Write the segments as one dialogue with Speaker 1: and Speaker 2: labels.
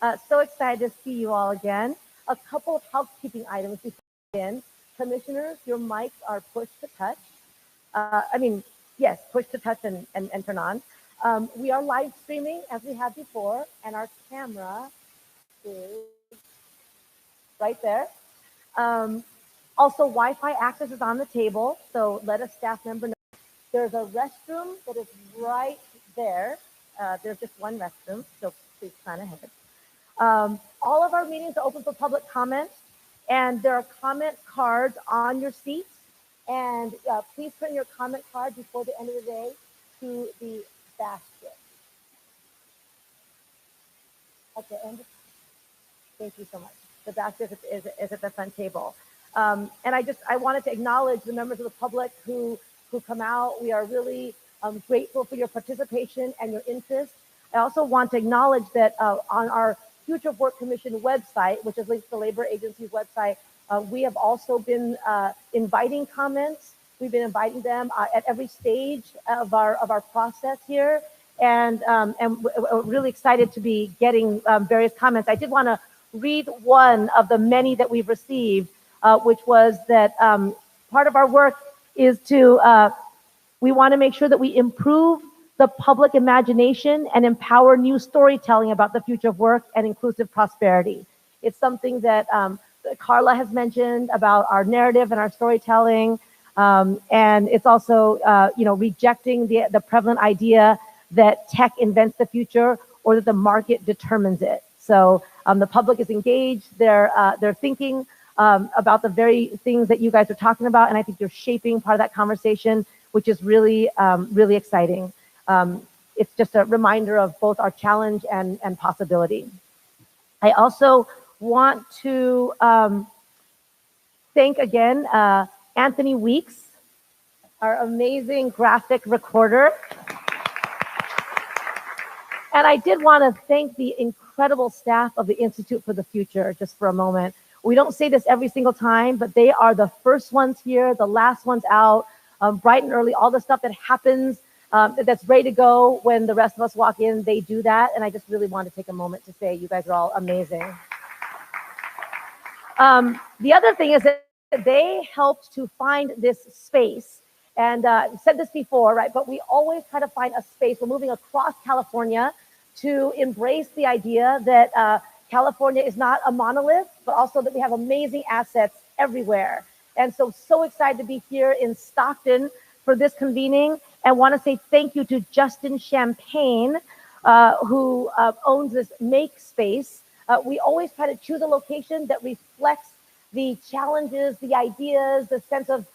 Speaker 1: So excited to see you all again. A couple of housekeeping items before we begin. Commissioners, your mics are push to touch. Yes, push to touch and turn on. We are live streaming as we have before, and our camera is right there. Also, Wi-Fi access is on the table, so let a staff member know. There's a restroom that is right there. There's just one restroom, so please plan ahead. All of our meetings are open for public comment, and there are comment cards on your seats. And please put in your comment card before the end of the day to the basket. Okay, and thank you so much. The basket is at the front table. And I wanted to acknowledge the members of the public who come out. We are really grateful for your participation and your interest. I also want to acknowledge that on our Future of Work Commission website, which is linked to the Labor Agency's website, we have also been inviting comments. We've been inviting them at every stage of our process here, and we're really excited to be getting various comments. I did want to read one of the many that we've received, which was that part of our work is to we want to make sure that we improve the public imagination and empower new storytelling about the future of work and inclusive prosperity. It's something that Carla has mentioned about our narrative and our storytelling, and it's also rejecting the prevalent idea that tech invents the future or that the market determines it. So the public is engaged. They're thinking about the very things that you guys are talking about, and I think you're shaping part of that conversation, which is really really exciting. It's just a reminder of both our challenge and possibility. I also want to thank again Anthony Weeks, our amazing graphic recorder. And I did want to thank the incredible staff of the Institute for the Future just for a moment. We don't say this every single time, but they are the first ones here, the last ones out, bright and early, all the stuff that happens that's ready to go when the rest of us walk in, they do that. And I just really want to take a moment to say you guys are all amazing. The other thing is that they helped to find this space. And I've said this before, right? But we always try to find a space. We're moving across California to embrace the idea that California is not a monolith, but also that we have amazing assets everywhere. And so excited to be here in Stockton for this convening, and want to say thank you to Justin Champagne, who owns this Make Space. We always try to choose a location that reflects the challenges, the ideas, the sense of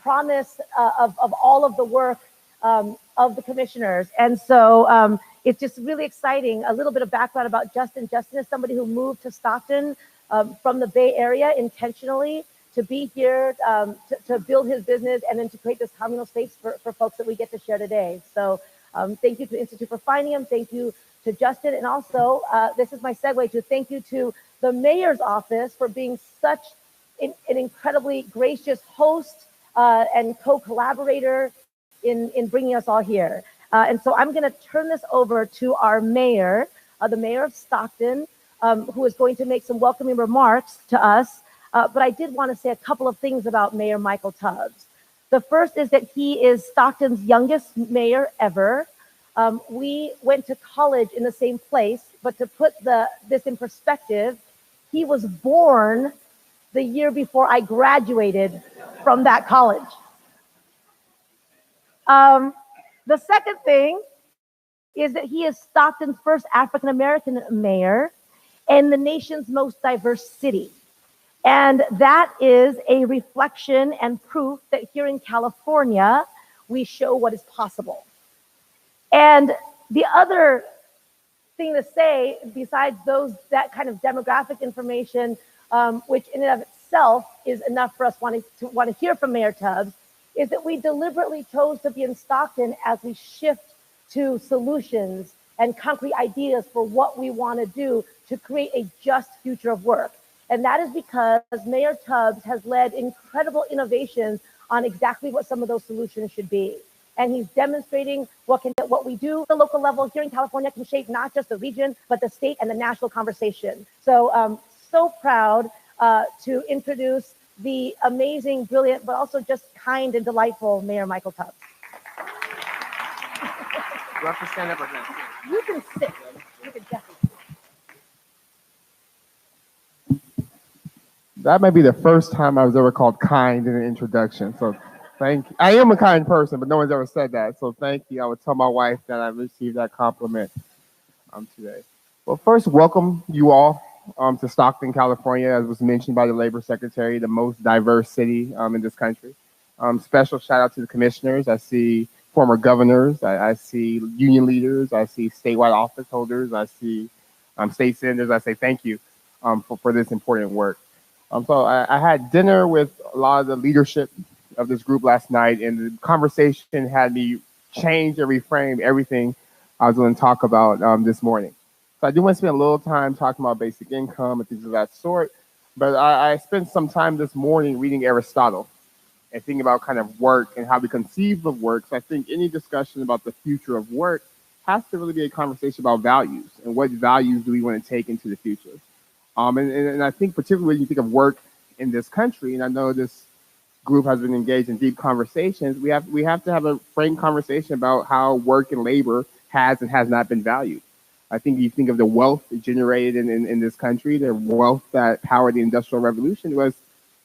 Speaker 1: promise of all of the work of the commissioners. And so it's just really exciting. A little bit of background about Justin. Justin is somebody who moved to Stockton from the Bay Area intentionally to be here, to build his business, and then to create this communal space for folks that we get to share today. So thank you to the Institute for finding him. Thank you to Justin. And also, this is my segue to thank you to the mayor's office for being such an incredibly gracious host and co-collaborator in bringing us all here. And so I'm going to turn this over to our mayor, the mayor of Stockton, who is going to make some welcoming remarks to us. But I did want to say a couple of things about Mayor Michael Tubbs. The first is that he is Stockton's youngest mayor ever. We went to college in the same place, but to put this in perspective, he was born the year before I graduated from that college. The second thing is that he is Stockton's first African-American mayor and the nation's most diverse city. And that is a reflection and proof that here in California, we show what is possible. And the other thing to say, besides that kind of demographic information, which in and of itself is enough for us want to hear from Mayor Tubbs, is that we deliberately chose to be in Stockton as we shift to solutions and concrete ideas for what we want to do to create a just future of work. And that is because Mayor Tubbs has led incredible innovations on exactly what some of those solutions should be. and he's demonstrating what we do at the local level here in California can shape not just the region, but the state and the national conversation. So, so proud to introduce the amazing, brilliant, but also just kind and delightful Mayor Michael Tubbs.
Speaker 2: You have to stand up or not?
Speaker 1: You can sit. You can definitely.
Speaker 2: That might be the first time I was ever called kind in an introduction. So thank you. I am a kind person, but no one's ever said that. So thank you. I would tell my wife that I received that compliment today. Well, first, welcome you all to Stockton, California, as was mentioned by the Labor Secretary, the most diverse city in this country. Special shout out to the commissioners. I see former governors. I see union leaders. I see statewide office holders. I see state senators. I say thank you for this important work. So I had dinner with a lot of the leadership of this group last night, and the conversation had me change and reframe everything I was going to talk about this morning. So I do want to spend a little time talking about basic income and things of that sort, but I spent some time this morning reading Aristotle and thinking about kind of work and how we conceive of work. So I think any discussion about the future of work has to really be a conversation about values and what values do we want to take into the future. And I think particularly when you think of work in this country, and I know this group has been engaged in deep conversations, we have to have a frank conversation about how work and labor has and has not been valued. I think you think of the wealth generated in this country, the wealth that powered the Industrial Revolution was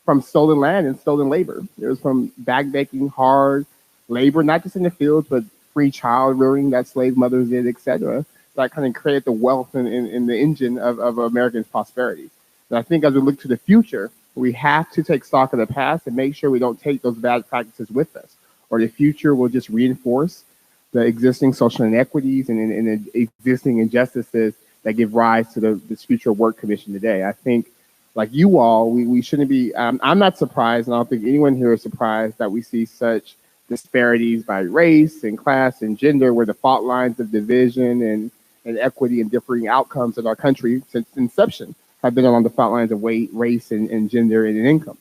Speaker 2: from stolen land and stolen labor. It was from backbreaking hard labor, not just in the fields, but free child rearing that slave mothers did, etc. That kind of created the wealth in the engine of Americans' prosperity. And I think as we look to the future, we have to take stock of the past and make sure we don't take those bad practices with us, or the future will just reinforce the existing social inequities and existing injustices that give rise to this future work commission today. I think, like you all, we shouldn't be, I'm not surprised, and I don't think anyone here is surprised that we see such disparities by race and class and gender, where the fault lines of division and equity and differing outcomes in our country since inception have been along the fault lines of race and gender and income.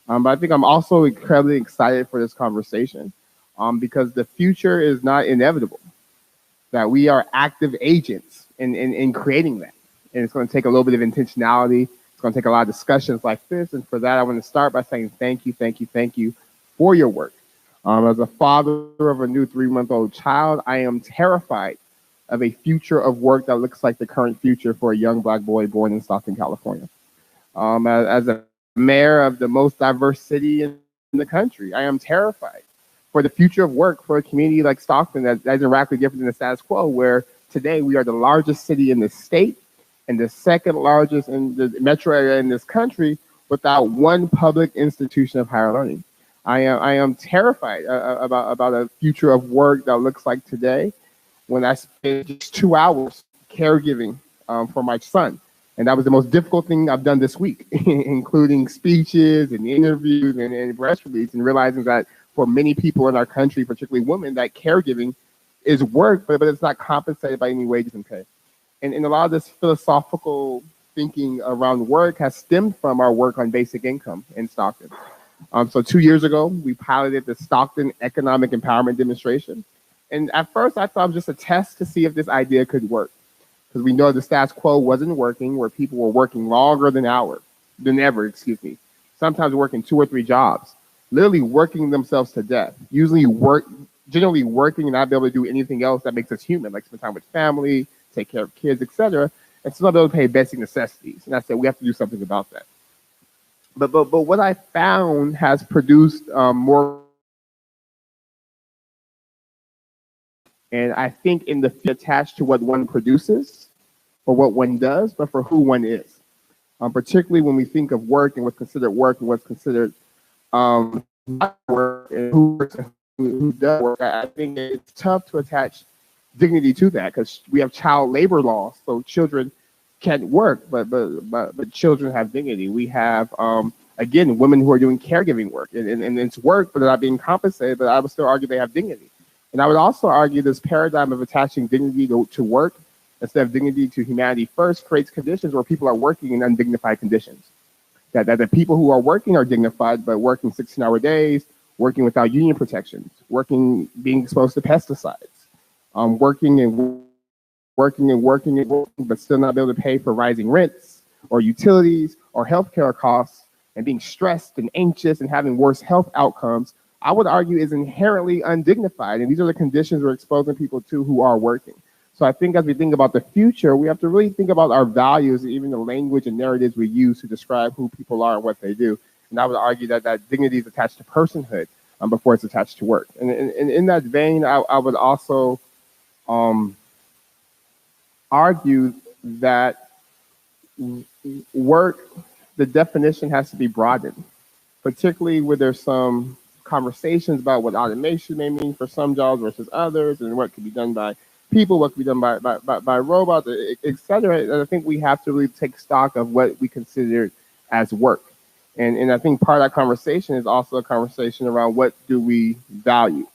Speaker 2: But I think I'm also incredibly excited for this conversation because the future is not inevitable, that we are active agents in creating that. And it's going to take a little bit of intentionality. It's going to take a lot of discussions like this. And for that, I want to start by saying thank you for your work. As a father of a new 3-month-old child, I am terrified of a future of work that looks like the current future for a young Black boy born in Stockton, California. As a mayor of the most diverse city in the country, I am terrified for the future of work for a community like Stockton that is radically different than the status quo, where today we are the largest city in the state and the second largest in the metro area in this country without one public institution of higher learning. I am terrified about a future of work that looks like today, when I spent just 2 hours caregiving for my son. And that was the most difficult thing I've done this week, including speeches and interviews and press releases, and realizing that for many people in our country, particularly women, that caregiving is work, but it's not compensated by any wages and pay. And a lot of this philosophical thinking around work has stemmed from our work on basic income in Stockton. So 2 years ago, we piloted the Stockton Economic Empowerment Demonstration. And at first, I thought it was just a test to see if this idea could work, because we know the status quo wasn't working, where people were working longer than ever, sometimes working 2 or 3 jobs, literally working themselves to death, generally working and not be able to do anything else that makes us human, like spend time with family, take care of kids, etc., and still not be able to pay basic necessities. And I said, we have to do something about that. But what I found has produced more. And I think in the attached to what one produces or what one does, but for who one is. Particularly when we think of work and what's considered work and what's considered not work and who does work. I think it's tough to attach dignity to that, because we have child labor laws, so children can't work, but children have dignity. We have again, women who are doing caregiving work, and it's work, but they're not being compensated. But I would still argue they have dignity. And I would also argue this paradigm of attaching dignity to work instead of dignity to humanity first creates conditions where people are working in undignified conditions. That the people who are working are dignified, but working 16-hour days, working without union protections, being exposed to pesticides, working and but still not be able to pay for rising rents or utilities or healthcare costs, and being stressed and anxious and having worse health outcomes, I would argue is inherently undignified. And these are the conditions we're exposing people to who are working. So I think as we think about the future, we have to really think about our values, and even the language and narratives we use to describe who people are and what they do. And I would argue that dignity is attached to personhood before it's attached to work. And in that vein, I would also argue that work, the definition has to be broadened, particularly where there's some conversations about what automation may mean for some jobs versus others, and what could be done by people, what could be done by robots, et cetera. And I think we have to really take stock of what we consider as work. And I think part of that conversation is also a conversation around what do we value.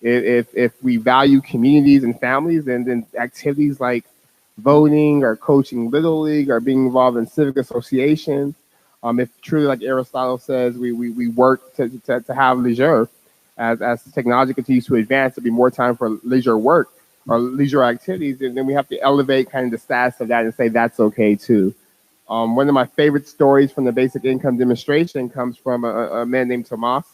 Speaker 2: If we value communities and families, then activities like voting or coaching Little League or being involved in civic associations, if truly, like Aristotle says, we work to have leisure, as technology continues to advance, there'll be more time for leisure work or leisure activities, and then we have to elevate kind of the status of that and say that's okay too. One of my favorite stories from the basic income demonstration comes from a man named Tomas,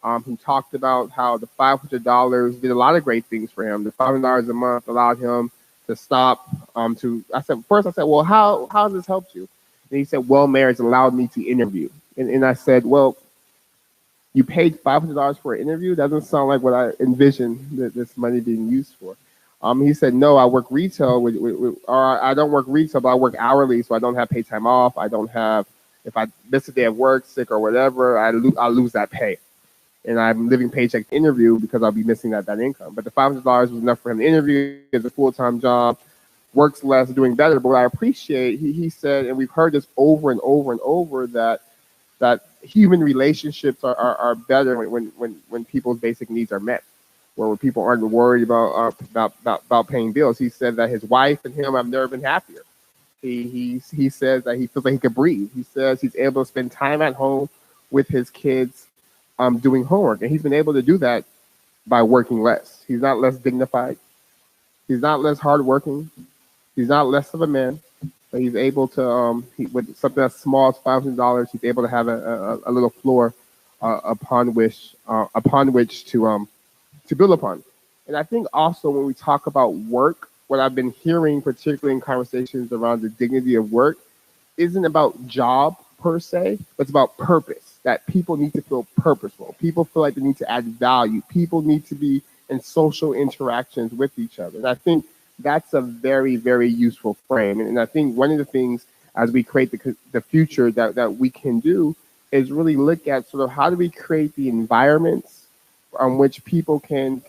Speaker 2: who talked about how the $500 did a lot of great things for him. The $500 a month allowed him to stop. I said, well, how has this helped you? And he said, well, marriage allowed me to interview. And I said, well, you paid $500 for an interview? Doesn't sound like what I envisioned this money being used for. He said, no, I work retail, or I don't work retail, but I work hourly, so I don't have paid time off. I don't have, if I miss a day of work, sick or whatever, I lose that pay. And I'm living paycheck to interview because I'll be missing that income. But the $500 was enough for him to interview. It's a full-time job, works less, doing better. But what I appreciate, he said, and we've heard this over and over and over, that human relationships are better when people's basic needs are met, where people aren't worried about paying bills. He said that his wife and him have never been happier. He says that he feels like he could breathe. He says he's able to spend time at home with his kids, doing homework, and he's been able to do that by working less. He's not less dignified. He's not less hardworking. He's not less of a man. But he's able to, with something as small as $500, he's able to have a little floor upon which to build upon. And I think also when we talk about work, what I've been hearing, particularly in conversations around the dignity of work, isn't about job per se, but it's about purpose, that people need to feel purposeful. People feel like they need to add value. People need to be in social interactions with each other. And I think that's a very, very useful frame. And I think one of the things as we create the future that we can do is really look at sort of how do we create the environments on which people can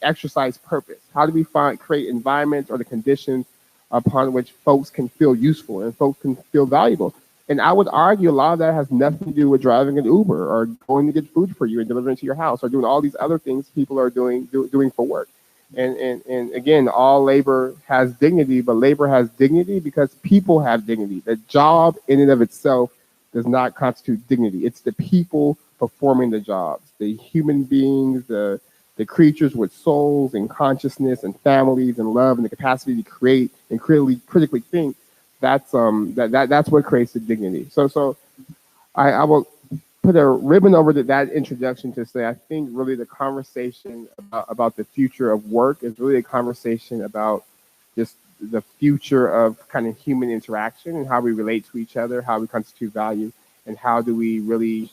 Speaker 2: exercise purpose? How do we create environments or the conditions upon which folks can feel useful and folks can feel valuable? And I would argue a lot of that has nothing to do with driving an Uber or going to get food for you and delivering it to your house or doing all these other things people are doing for work. And again, all labor has dignity, but labor has dignity because people have dignity. The job in and of itself does not constitute dignity. It's the people performing the jobs, the human beings, the creatures with souls and consciousness and families and love and the capacity to create and critically think. That's what creates the dignity. So I will put a ribbon over that introduction to say I think really the conversation about the future of work is really a conversation about just the future of kind of human interaction and how we relate to each other, how we constitute value, and how do we really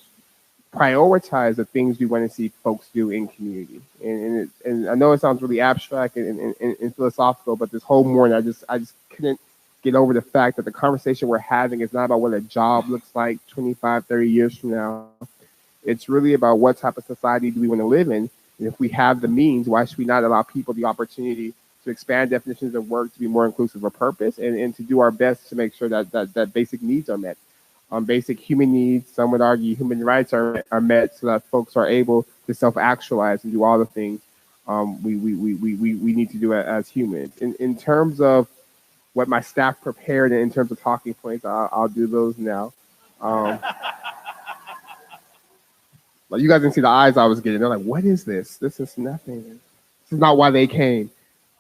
Speaker 2: prioritize the things we want to see folks do in community. And I know it sounds really abstract and philosophical, but this whole morning I just couldn't get over the fact that the conversation we're having is not about what a job looks like 25, 30 years from now. It's really about what type of society do we want to live in. And if we have the means, why should we not allow people the opportunity to expand definitions of work to be more inclusive of purpose and to do our best to make sure that basic needs are met. Basic human needs, some would argue human rights are met so that folks are able to self-actualize and do all the things we need to do as humans. In terms of what my staff prepared in terms of talking points, I'll do those now. Like, you guys didn't see the eyes I was getting. They're like, what is this? This is nothing. This is not why they came.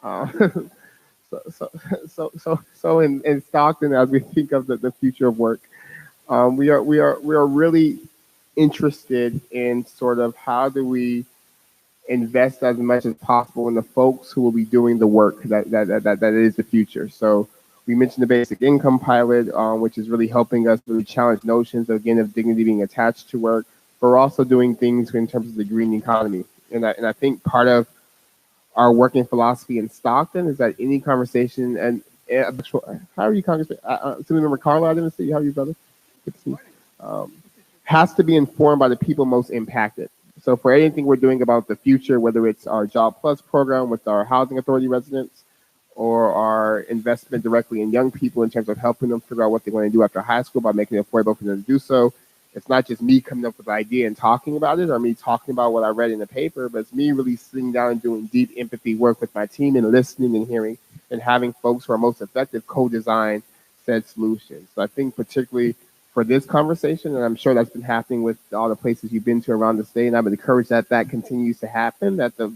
Speaker 2: Uh, so in Stockton, as we think of the future of work, we are really interested in sort of how do we invest as much as possible in the folks who will be doing the work that is the future. So we mentioned the basic income pilot, which is really helping us really challenge notions again of dignity being attached to work. But we're also doing things in terms of the green economy, and I think part of our working philosophy in Stockton is that any conversation and how are you, Congressman? Member Carla, I didn't see you. How are you, brother? Good to see you. Has to be informed by the people most impacted. So for anything we're doing about the future, whether it's our Job Plus program with our Housing Authority residents or our investment directly in young people in terms of helping them figure out what they want to do after high school by making it affordable for them to do so, it's not just me coming up with the idea and talking about it or me talking about what I read in the paper, but it's me really sitting down and doing deep empathy work with my team and listening and hearing and having folks who are most effective co-design said solutions. So I think particularly for this conversation, and I'm sure that's been happening with all the places you've been to around the state, and I would encourage that continues to happen, that the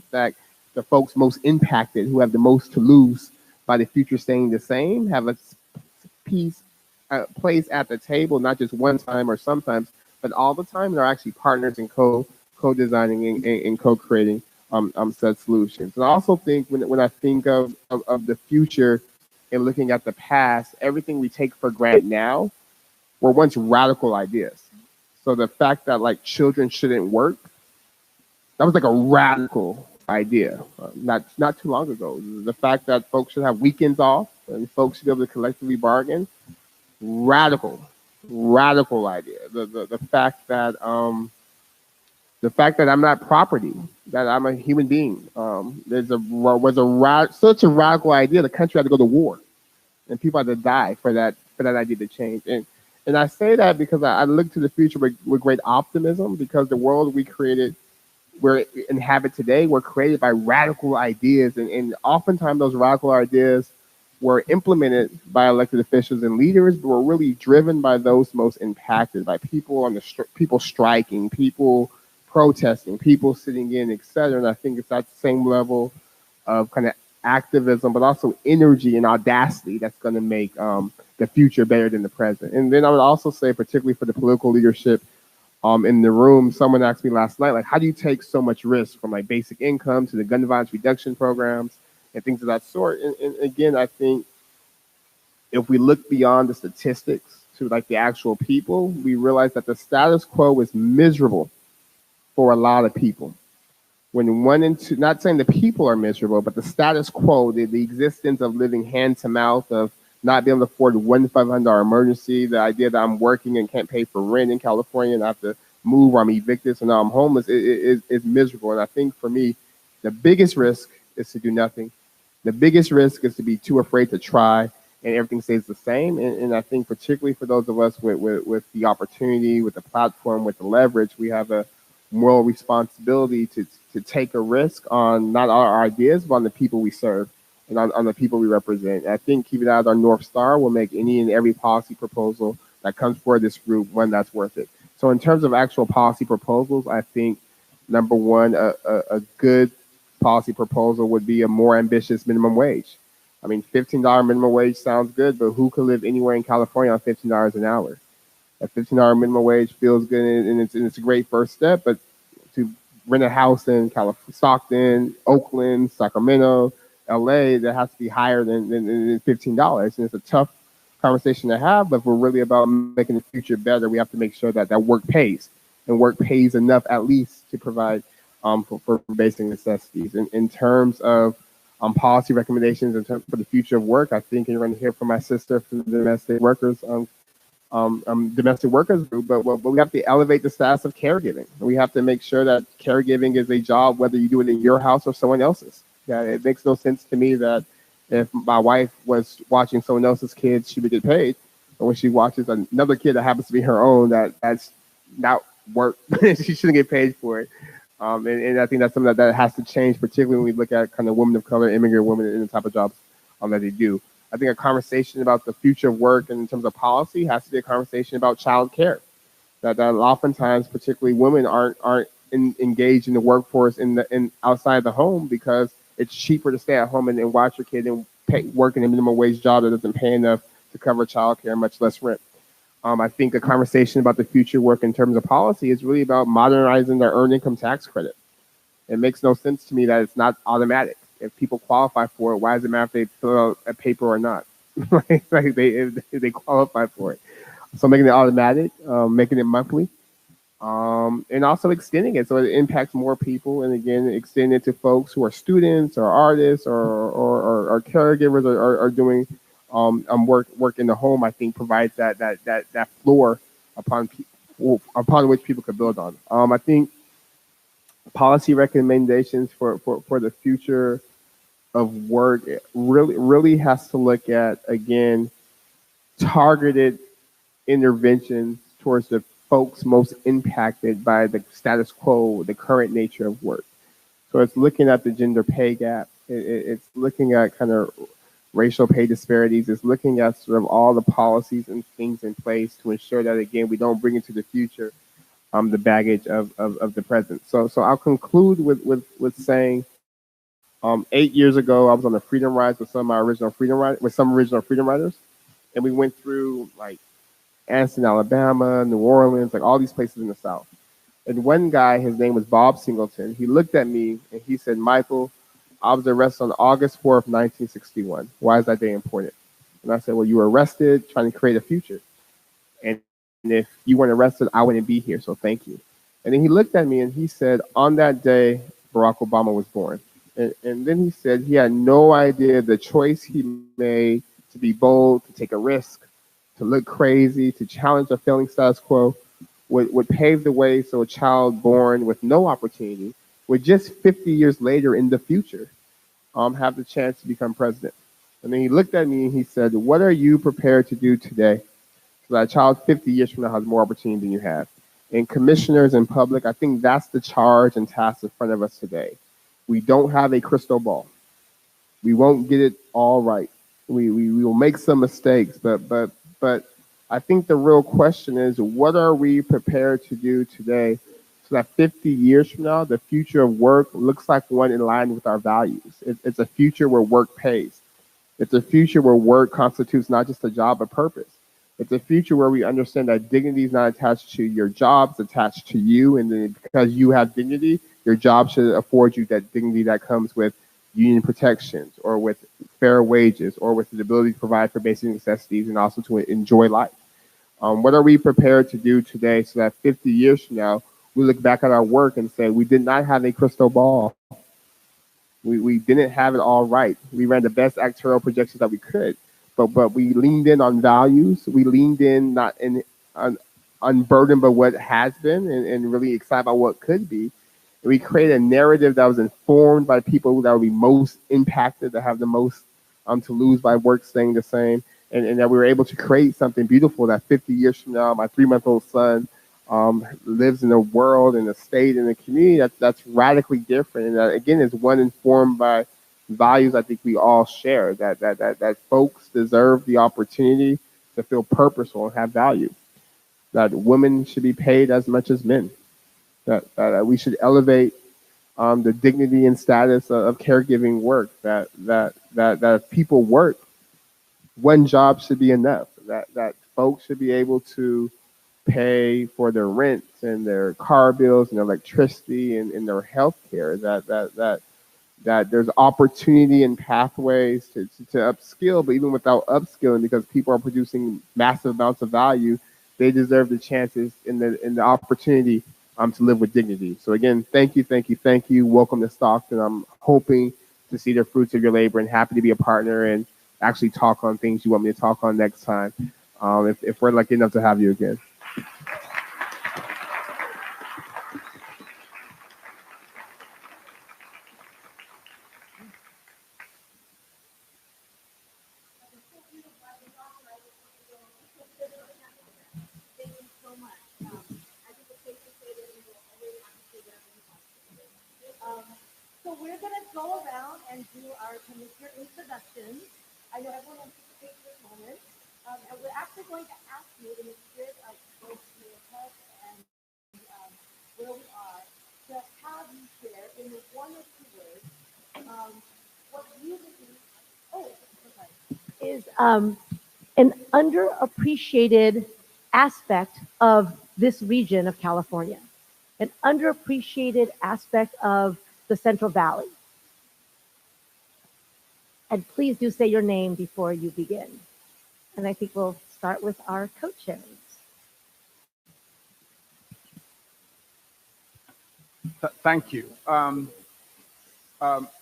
Speaker 2: folks most impacted, who have the most to lose by the future staying the same, have a place at the table, not just one time or sometimes, but all the time. They're actually partners in co-designing and co-creating said solutions. And I also think when I think of the future and looking at the past, everything we take for granted now were once radical ideas. So the fact that like children shouldn't work, that was like a radical idea not too long ago. The fact that folks should have weekends off and folks should be able to collectively bargain, radical idea. The fact that I'm not property, that I'm a human being, such a radical idea. The country had to go to war, and people had to die for that idea to change. And I say that because I look to the future with great optimism, because the world we inhabit today were created by radical ideas, and oftentimes those radical ideas were implemented by elected officials and leaders, but were really driven by those most impacted, by people people striking, people protesting, people sitting in, etc. And I think it's that same level of kind of activism, but also energy and audacity that's going to make the future better than the present. And then I would also say, particularly for the political leadership in the room, someone asked me last night, like, how do you take so much risk from like basic income to the gun violence reduction programs and things of that sort? And again, I think if we look beyond the statistics to like the actual people, we realize that the status quo is miserable for a lot of people. When one and two, not saying the people are miserable, but the status quo, the existence of living hand to mouth, of not being able to afford one $500 emergency, the idea that I'm working and can't pay for rent in California and I have to move or I'm evicted, so now I'm homeless, is miserable. And I think for me, the biggest risk is to do nothing. The biggest risk is to be too afraid to try, and everything stays the same. And I think particularly for those of us with the opportunity, with the platform, with the leverage, we have a moral responsibility to take a risk on not our ideas, but on the people we serve and on the people we represent. And I think keeping that as our North Star will make any and every policy proposal that comes for this group one that's worth it. So in terms of actual policy proposals, I think, number one, a good policy proposal would be a more ambitious minimum wage. I mean, $15 minimum wage sounds good, but who could live anywhere in California on $15 an hour? A $15 minimum wage feels good, and it's a great first step, but to rent a house in Stockton, Oakland, Sacramento, LA, that has to be higher than $15. And it's a tough conversation to have, but if we're really about making the future better, we have to make sure that work pays, and work pays enough at least to provide for basic necessities. And in terms of policy recommendations for the future of work, I think you're going to hear from my sister from the domestic workers group, but we have to elevate the status of caregiving. We have to make sure that caregiving is a job, whether you do it in your house or someone else's. Yeah, it makes no sense to me that if my wife was watching someone else's kids, she would get paid, but when she watches another kid that happens to be her own, that's not work. She shouldn't get paid for it. And I think that's something that has to change, particularly when we look at kind of women of color, immigrant women, and the type of jobs that they do. I think a conversation about the future of work and in terms of policy has to be a conversation about child care. That oftentimes, particularly women, aren't engaged in the workforce in outside the home because it's cheaper to stay at home and watch your kid and work in a minimum wage job that doesn't pay enough to cover childcare, much less rent. I think a conversation about the future work in terms of policy is really about modernizing the earned income tax credit. It makes no sense to me that it's not automatic. If people qualify for it, why does it matter if they fill out a paper or not? Like if they qualify for it. So making it automatic, making it monthly, and also extending it so it impacts more people. And again, extending it to folks who are students or artists or caregivers or doing work in the home. I think provides that floor upon which people could build on. I think policy recommendations for the future of work really has to look at, again, targeted interventions towards the folks most impacted by the status quo, the current nature of work. So it's looking at the gender pay gap. It's looking at kind of racial pay disparities. It's looking at sort of all the policies and things in place to ensure that, again, we don't bring into the future the baggage of the present. So I'll conclude with saying 8 years ago, I was on the Freedom Rides with some original Freedom Riders, and we went through like Anniston, Alabama, New Orleans, like all these places in the South. And one guy, his name was Bob Singleton, he looked at me and he said, "Michael, I was arrested on August 4th, 1961. Why is that day important?" And I said, "Well, you were arrested trying to create a future. And if you weren't arrested, I wouldn't be here. So thank you." And then he looked at me and he said, "On that day, Barack Obama was born." And then he said he had no idea the choice he made to be bold, to take a risk, to look crazy, to challenge a failing status quo would pave the way so a child born with no opportunity would just 50 years later in the future have the chance to become president. And then he looked at me and he said, "What are you prepared to do today so that a child 50 years from now has more opportunity than you have?" And commissioners and public, I think that's the charge and task in front of us today. We don't have a crystal ball. We won't get it all right. We will make some mistakes, but I think the real question is, what are we prepared to do today so that 50 years from now, the future of work looks like one in line with our values? It's a future where work pays. It's a future where work constitutes not just a job, but purpose. It's a future where we understand that dignity is not attached to your job, it's attached to you. And then because you have dignity, your job should afford you that dignity that comes with union protections or with fair wages or with the ability to provide for basic necessities and also to enjoy life. What are we prepared to do today so that 50 years from now, we look back at our work and say, we did not have a crystal ball. We didn't have it all right. We ran the best actuarial projections that we could, but we leaned in on values. We leaned in not in unburdened by what has been and really excited about what could be. And we created a narrative that was informed by people that would be most impacted, that have the most to lose by work staying the same, and that we were able to create something beautiful that 50 years from now, my 3-month-old son lives in a world, in a state, in a community that's radically different. And that, again, is one informed by values I think we all share, that folks deserve the opportunity to feel purposeful and have value, that women should be paid as much as men, that we should elevate the dignity and status of caregiving work, that if people work, one job should be enough, that folks should be able to pay for their rent and their car bills and electricity and their health care, that there's opportunity and pathways to upskill, but even without upskilling, because people are producing massive amounts of value, they deserve the chances and the opportunity to live with dignity. So again, thank you, thank you, thank you. Welcome to Stockton. I'm hoping to see the fruits of your labor and happy to be a partner and actually talk on things you want me to talk on next time, if we're lucky enough to have you again.
Speaker 1: So we're going to go around and do our commissioner introductions. I know everyone anticipates this moment. And we're actually going to ask you in the spirit of both America is an underappreciated aspect of this region of California, an underappreciated aspect of the Central Valley. And please do say your name before you begin. And I think we'll start with our co-chairs.
Speaker 3: Thank you.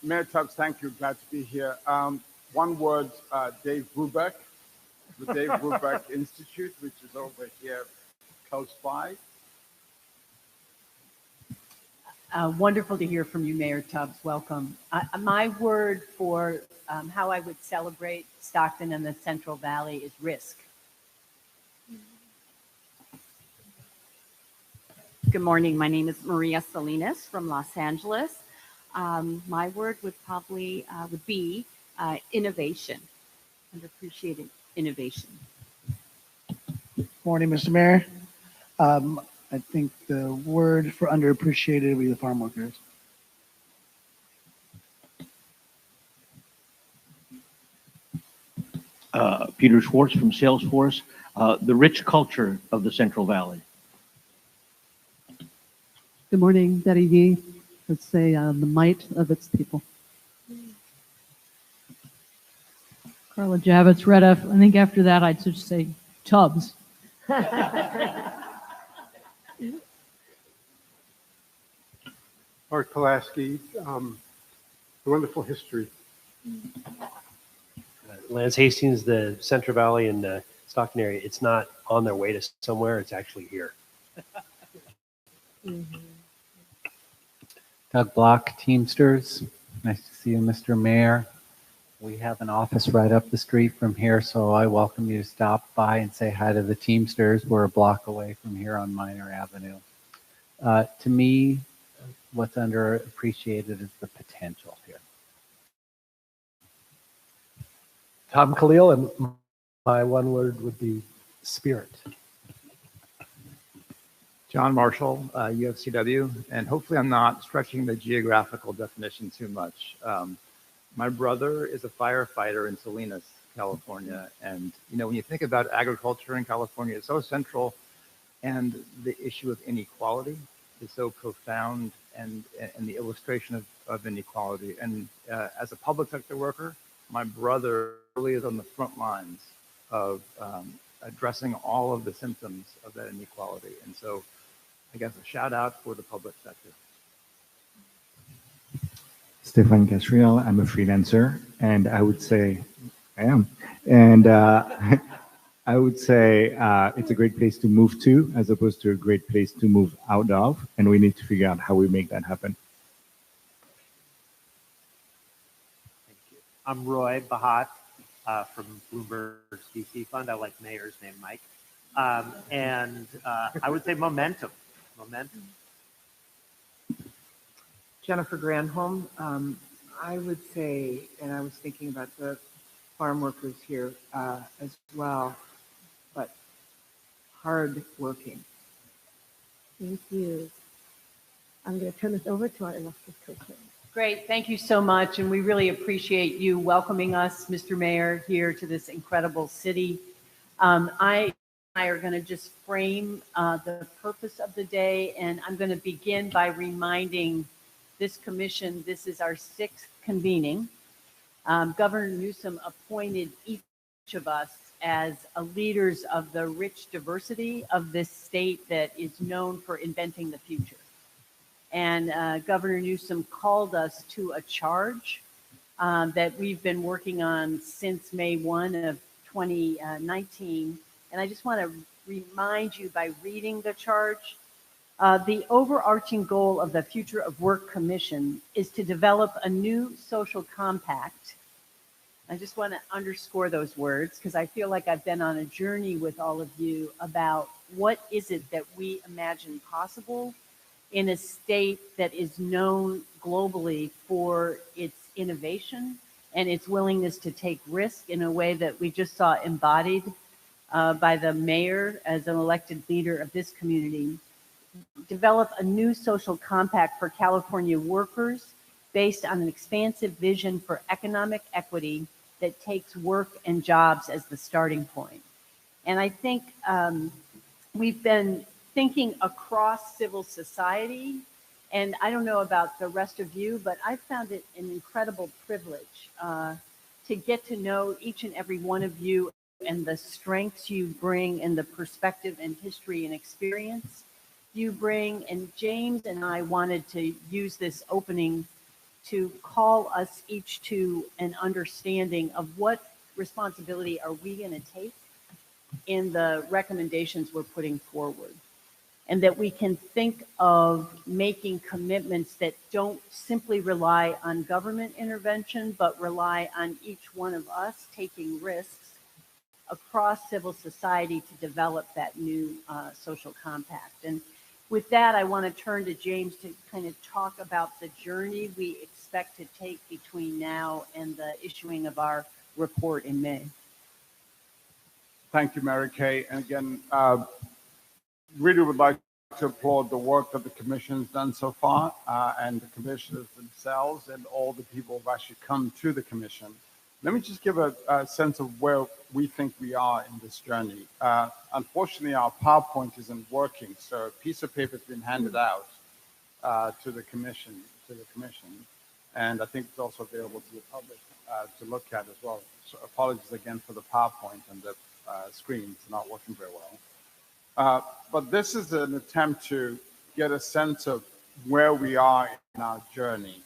Speaker 3: Mayor Tubbs, thank you. Glad to be here. One word, Dave Brubeck, the Dave Brubeck Institute, which is over here close by.
Speaker 4: Wonderful to hear from you, Mayor Tubbs. Welcome. My word for how I would celebrate Stockton and the Central Valley is risk.
Speaker 5: Good morning. My name is Maria Salinas from Los Angeles. My word would probably would be innovation, underappreciated innovation.
Speaker 6: Morning, Mr. Mayor. I think the word for underappreciated would be the farm workers.
Speaker 7: Peter Schwartz from Salesforce. The rich culture of the Central Valley.
Speaker 8: Good morning, Betty Yee. Let's say the might of its people. Carla Javits, Redif. I think after that I'd just say Tubbs.
Speaker 9: Art Pulaski, the wonderful history.
Speaker 10: Lance Hastings, the Central Valley and the Stockton area, it's not on their way to somewhere, it's actually here.
Speaker 11: Doug Block, Teamsters. Nice to see you, Mr. Mayor. We have an office right up the street from here, so I welcome you to stop by and say hi to the Teamsters. We're a block away from here on Minor Avenue. To me, what's underappreciated is the potential here.
Speaker 12: Tom Khalil, and my one word would be spirit.
Speaker 13: John Marshall, UFCW, and hopefully I'm not stretching the geographical definition too much. My brother is a firefighter in Salinas, California, and when you think about agriculture in California, it's so central, and the issue of inequality is so profound, and the illustration of inequality. And as a public sector worker, my brother really is on the front lines of addressing all of the symptoms of that inequality. And so I guess a shout out for the public sector.
Speaker 14: Stefan Casriel, I'm a freelancer, and I would say, I am, and I would say it's a great place to move to, as opposed to a great place to move out of, and we need to figure out how we make that happen.
Speaker 15: Thank you. I'm Roy Bahat from Bloomberg's DC Fund. I like mayors named Mike. And I would say momentum.
Speaker 16: Jennifer Granholm, I would say, and I was thinking about the farm workers here as well, but hard working.
Speaker 1: Thank you. I'm going to turn this over to our illustrious co-chair.
Speaker 4: Great. Thank you so much. And we really appreciate you welcoming us, Mr. Mayor, here to this incredible city. I are going to just frame the purpose of the day, and I'm going to begin by reminding this commission, this is our 6th convening. Governor Newsom appointed each of us as leaders of the rich diversity of this state that is known for inventing the future. And Governor Newsom called us to a charge that we've been working on since May 1 of 2019. And I just want to remind you by reading the charge, the overarching goal of the Future of Work Commission is to develop a new social compact. I just want to underscore those words because I feel like I've been on a journey with all of you about what is it that we imagine possible in a state that is known globally for its innovation and its willingness to take risk in a way that we just saw embodied by the mayor as an elected leader of this community. Develop a new social compact for California workers based on an expansive vision for economic equity that takes work and jobs as the starting point. And I think we've been thinking across civil society, and I don't know about the rest of you, but I found it an incredible privilege to get to know each and every one of you and the strengths you bring and the perspective and history and experience you bring. And James and I wanted to use this opening to call us each to an understanding of what responsibility are we going to take in the recommendations we're putting forward, and that we can think of making commitments that don't simply rely on government intervention, but rely on each one of us taking risks across civil society to develop that new social compact. And with that, I want to turn to James to kind of talk about the journey we expect to take between now and the issuing of our report in May.
Speaker 3: Thank you, Mary Kay. And again, really would like to applaud the work that the Commission's done so far, and the commissioners themselves and all the people who've actually come to the Commission. Let me just give a sense of where we think we are in this journey. Unfortunately, our PowerPoint isn't working, so a piece of paper has been handed out to the Commission, and I think it's also available to the public to look at as well. So apologies again for the PowerPoint and the screens not working very well. But this is an attempt to get a sense of where we are in our journey.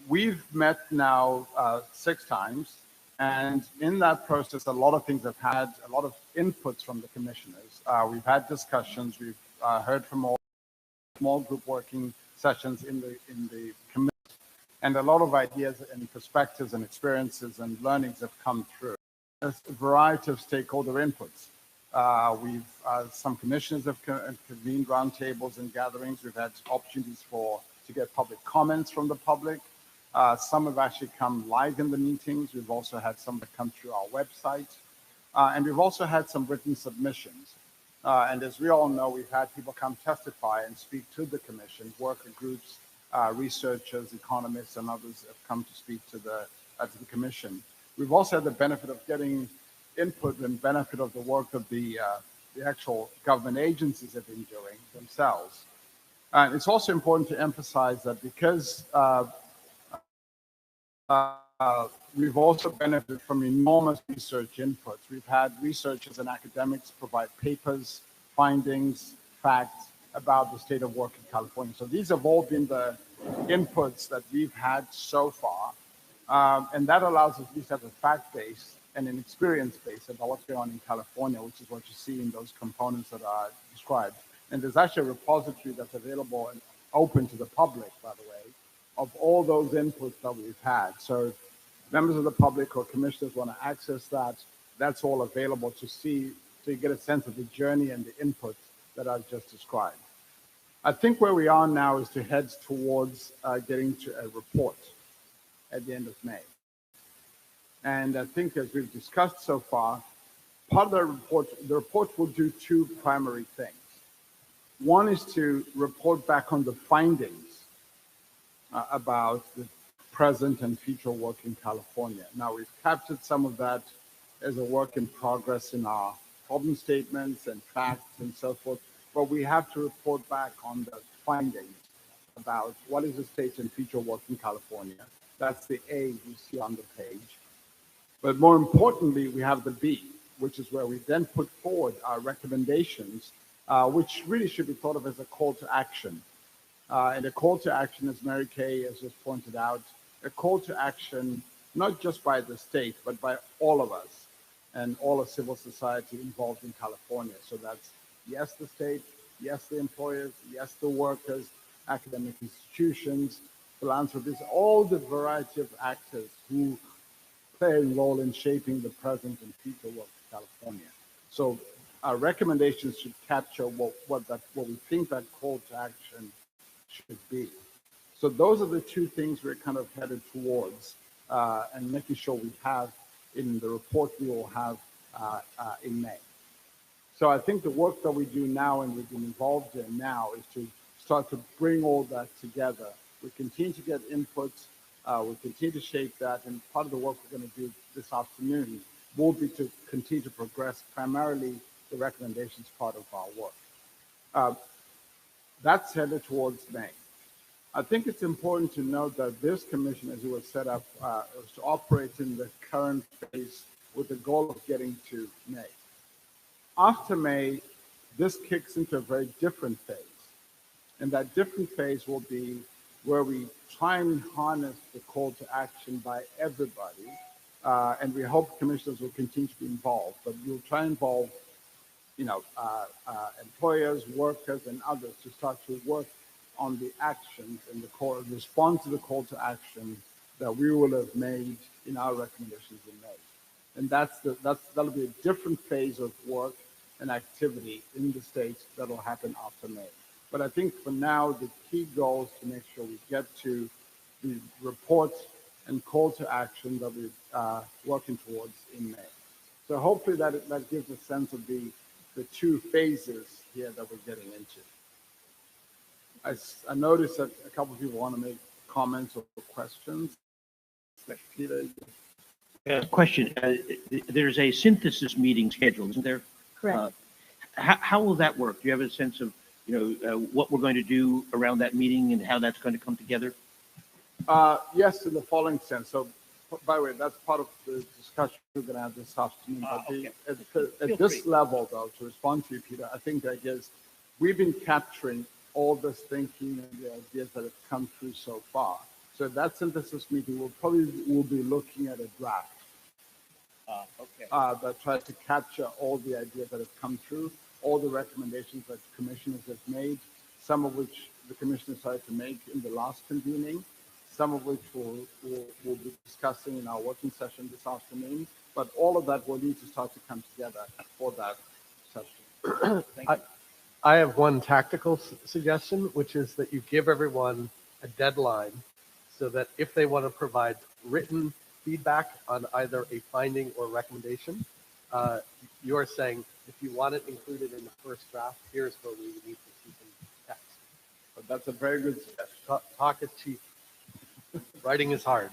Speaker 3: We've met now 6 times, and in that process, a lot of things have had a lot of inputs from the commissioners. We've had discussions, we've heard from all small group working sessions in the committee, and a lot of ideas and perspectives and experiences and learnings have come through. There's a variety of stakeholder inputs. Some commissioners have convened roundtables and gatherings. We've had opportunities to get public comments from the public. Some have actually come live in the meetings. We've also had some that come through our website. And we've also had some written submissions. And as we all know, we've had people come testify and speak to the Commission, worker groups, researchers, economists, and others have come to speak to the Commission. We've also had the benefit of getting input and benefit of the work of the actual government agencies have been doing themselves. And it's also important to emphasize that because we've also benefited from enormous research inputs. We've had researchers and academics provide papers, findings, facts about the state of work in California. So these have all been the inputs that we've had so far. And that allows us at least to have a fact base and an experience base about what's going on in California, which is what you see in those components that are described. And there's actually a repository that's available and open to the public, by the way, of all those inputs that we've had. So if members of the public or commissioners want to access that, that's all available to see, so you get a sense of the journey and the inputs that I've just described. I think where we are now is to head towards getting to a report at the end of May. And I think as we've discussed so far, part of the report will do 2 primary things. One is to report back on the findings about the present and future work in California. Now, we've captured some of that as a work in progress in our problem statements and facts and so forth, but we have to report back on the findings about what is the state and future work in California. That's the A you see on the page. But more importantly, we have the B, which is where we then put forward our recommendations, which really should be thought of as a call to action. And a call to action, as Mary Kay has just pointed out, a call to action not just by the state, but by all of us and all of civil society involved in California. So that's yes, the state, yes, the employers, yes, the workers, academic institutions, philanthropists, all the variety of actors who play a role in shaping the present and future work of California. So our recommendations should capture what we think that call to action should be. So those are the 2 things we're kind of headed towards, and making sure we have in the report we will have in May. So I think the work that we do now and we've been involved in now is to start to bring all that together. We continue to get inputs We'll continue to shape that, and part of the work we're going to do this afternoon will be to continue to progress primarily the recommendations part of our work. That's headed towards May. I think it's important to note that this commission, as it was set up, was to operate in the current phase with the goal of getting to May. After May, this kicks into a very different phase. And that different phase will be where we try and harness the call to action by everybody. And we hope commissioners will continue to be involved, but we'll try and involve, employers, workers, and others to start to work on the actions and the call, respond to the call to action that we will have made in our recommendations in May. And that'll be a different phase of work and activity in the states that'll happen after May. But I think for now, the key goal is to make sure we get to the report and call to action that we're working towards in May. So hopefully that gives a sense of the two phases here that we're getting into. I noticed that a couple of people want to make comments or questions. Peter?
Speaker 7: Question. There's a synthesis meeting scheduled, isn't there?
Speaker 1: Correct.
Speaker 7: How will that work? Do you have a sense of what we're going to do around that meeting and how that's going to come together?
Speaker 3: Yes, in the following sense. So, by the way, that's part of the discussion we're going to have this afternoon. At this level, though, to respond to you, Peter, I think the idea is we've been capturing all this thinking and the ideas that have come through so far. So that synthesis meeting will be looking at a draft that tries to capture all the ideas that have come through, all the recommendations that commissioners have made, some of which the commissioners started to make in the last convening, some of which we'll be discussing in our working session this afternoon. But all of that will need to start to come together for that session. Thank you.
Speaker 9: I have one tactical suggestion, which is that you give everyone a deadline so that if they want to provide written feedback on either a finding or recommendation, you are saying, if you want it included in the first draft, here's where we would need to see some text.
Speaker 3: But that's a very good suggestion.
Speaker 9: Talk is cheap. Writing is hard.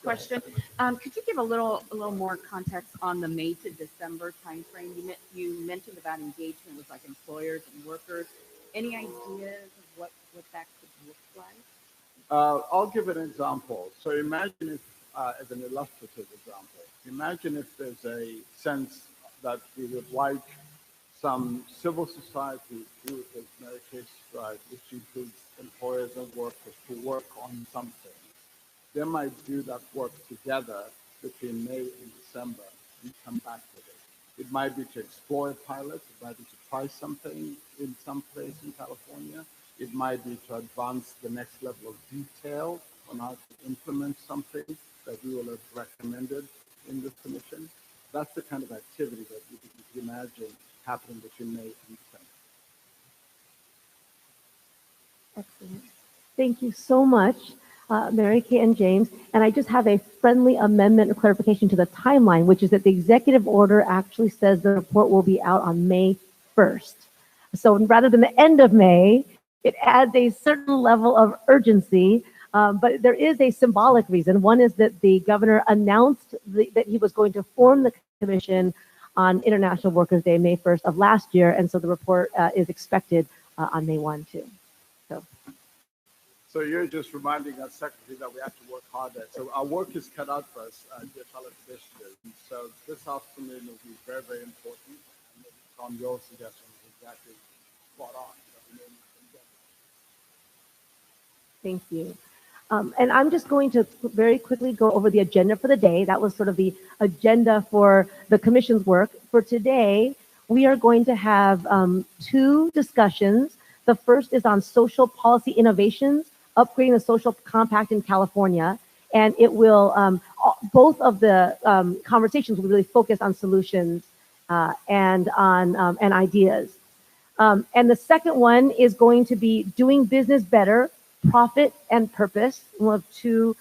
Speaker 5: Question. Could you give a little more context on the May to December timeframe? You mentioned about engagement with like employers and workers. Any ideas of what that could look like?
Speaker 3: I'll give an example. So imagine if, as an illustrative example, imagine if there's a sense that we would like some civil society group, as Mary Kay described, which includes employers and workers, to work on something. They might do that work together between May and December and come back with it. It might be to explore a pilot. It might be to try something in some place in California. It might be to advance the next level of detail on how to implement something that we will have recommended in this commission. That's the kind of activity that you can imagine happening between May and December.
Speaker 1: Excellent. Thank you so much, Mary Kay and James. And I just have a friendly amendment or clarification to the timeline, which is that the executive order actually says the report will be out on May 1st. So rather than the end of May, it adds a certain level of urgency, but there is a symbolic reason. One is that the governor announced that he was going to form the commission on International Workers' Day, May 1st of last year, and so the report is expected on May 1 too.
Speaker 3: So you're just reminding us, Secretary, that we have to work harder. So our work is cut out for us, dear fellow commissioners. And so this afternoon will be very, very important. And on your suggestion is exactly spot on.
Speaker 1: Thank you. And I'm just going to very quickly go over the agenda for the day. That was sort of the agenda for the commission's work. For today, we are going to have two discussions. The first is on social policy innovations, upgrading the social compact in California. And it will, both of the conversations will really focus on solutions and ideas. And the second one is going to be doing business better, profit and purpose. We'll have two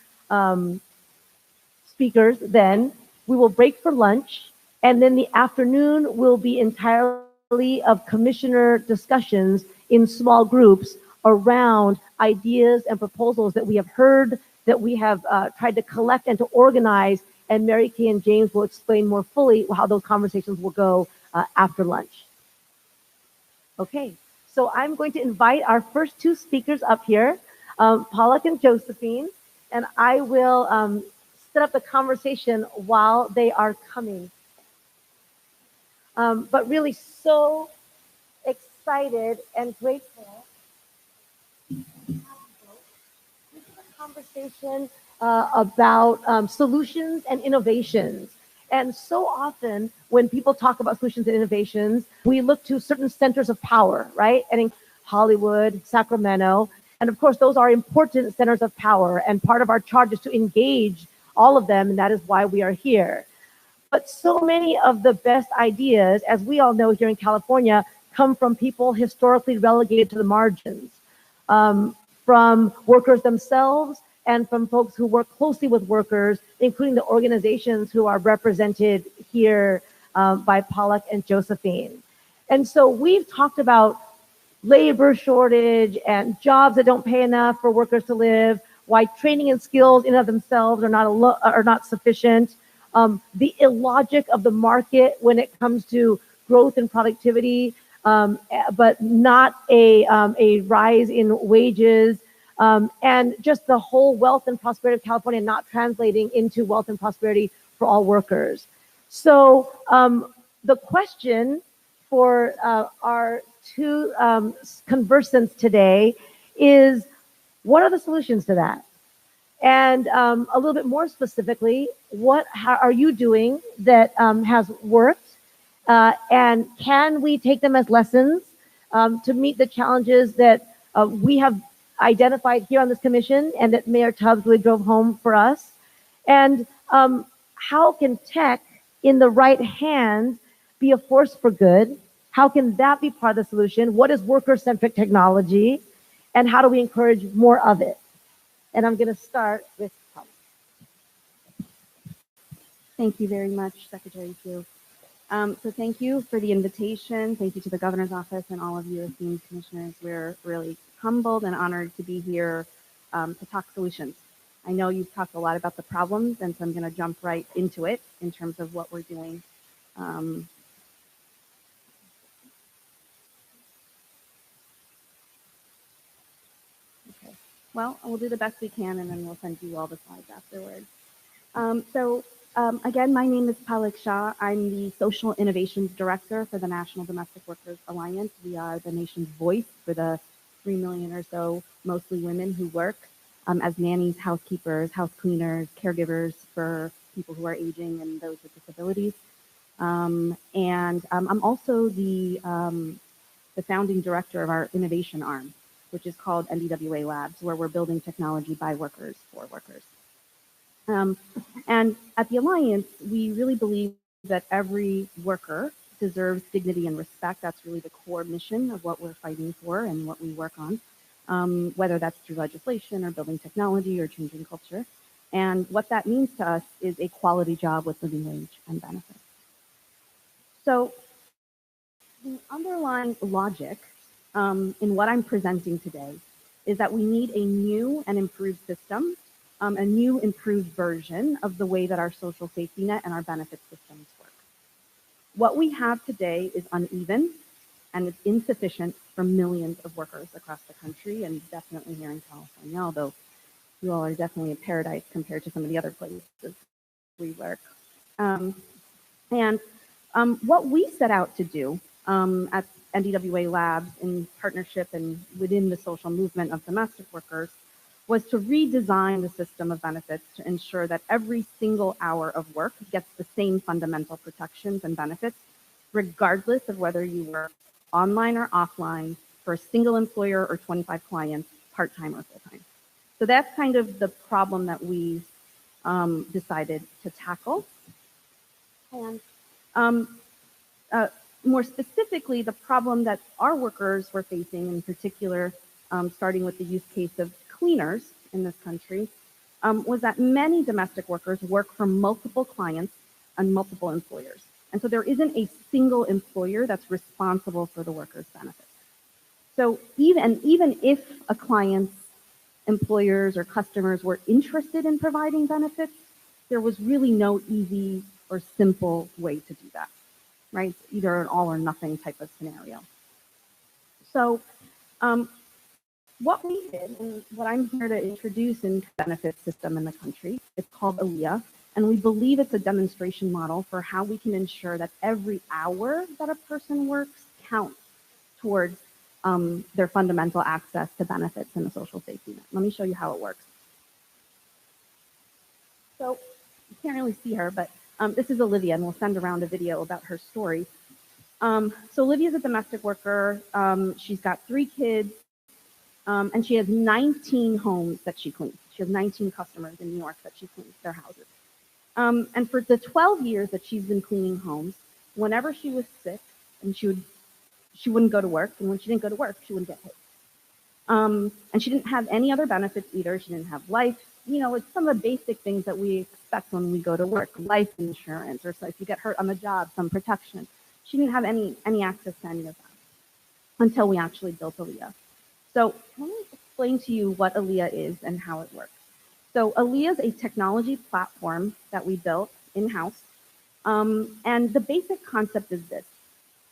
Speaker 1: speakers then. We will break for lunch, and then the afternoon will be entirely of commissioner discussions in small groups around ideas and proposals that we have heard, that we have tried to collect and to organize, and Mary Kay and James will explain more fully how those conversations will go after lunch. Okay, so I'm going to invite our first two speakers up here, Pollock and Josephine, and I will set up the conversation while they are coming. But really so excited and grateful. This is a conversation about solutions and innovations. And so often when people talk about solutions and innovations, we look to certain centers of power, right? And in Hollywood, Sacramento, and of course, those are important centers of power. And part of our charge is to engage all of them, and that is why we are here. But so many of the best ideas, as we all know here in California, come from people historically relegated to the margins, from workers themselves and from folks who work closely with workers, including the organizations who are represented here by Pollock and Josephine. And so we've talked about labor shortage and jobs that don't pay enough for workers to live, why training and skills in and of themselves are not sufficient, the illogic of the market when it comes to growth and productivity, but not a rise in wages, and just the whole wealth and prosperity of California not translating into wealth and prosperity for all workers. So the question for our two conversants today is, what are the solutions to that? And a little bit more specifically, how are you doing that has worked? And can we take them as lessons to meet the challenges that we have identified here on this commission and that Mayor Tubbs really drove home for us? And how can tech in the right hands be a force for good? How can that be part of the solution? What is worker-centric technology? And how do we encourage more of it? And I'm going to start with Tom.
Speaker 17: Thank you very much, Secretary Hugh. So thank you for the invitation. Thank you to the Governor's Office and all of you esteemed commissioners. We're really humbled and honored to be here to talk solutions. I know you've talked a lot about the problems, and so I'm going to jump right into it in terms of what we're doing. Well, we'll do the best we can, and then we'll send you all the slides afterwards. Again, my name is Palak Shah. I'm the Social Innovations Director for the National Domestic Workers Alliance. We are the nation's voice for the 3 million or so, mostly women, who work as nannies, housekeepers, house cleaners, caregivers for people who are aging and those with disabilities. I'm also the founding director of our innovation arm, which is called NDWA Labs, where we're building technology by workers for workers. And at the Alliance, we really believe that every worker deserves dignity and respect. That's really the core mission of what we're fighting for and what we work on, whether that's through legislation or building technology or changing culture. And what that means to us is a quality job with living wage and benefits. So the underlying logic in what I'm presenting today is that we need a new and improved system, a new improved version of the way that our social safety net and our benefit systems work. What we have today is uneven and it's insufficient for millions of workers across the country, and definitely here in California, although you all are definitely a paradise compared to some of the other places we work. What we set out to do at NDWA Labs in partnership and within the social movement of domestic workers was to redesign the system of benefits to ensure that every single hour of work gets the same fundamental protections and benefits, regardless of whether you work online or offline, for a single employer or 25 clients, part-time or full-time. So that's kind of the problem that we decided to tackle. And more specifically, the problem that our workers were facing, in particular, starting with the use case of cleaners in this country, was that many domestic workers work for multiple clients and multiple employers. And so there isn't a single employer that's responsible for the workers' benefits. So even if a client's employers or customers were interested in providing benefits, there was really no easy or simple way to do that, right? Either an all or nothing type of scenario. So what we did, and what I'm here to introduce in the benefit system in the country, it's called Olivia, and we believe it's a demonstration model for how we can ensure that every hour that a person works counts towards their fundamental access to benefits and a social safety net. Let me show you how it works. So you can't really see her, but this is Olivia, and we'll send around a video about her story. So Olivia's a domestic worker. She's got 3 kids, and she has 19 homes that she cleans. She has 19 customers in New York that she cleans their houses. And for the 12 years that she's been cleaning homes, whenever she was sick, and she wouldn't go to work, and when she didn't go to work, she wouldn't get paid. And she didn't have any other benefits either. She didn't have life. You know, it's some of the basic things that we expect when we go to work, life insurance, or so if you get hurt on the job, some protection. She didn't have any access to any of that until we actually built Olivia. So let me explain to you what Olivia is and how it works. So Olivia is a technology platform that we built in-house. And the basic concept is this.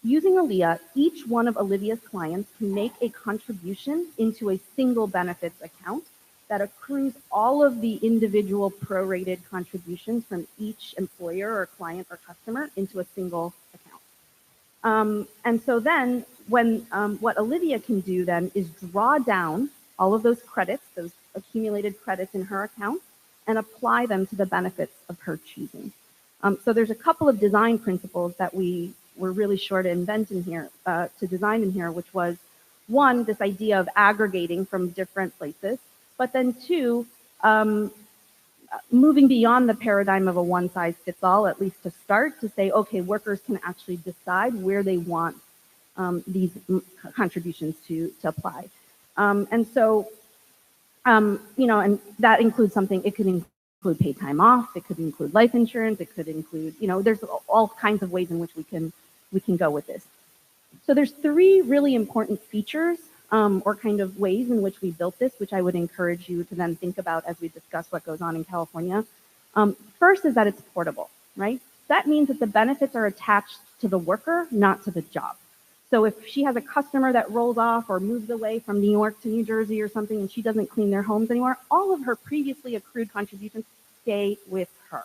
Speaker 17: Using Olivia, each one of Olivia's clients can make a contribution into a single benefits account that accrues all of the individual prorated contributions from each employer or client or customer into a single account. And so then when what Olivia can do then is draw down all of those credits, those accumulated credits in her account, and apply them to the benefits of her choosing. So there's a couple of design principles that we were really sure to invent in here, to design in here, which was one, this idea of aggregating from different places, but then two, moving beyond the paradigm of a one-size-fits-all, at least to start, to say, okay, workers can actually decide where they want these contributions to apply. And so, you know, and that includes something, it could include paid time off, it could include life insurance, it could include, you know, there's all kinds of ways in which we can go with this. So there's 3 really important features or kind of ways in which we built this, which I would encourage you to then think about as we discuss what goes on in California. First is that it's portable, right? That means that the benefits are attached to the worker, not to the job. So if she has a customer that rolls off or moves away from New York to New Jersey or something and she doesn't clean their homes anymore, all of her previously accrued contributions stay with her.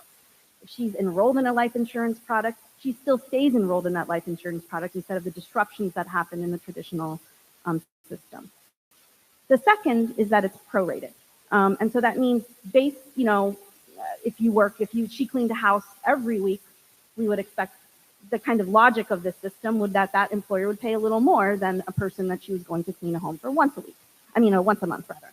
Speaker 17: If she's enrolled in a life insurance product, she still stays enrolled in that life insurance product instead of the disruptions that happen in the traditional system. The second is that it's prorated. And so that means you know, if she cleaned a house every week, we would expect the kind of logic of this system would that employer would pay a little more than a person that she was going to clean a home for once a week. Once a month rather.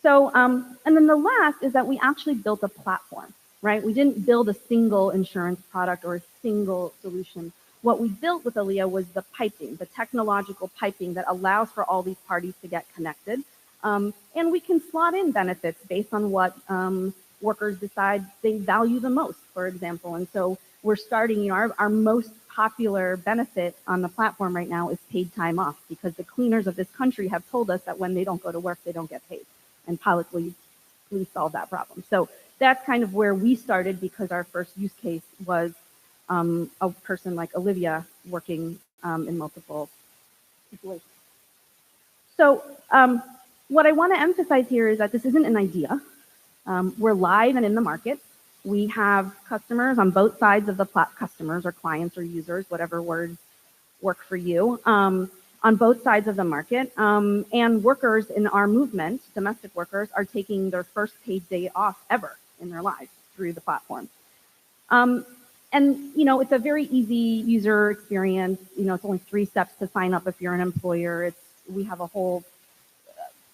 Speaker 17: So, and then the last is that we actually built a platform, right? We didn't build a single insurance product or a single solution. What we built with Olivia was the piping, the technological piping that allows for all these parties to get connected. And we can slot in benefits based on what workers decide they value the most, for example. And so we're starting, you know, our most popular benefit on the platform right now is paid time off, because the cleaners of this country have told us that when they don't go to work, they don't get paid. And Policy please solve that problem. So that's kind of where we started, because our first use case was a person like Olivia working in multiple situations. So what I want to emphasize here is that this isn't an idea. We're live and in the market. We have customers on both sides of the customers or clients or users, whatever words work for you, on both sides of the market. And workers in our movement, domestic workers, are taking their first paid day off ever in their lives through the platform. And, you know, it's a very easy user experience. You know, it's only 3 steps to sign up if you're an employer. We have a whole,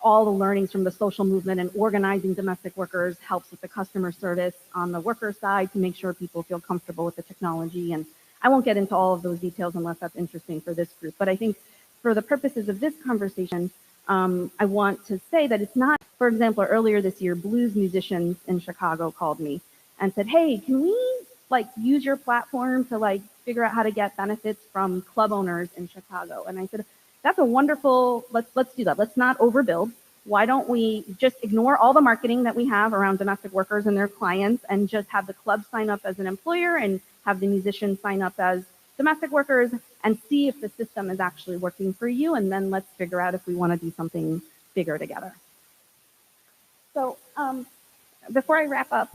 Speaker 17: all the learnings from the social movement and organizing domestic workers helps with the customer service on the worker side to make sure people feel comfortable with the technology. And I won't get into all of those details unless that's interesting for this group. But I think for the purposes of this conversation, I want to say that it's not, for example, earlier this year, blues musicians in Chicago called me and said, hey, can we like use your platform to like figure out how to get benefits from club owners in Chicago? And I said, that's a wonderful, let's do that. Let's not overbuild. Why don't we just ignore all the marketing that we have around domestic workers and their clients and just have the club sign up as an employer and have the musicians sign up as domestic workers and see if the system is actually working for you, and then let's figure out if we want to do something bigger together. So before I wrap up,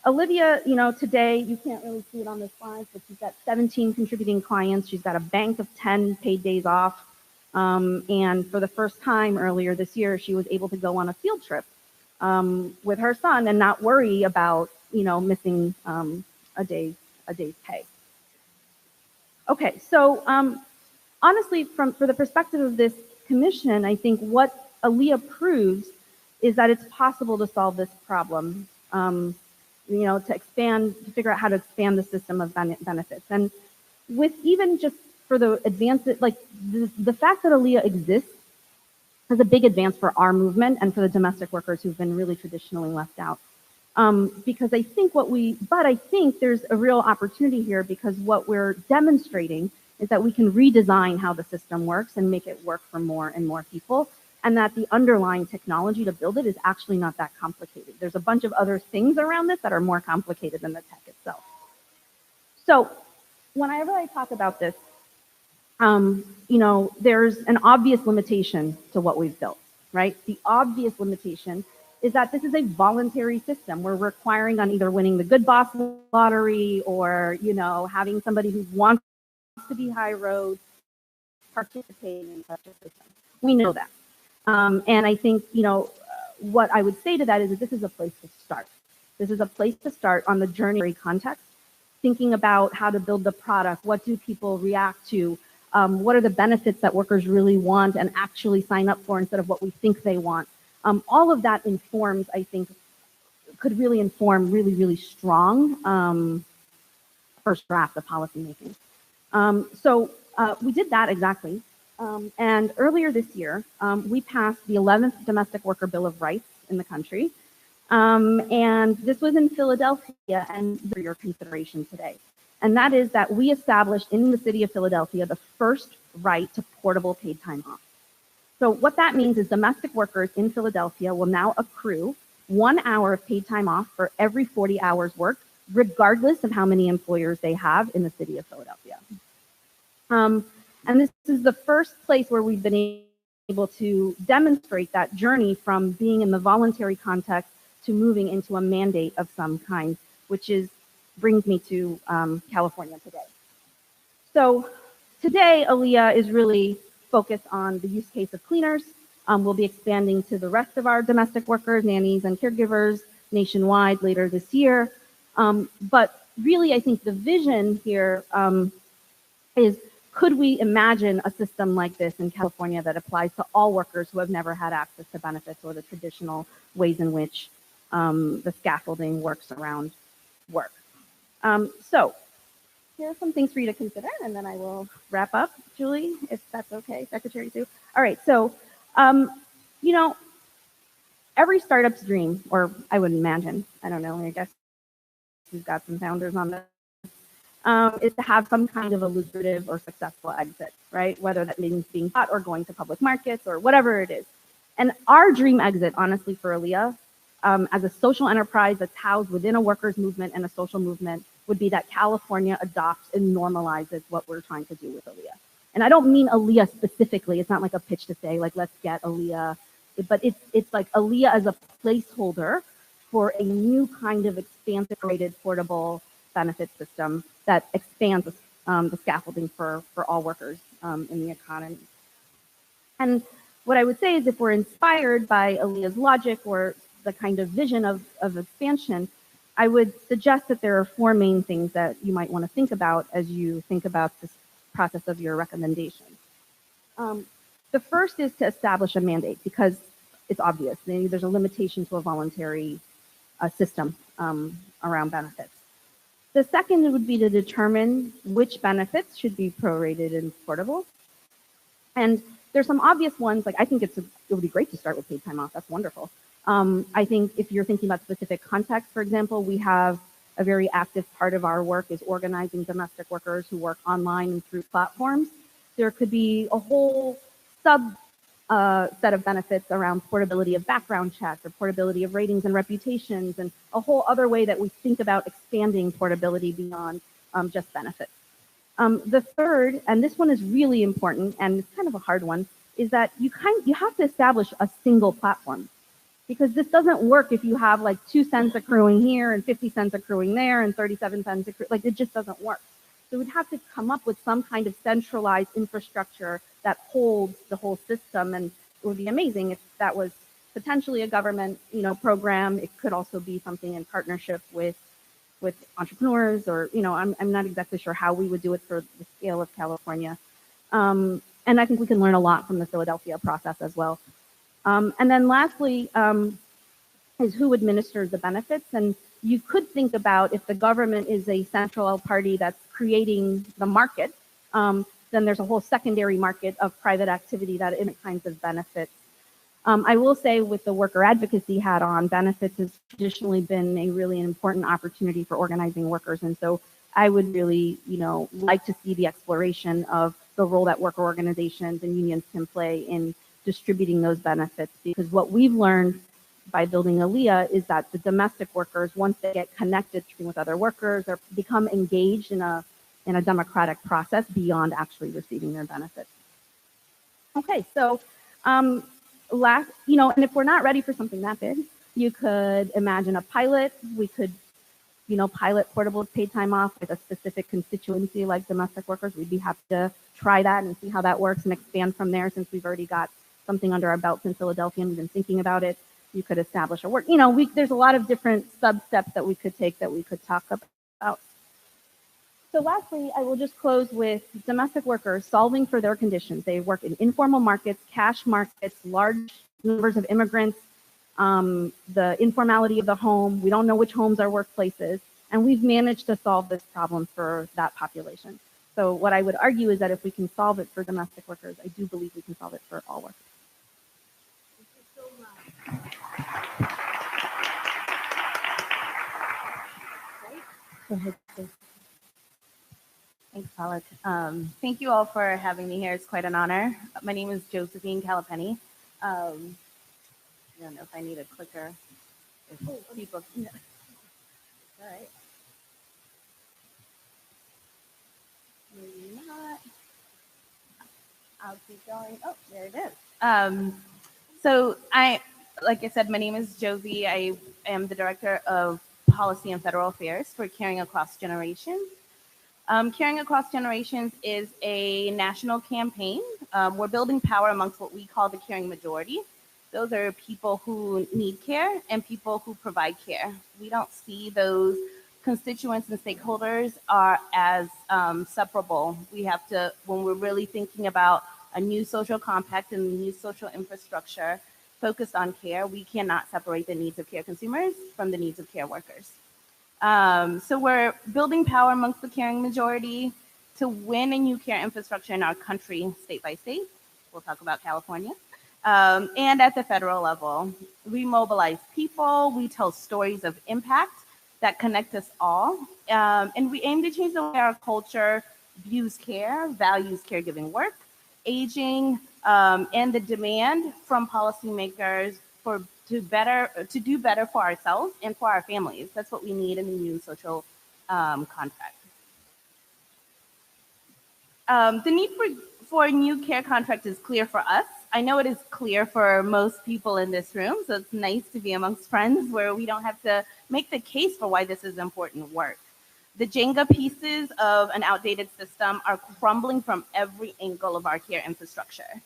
Speaker 17: Olivia, today, you can't really see it on this slide, but she's got 17 contributing clients. She's got a bank of 10 paid days off. And for the first time earlier this year, she was able to go on a field trip with her son and not worry about, missing a day's pay. Okay, so honestly, for the perspective of this commission, I think what Aaliyah proves is that it's possible to solve this problem, to figure out how to expand the system of benefits. And with even just for the advances, like the fact that Aaliyah exists is a big advance for our movement and for the domestic workers who've been really traditionally left out. Because I think there's a real opportunity here, because what we're demonstrating is that we can redesign how the system works and make it work for more and more people, and that the underlying technology to build it is actually not that complicated. There's a bunch of other things around this that are more complicated than the tech itself. So whenever I talk about this, there's an obvious limitation to what we've built, right? The obvious limitation is that this is a voluntary system. We're requiring on either winning the Good Boss lottery or, having somebody who wants to be high road participating in such a system. We know that. And I think, what I would say to that is that this is a place to start. This is a place to start on the journey context, thinking about how to build the product. What do people react to? What are the benefits that workers really want and actually sign up for instead of what we think they want? All of that informs, I think, could really inform really, really strong first draft of policymaking. So we did that exactly. And earlier this year, we passed the 11th Domestic Worker Bill of Rights in the country. And this was in Philadelphia, and for your consideration today. And that is that we established in the city of Philadelphia the first right to portable paid time off. So what that means is domestic workers in Philadelphia will now accrue 1 hour of paid time off for every 40 hours worked, regardless of how many employers they have in the city of Philadelphia. And this is the first place where we've been able to demonstrate that journey from being in the voluntary context to moving into a mandate of some kind, which brings me to California today. So today, Aaliyah is really focused on the use case of cleaners. We'll be expanding to the rest of our domestic workers, nannies, and caregivers nationwide later this year. But really, I think the vision here is, could we imagine a system like this in California that applies to all workers who have never had access to benefits or the traditional ways in which the scaffolding works around work? So here are some things for you to consider, and then I will wrap up, Julie, if that's okay, Secretary Sue. All right, so, every startup's dream, or I would imagine, I don't know, I guess we've got some founders on this, is to have some kind of a lucrative or successful exit, right? Whether that means being bought or going to public markets or whatever it is. And our dream exit, honestly, for Aaliyah, as a social enterprise that's housed within a workers' movement and a social movement, would be that California adopts and normalizes what we're trying to do with Aaliyah. And I don't mean Aaliyah specifically. It's not like a pitch to say, like, let's get Aaliyah. But it's like Aaliyah as a placeholder for a new kind of expansive, rated, portable benefit system that expands the scaffolding for all workers in the economy. And what I would say is, if we're inspired by Aaliyah's logic or the kind of vision of expansion, I would suggest that there are 4 main things that you might want to think about as you think about this process of your recommendation. The first is to establish a mandate, because it's obvious. There's a limitation to a voluntary system around benefits. The second would be to determine which benefits should be prorated and portable. And there's some obvious ones, like I think it would be great to start with paid time off. That's wonderful. I think if you're thinking about specific context, for example, we have a very active part of our work is organizing domestic workers who work online and through platforms. There could be a whole sub set of benefits around portability of background checks or portability of ratings and reputations, and a whole other way that we think about expanding portability beyond just benefits. The third, and this one is really important and it's kind of a hard one, is that you have to establish a single platform, because this doesn't work if you have like 2 cents accruing here and 50 cents accruing there and 37 cents accruing, like it just doesn't work. So we'd have to come up with some kind of centralized infrastructure that holds the whole system, and it would be amazing if that was potentially a government, program. It could also be something in partnership with entrepreneurs, or I'm not exactly sure how we would do it for the scale of California. And I think we can learn a lot from the Philadelphia process as well. And then lastly is who administers the benefits. And you could think about, if the government is a central party that's creating the market, then there's a whole secondary market of private activity that in kinds of benefits. I will say, with the worker advocacy hat on, benefits has traditionally been a really important opportunity for organizing workers. And so I would really, like to see the exploration of the role that worker organizations and unions can play in distributing those benefits. Because what we've learned by building ALEA is that the domestic workers, once they get connected with other workers, or become engaged in a democratic process beyond actually receiving their benefits. Okay, so and if we're not ready for something that big, you could imagine a pilot. We could, pilot portable paid time off with a specific constituency like domestic workers. We'd be happy to try that and see how that works and expand from there, since we've already got something under our belts in Philadelphia and we've been thinking about it. You could establish a work, there's a lot of different sub-steps that we could take that we could talk about. So lastly, I will just close with domestic workers solving for their conditions. They work in informal markets, cash markets, large numbers of immigrants, the informality of the home. We don't know which homes are workplaces, and we've managed to solve this problem for that population. So what I would argue is that if we can solve it for domestic workers, I do believe we can solve it for all workers. Thank you so much. Go ahead, please.
Speaker 18: Thanks, Paula. Thank you all for having me here. It's quite an honor. My name is Josephine Calapenny. I don't know if I need a clicker. If people, no. All right. Maybe not. I'll keep going. Oh, there it is. So like I said, my name is Josie. I am the Director of Policy and Federal Affairs for Caring Across Generations. Caring Across Generations is a national campaign. We're building power amongst what we call the caring majority. Those are people who need care and people who provide care. We don't see those constituents and stakeholders are as separable. We have to, when we're really thinking about a new social compact and a new social infrastructure focused on care, we cannot separate the needs of care consumers from the needs of care workers. So we're building power amongst the caring majority to win a new care infrastructure in our country, state by state. We'll talk about California. And at the federal level, we mobilize people, we tell stories of impact that connect us all. And we aim to change the way our culture views care, values caregiving work, aging, and the demand from policymakers to do better for ourselves and for our families. That's what we need in the new social contract. The need for a new care contract is clear for us. I know it is clear for most people in this room, so it's nice to be amongst friends where we don't have to make the case for why this is important work. The Jenga pieces of an outdated system are crumbling from every angle of our care infrastructure.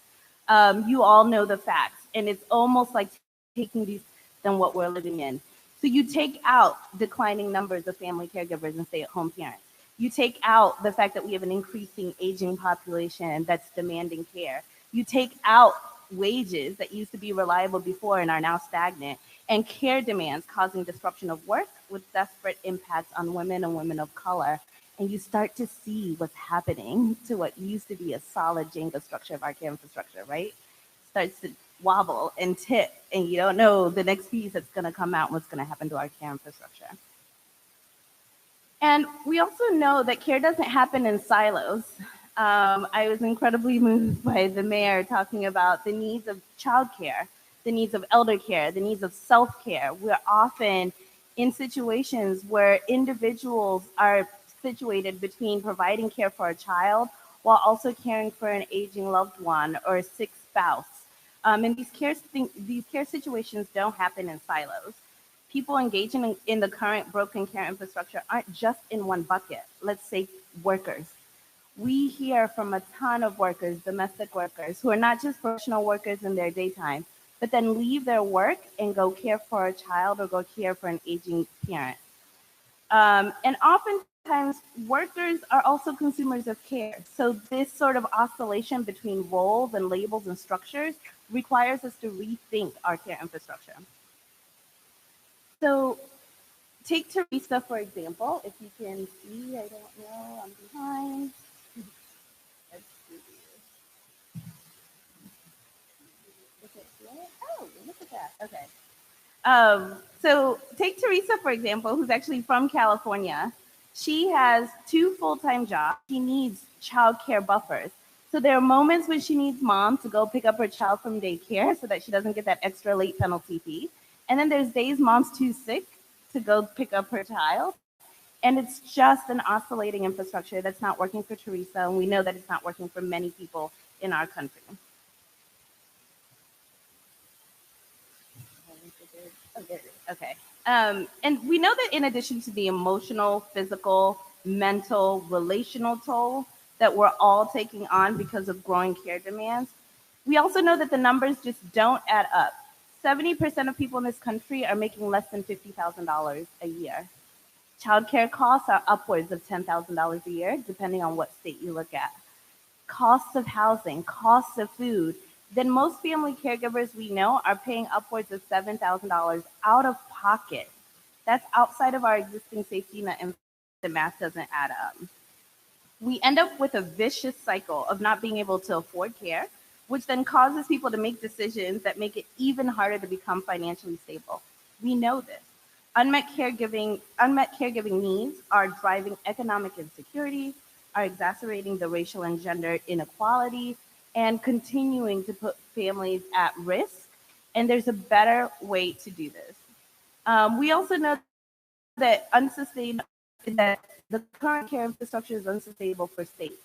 Speaker 18: You all know the facts, and it's almost like taking these than what we're living in. So you take out declining numbers of family caregivers and stay-at-home parents. You take out the fact that we have an increasing aging population that's demanding care. You take out wages that used to be reliable before and are now stagnant, and care demands causing disruption of work with desperate impacts on women and women of color. And you start to see what's happening to what used to be a solid Jenga structure of our care infrastructure, right? Starts to wobble and tip, and you don't know the next piece that's going to come out and what's going to happen to our care infrastructure. And we also know that care doesn't happen in silos. I was incredibly moved by the mayor talking about the needs of childcare, the needs of elder care, the needs of self-care. We're often in situations where individuals are situated between providing care for a child while also caring for an aging loved one or a sick spouse. And these care situations don't happen in silos. People engaging in the current broken care infrastructure aren't just in one bucket. Let's say workers. We hear from a ton of workers, domestic workers, who are not just professional workers in their daytime, but then leave their work and go care for a child or go care for an aging parent. And oftentimes, workers are also consumers of care. So this sort of oscillation between roles and labels and structures requires us to rethink our care infrastructure. So take Teresa, for example. If you can see, I don't know, I'm behind. Let's see. Is it here? Oh, look at that. Okay. So take Teresa, for example, who's actually from California. She has 2 full-time jobs. She needs childcare buffers. So there are moments when she needs mom to go pick up her child from daycare so that she doesn't get that extra late penalty fee. And then there's days mom's too sick to go pick up her child. And it's just an oscillating infrastructure that's not working for Teresa, and we know that it's not working for many people in our country. Oh, there it is. Okay. And we know that in addition to the emotional, physical, mental, relational toll that we're all taking on because of growing care demands, we also know that the numbers just don't add up. 70% of people in this country are making less than $50,000 a year. Childcare costs are upwards of $10,000 a year, depending on what state you look at. Costs of housing, costs of food. Then most family caregivers we know are paying upwards of $7,000 out of pocket. That's outside of our existing safety net, and the math doesn't add up. We end up with a vicious cycle of not being able to afford care, which then causes people to make decisions that make it even harder to become financially stable. We know this. Unmet caregiving needs are driving economic insecurity, are exacerbating the racial and gender inequality, and continuing to put families at risk. And there's a better way to do this. We also know that the current care infrastructure is unsustainable for states.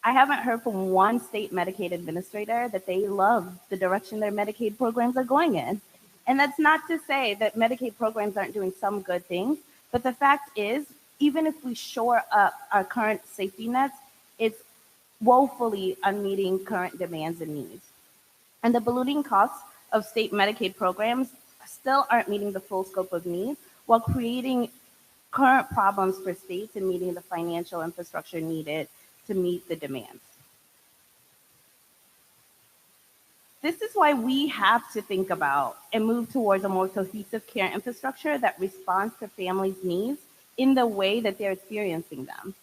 Speaker 18: I haven't heard from one state Medicaid administrator that they love the direction their Medicaid programs are going in. And that's not to say that Medicaid programs aren't doing some good things, but the fact is, even if we shore up our current safety nets, it's woefully unmeeting current demands and needs. And the ballooning costs of state Medicaid programs still aren't meeting the full scope of needs while creating current problems for states in meeting the financial infrastructure needed to meet the demands. This is why we have to think about and move towards a more cohesive care infrastructure that responds to families' needs in the way that they're experiencing them.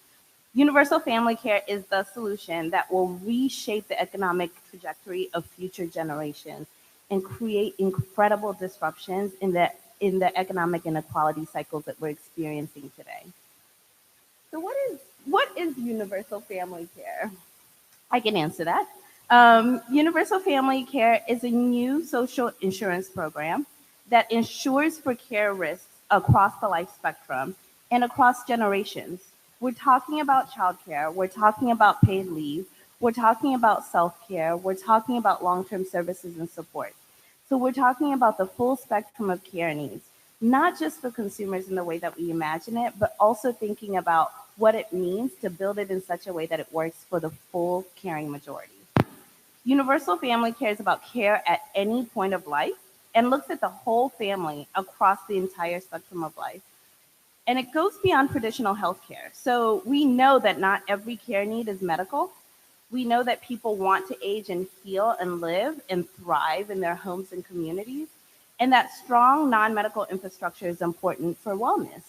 Speaker 18: Universal family care is the solution that will reshape the economic trajectory of future generations and create incredible disruptions in the economic inequality cycles that we're experiencing today. So what is universal family care? I can answer that. Universal family care is a new social insurance program that insures for care risks across the life spectrum and across generations. We're talking about childcare, we're talking about paid leave, we're talking about self-care, we're talking about long-term services and support. So we're talking about the full spectrum of care needs, not just for consumers in the way that we imagine it, but also thinking about what it means to build it in such a way that it works for the full caring majority. Universal family care is about care at any point of life and looks at the whole family across the entire spectrum of life. And it goes beyond traditional healthcare. So we know that not every care need is medical. We know that people want to age and heal and live and thrive in their homes and communities, and that strong non-medical infrastructure is important for wellness.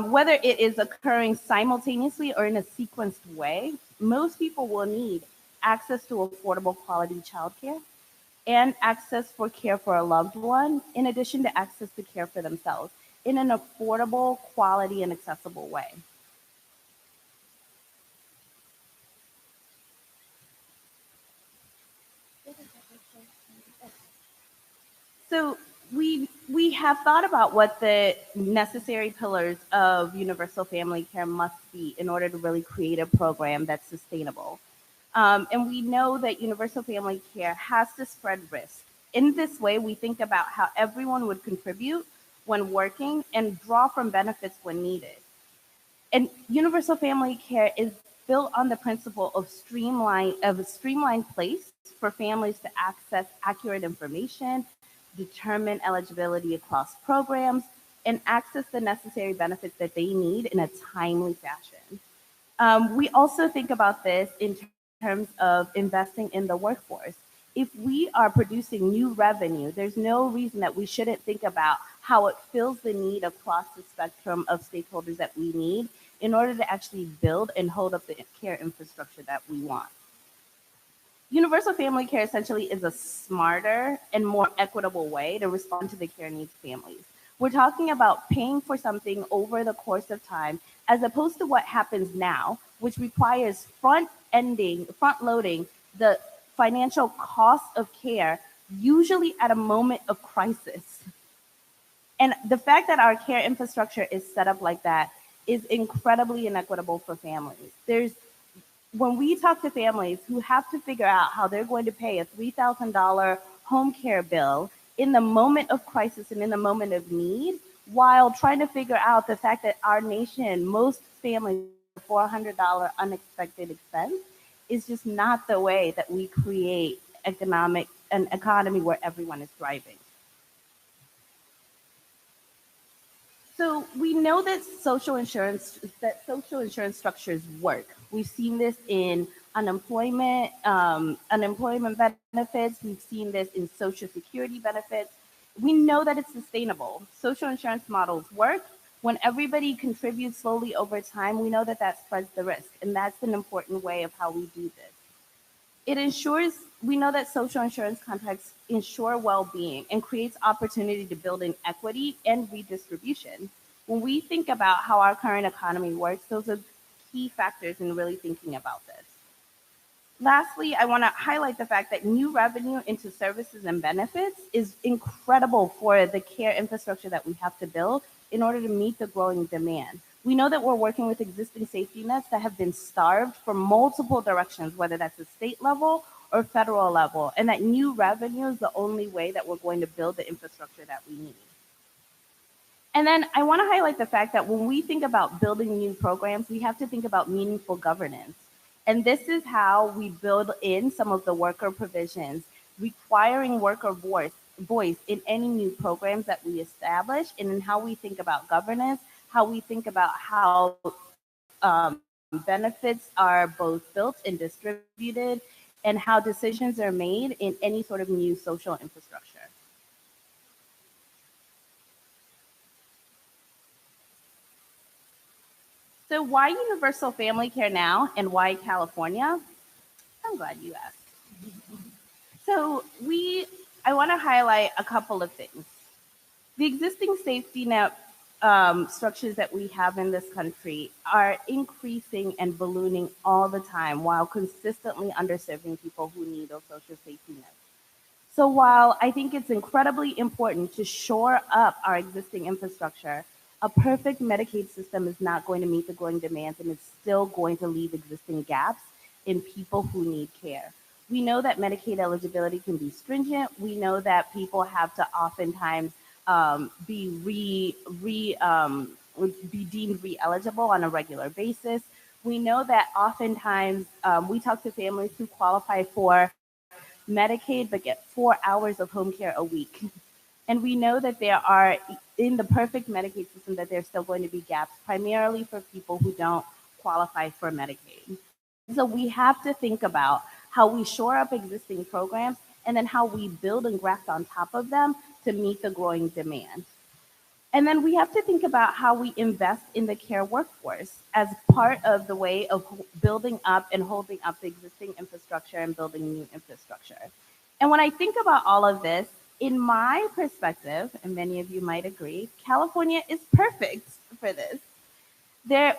Speaker 18: Whether it is occurring simultaneously or in a sequenced way, most people will need access to affordable quality childcare and access for care for a loved one, in addition to access to care for themselves in an affordable, quality, and accessible way. So we have thought about what the necessary pillars of universal family care must be in order to really create a program that's sustainable. And we know that universal family care has to spread risk. In this way, we think about how everyone would contribute when working and draw from benefits when needed. And universal family care is built on the principle of a streamlined place for families to access accurate information, determine eligibility across programs, and access the necessary benefits that they need in a timely fashion. We also think about this in terms of investing in the workforce. If we are producing new revenue, there's no reason that we shouldn't think about how it fills the need across the spectrum of stakeholders that we need in order to actually build and hold up the care infrastructure that we want. Universal family care essentially is a smarter and more equitable way to respond to the care needs of families. We're talking about paying for something over the course of time, as opposed to what happens now, which requires front-loading the financial cost of care, usually at a moment of crisis. And the fact that our care infrastructure is set up like that is incredibly inequitable for families. When we talk to families who have to figure out how they're going to pay a $3,000 home care bill in the moment of crisis and in the moment of need, while trying to figure out the fact that our nation, most families, $400 unexpected expense, is just not the way that we create an economy where everyone is thriving. So we know that social insurance structures work. We've seen this in unemployment benefits. We've seen this in Social Security benefits. We know that it's sustainable. Social insurance models work. When everybody contributes slowly over time, we know that that spreads the risk, and that's an important way of how we do this. We know that social insurance contracts ensure well-being and creates opportunity to build in equity and redistribution. When we think about how our current economy works, those are key factors in really thinking about this. Lastly, I want to highlight the fact that new revenue into services and benefits is incredible for the care infrastructure that we have to build in order to meet the growing demand. We know that we're working with existing safety nets that have been starved from multiple directions, whether that's a state level or federal level, and that new revenue is the only way that we're going to build the infrastructure that we need. And then I want to highlight the fact that when we think about building new programs, we have to think about meaningful governance. And this is how we build in some of the worker provisions, requiring worker voice in any new programs that we establish, and in how we think about governance, how we think about how benefits are both built and distributed, and how decisions are made in any sort of new social infrastructure. So why universal family care now, and why California? I'm glad you asked. So I want to highlight a couple of things. The existing safety net structures that we have in this country are increasing and ballooning all the time, while consistently underserving people who need those social safety nets. So while I think it's incredibly important to shore up our existing infrastructure, a perfect Medicaid system is not going to meet the growing demands, and it's still going to leave existing gaps in people who need care. We know that Medicaid eligibility can be stringent. We know that people have to oftentimes be deemed re-eligible on a regular basis. We know that oftentimes we talk to families who qualify for Medicaid but get 4 hours of home care a week. And we know that there are, in the perfect Medicaid system, that there's still going to be gaps, primarily for people who don't qualify for Medicaid. So we have to think about how we shore up existing programs and then how we build and graft on top of them to meet the growing demand. And then we have to think about how we invest in the care workforce as part of the way of building up and holding up the existing infrastructure and building new infrastructure. And when I think about all of this, in my perspective, and many of you might agree, California is perfect for this.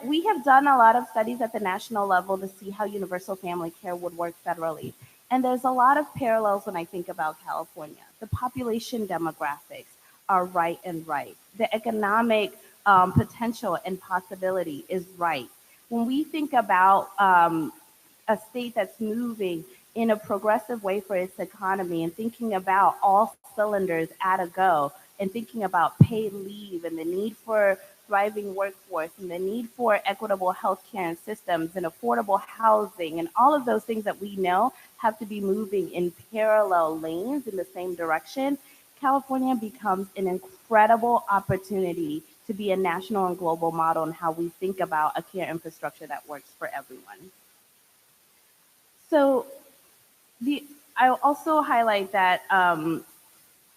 Speaker 18: We have done a lot of studies at the national level to see how universal family care would work federally. And there's a lot of parallels when I think about California. The population demographics are right and right. The economic potential and possibility is right. When we think about a state that's moving in a progressive way for its economy and thinking about all cylinders at a go and thinking about paid leave and the need for thriving workforce and the need for equitable healthcare and systems and affordable housing and all of those things that we know have to be moving in parallel lanes in the same direction, California becomes an incredible opportunity to be a national and global model in how we think about a care infrastructure that works for everyone. So I'll also highlight that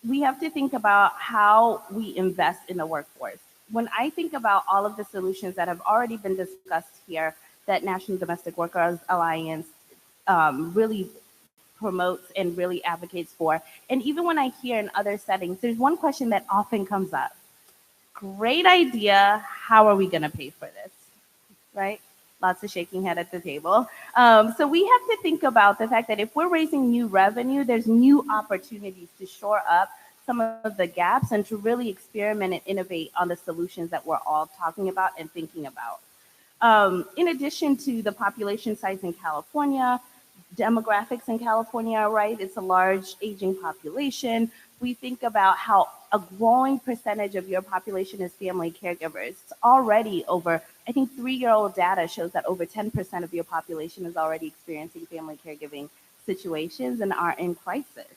Speaker 18: we have to think about how we invest in the workforce. When I think about all of the solutions that have already been discussed here that National Domestic Workers Alliance really promotes and really advocates for, and even when I hear in other settings, there's one question that often comes up. Great idea, how are we gonna pay for this, right? Lots of shaking head at the table. So we have to think about the fact that if we're raising new revenue, there's new opportunities to shore up some of the gaps and to really experiment and innovate on the solutions that we're all talking about and thinking about. In addition to the population size in California, demographics in California are right. It's a large aging population. We think about how a growing percentage of your population is family caregivers. It's already over, I think 3-year-old data shows that over 10% of your population is already experiencing family caregiving situations and are in crisis.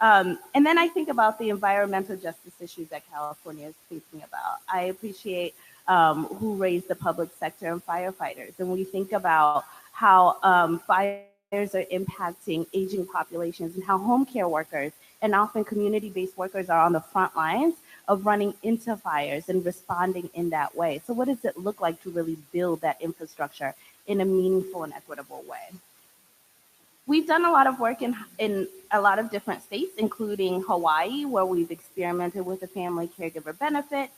Speaker 18: And then I think about the environmental justice issues that California is thinking about. I appreciate who raised the public sector and firefighters. And we think about how fires are impacting aging populations and how home care workers and often community-based workers are on the front lines of running into fires and responding in that way. So what does it look like to really build that infrastructure in a meaningful and equitable way? We've done a lot of work in a lot of different states, including Hawaii, where we've experimented with the family caregiver benefit.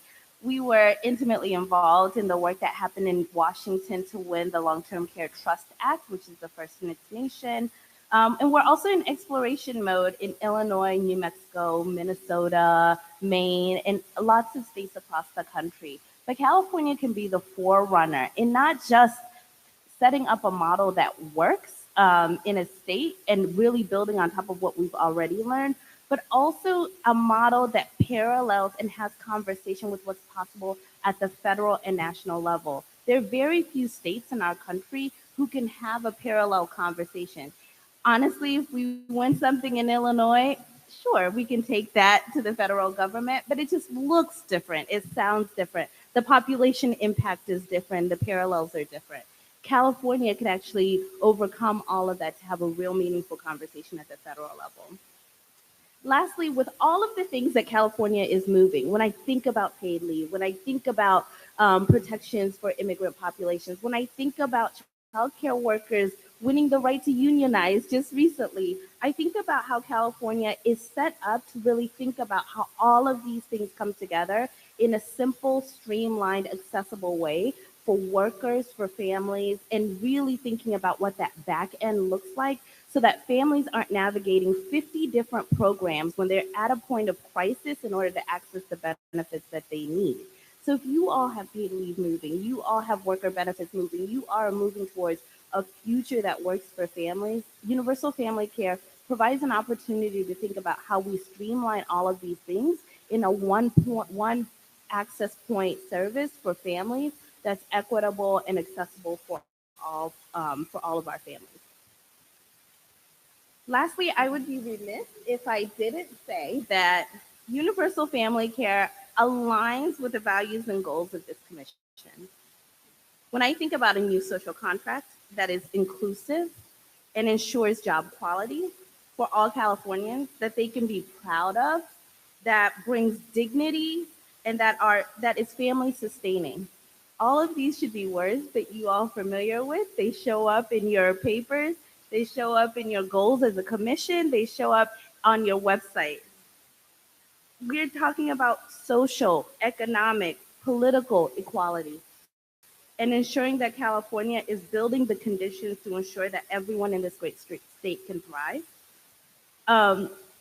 Speaker 18: We were intimately involved in the work that happened in Washington to win the Long-Term Care Trust Act, which is the first in its nation. And we're also in exploration mode in Illinois, New Mexico, Minnesota, Maine, and lots of states across the country. But California can be the forerunner in not just setting up a model that works in a state and really building on top of what we've already learned, but also a model that parallels and has conversation with what's possible at the federal and national level. There are very few states in our country who can have a parallel conversation. Honestly, if we win something in Illinois, sure, we can take that to the federal government, but it just looks different. It sounds different. The population impact is different. The parallels are different. California can actually overcome all of that to have a real meaningful conversation at the federal level. Lastly, with all of the things that California is moving, when I think about paid leave, when I think about protections for immigrant populations, when I think about childcare workers winning the right to unionize just recently, I think about how California is set up to really think about how all of these things come together in a simple, streamlined, accessible way for workers, for families, and really thinking about what that back end looks like so that families aren't navigating 50 different programs when they're at a point of crisis in order to access the benefits that they need. So if you all have paid leave moving, you all have worker benefits moving, you are moving towards a future that works for families, universal family care provides an opportunity to think about how we streamline all of these things in a one access point service for families that's equitable and accessible for all of our families. Lastly, I would be remiss if I didn't say that universal family care aligns with the values and goals of this commission. When I think about a new social contract that is inclusive and ensures job quality for all Californians that they can be proud of, that brings dignity, and that is family sustaining. All of these should be words that you all are familiar with. They show up in your papers. They show up in your goals as a commission. They show up on your website. We're talking about social, economic, political equality. and ensuring that California is building the conditions to ensure that everyone in this great state can thrive.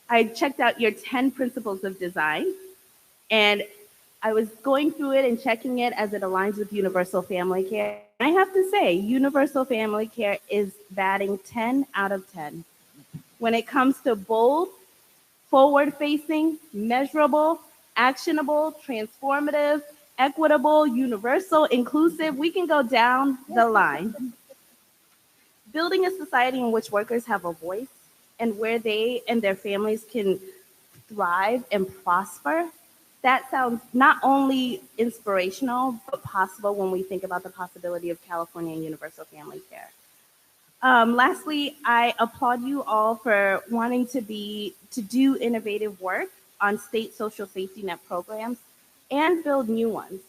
Speaker 18: I checked out your 10 principles of design, and I was going through it and checking it as it aligns with universal family care. I have to say, universal family care is batting 10 out of 10. When it comes to bold, forward-facing, measurable, actionable, transformative, equitable, universal, inclusive, we can go down the line. Building a society in which workers have a voice and where they and their families can thrive and prosper, that sounds not only inspirational, but possible when we think about the possibility of California and universal family care. Lastly, I applaud you all for wanting to do innovative work on state social safety net programs and build new ones.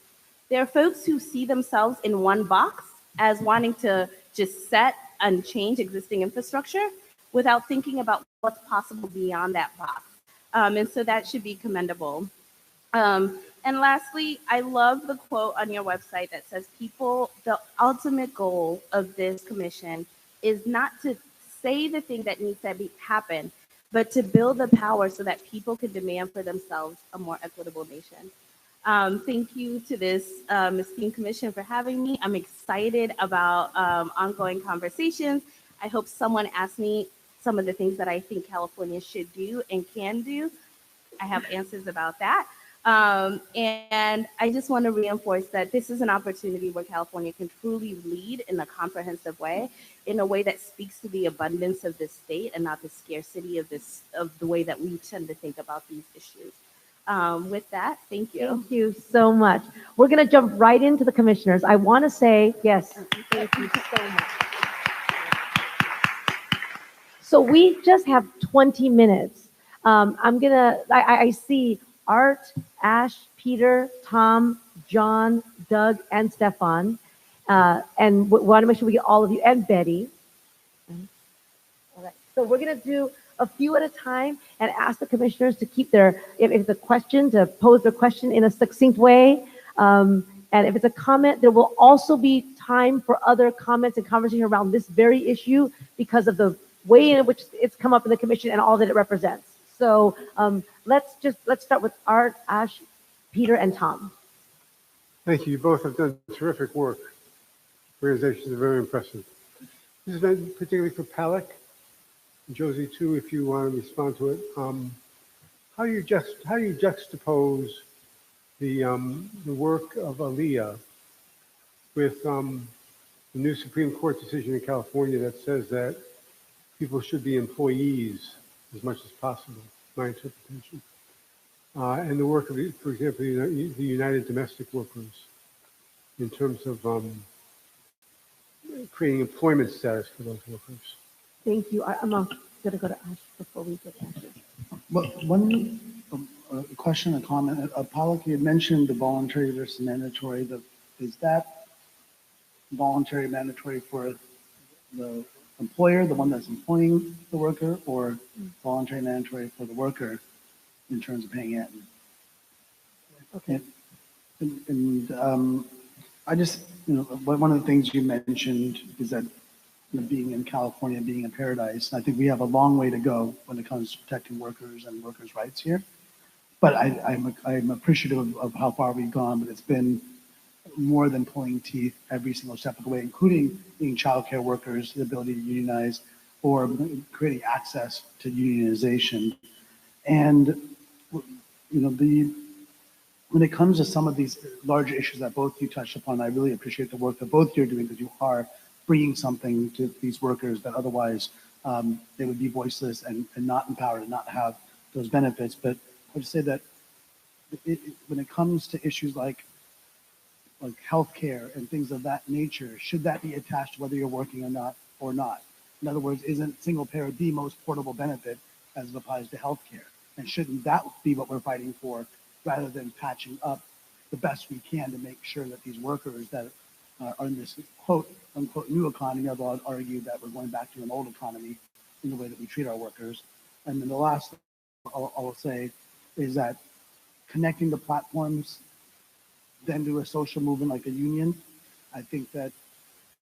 Speaker 18: There are folks who see themselves in one box as wanting to just set and change existing infrastructure without thinking about what's possible beyond that box. And so that should be commendable. And lastly, I love the quote on your website that says, the ultimate goal of this commission is not to say the thing that needs to happen, but to build the power so that people can demand for themselves a more equitable nation. Thank you to this esteemed commission for having me. I'm excited about ongoing conversations. I hope someone asks me some of the things that I think California should do and can do. I have answers about that. And I just want to reinforce that this is an opportunity where California can truly lead in a comprehensive way, in a way that speaks to the abundance of this state and not the scarcity of the way that we tend to think about these issues. With that, thank you.
Speaker 1: Thank you so much. We're going to jump right into the commissioners. I want to say, yes, thank you so much. So we just have 20 minutes. I see Art, Ash, Peter, Tom, John, Doug, and Stefan. And we want to make sure we get all of you, and Betty. All right. So we're going to do a few at a time and ask the commissioners to keep if it's a question, to pose their question in a succinct way. And if it's a comment, there will also be time for other comments and conversation around this very issue because of the way in which it's come up in the commission and all that it represents. So let's start with Art, Ash, Peter, and Tom.
Speaker 19: Thank you. You both have done terrific work. Organizations are very impressive. This is meant particularly for Palak, and Josie too, if you want to respond to it. How do you juxtapose the work of Olivia with the new Supreme Court decision in California that says that people should be employees as much as possible, my interpretation. And the work of, for example, the United Domestic Workers in terms of creating employment status for those workers.
Speaker 1: Thank you. I'm going to go to Ash before we get Ash.
Speaker 6: Well, one question, a comment. Pollock, you had mentioned the voluntary versus mandatory. Is that voluntary mandatory for the employer, the one that's employing the worker, or voluntary mandatory for the worker in terms of paying in?
Speaker 1: Okay.
Speaker 6: And I just, one of the things you mentioned is that being in California, being in paradise, I think we have a long way to go when it comes to protecting workers and workers' rights here. But I'm appreciative of how far we've gone, but it's been more than pulling teeth every single step of the way, including being childcare workers, the ability to unionize, or creating access to unionization. And when it comes to some of these larger issues that both you touched upon, I really appreciate the work that both you're doing, because you are bringing something to these workers that otherwise they would be voiceless and not empowered and not have those benefits. But I would say that when it comes to issues like healthcare and things of that nature, should that be attached to whether you're working or not? In other words, isn't single payer the most portable benefit as it applies to healthcare? And shouldn't that be what we're fighting for, rather than patching up the best we can to make sure that these workers that are in this quote unquote new economy, although I'd argue that we're going back to an old economy in the way that we treat our workers. And then the last thing I'll say is that connecting the platforms then to a social movement like a union I think that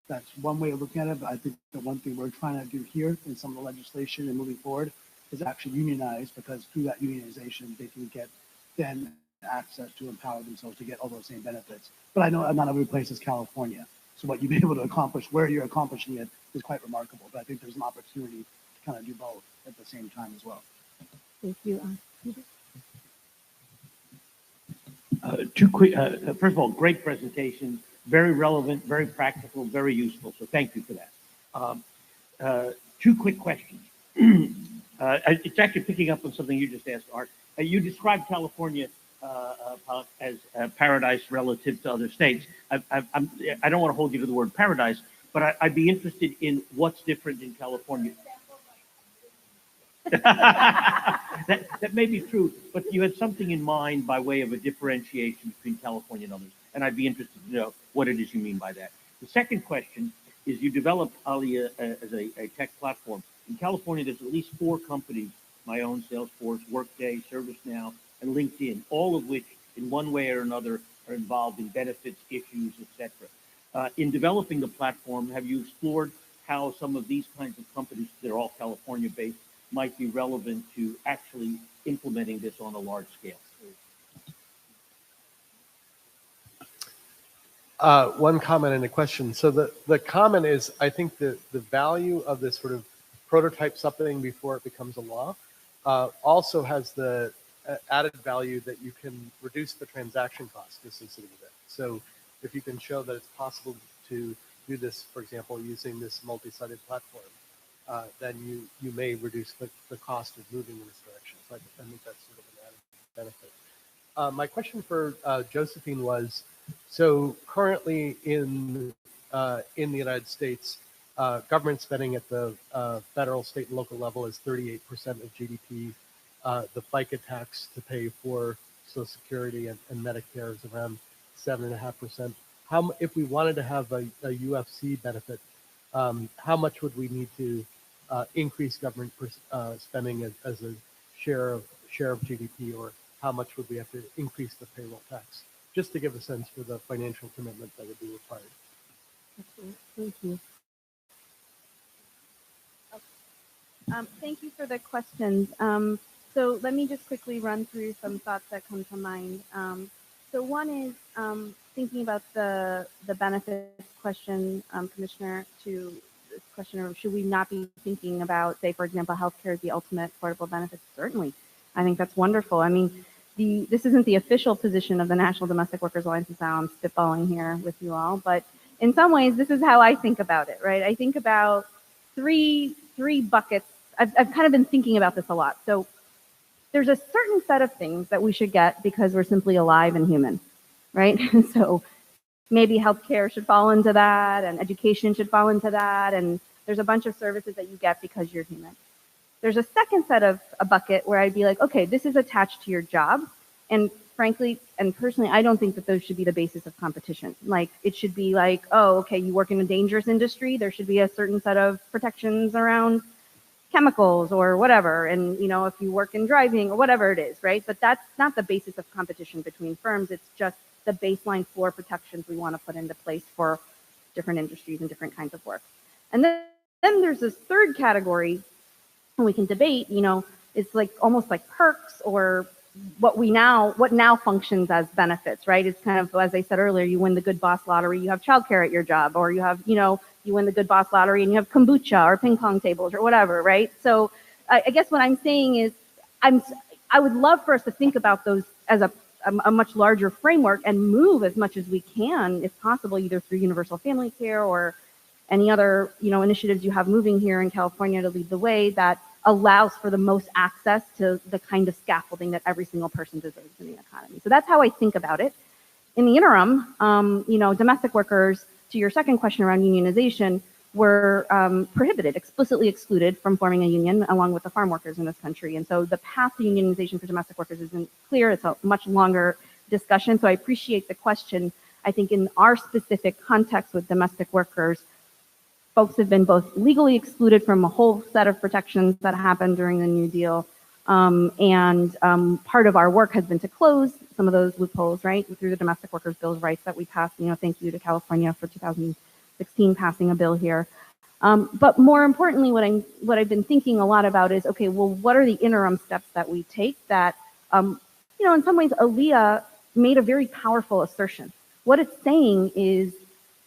Speaker 6: that's one way of looking at it, but I think the one thing we're trying to do here in some of the legislation and moving forward is actually unionize, because through that unionization, they can get then access to empower themselves to get all those same benefits. But I know not every place is California. So what you've been able to accomplish, where you're accomplishing it, is quite remarkable. But I think there's an opportunity to kind of do both at the same time as well.
Speaker 17: Thank you. Peter?
Speaker 7: Two quick, first of all, great presentation, very relevant, very practical, very useful. So thank you for that. Two quick questions. It's actually picking up on something you just asked, Art. You described California as a paradise relative to other states. I don't want to hold you to the word paradise, but I'd be interested in what's different in California. That may be true, but you had something in mind by way of a differentiation between California and others, and I'd be interested to know what it is you mean by that. The second question is, you developed Alia as a tech platform. In California, there's at least 4 companies, my own, Salesforce, Workday, ServiceNow, and LinkedIn, all of which in one way or another are involved in benefits, issues, etc. In developing the platform, have you explored how some of these kinds of companies that are all California-based might be relevant to actually implementing this on a large scale?
Speaker 9: One comment and a question. So the comment is, I think the value of this sort of prototype something before it becomes a law also has the added value that you can reduce the transaction cost associated with it. So if you can show that it's possible to do this, for example, using this multi-sided platform, then you may reduce the cost of moving in this direction. So I think that's sort of an added benefit. My question for Josephine was, so currently in the United States, government spending at the federal, state, and local level is 38% of GDP. The FICA tax to pay for Social Security and Medicare is around 7.5%. If we wanted to have a UFC benefit, how much would we need to increase government spending as a share of GDP, or how much would we have to increase the payroll tax? Just to give a sense for the financial commitment that would be required.
Speaker 17: Thank you. Thank you for the questions. So let me just quickly run through some thoughts that come to mind. So one is thinking about the benefits question, Commissioner, to this question of should we not be thinking about, say, for example, healthcare as the ultimate affordable benefits? Certainly. I think that's wonderful. I mean, this isn't the official position of the National Domestic Workers Alliance, and so I'm spitballing here with you all, but in some ways, this is how I think about it, right? I think about three buckets. I've kind of been thinking about this a lot. So there's a certain set of things that we should get because we're simply alive and human, right? So maybe healthcare should fall into that, and education should fall into that, and there's a bunch of services that you get because you're human. There's a second set of a bucket where I'd be like, okay, this is attached to your job, and frankly and personally, I don't think that those should be the basis of competition. Like, it should be like, oh, okay, you work in a dangerous industry, there should be a certain set of protections around chemicals or whatever, and you know, if you work in driving or whatever it is, right? But that's not the basis of competition between firms. It's just the baseline floor protections we want to put into place for different industries and different kinds of work. And then there's this third category, and we can debate, you know, it's like almost like perks, or what now functions as benefits, right? It's kind of, as I said earlier, you win the Good Boss lottery, you have childcare at your job, or you have, you know, you win the Good Boss lottery and you have kombucha or ping pong tables or whatever, right? So I guess what I'm saying is I would love for us to think about those as a much larger framework and move as much as we can, if possible, either through universal family care or any other, you know, initiatives you have moving here in California to lead the way that allows for the most access to the kind of scaffolding that every single person deserves in the economy. So that's how I think about it. In the interim, you know, domestic workers, to your second question around unionization, were prohibited, explicitly excluded from forming a union along with the farm workers in this country. And so the path to unionization for domestic workers isn't clear. It's a much longer discussion. So I appreciate the question. I think in our specific context with domestic workers, folks have been both legally excluded from a whole set of protections that happened during the New Deal, Part of our work has been to close some of those loopholes, right, through the Domestic Workers Bill of Rights that we passed. Thank you to California for 2016 passing a bill here. But more importantly, what I've been thinking a lot about is, okay, well, what are the interim steps that we take that, in some ways, Aaliyah made a very powerful assertion. What it's saying is,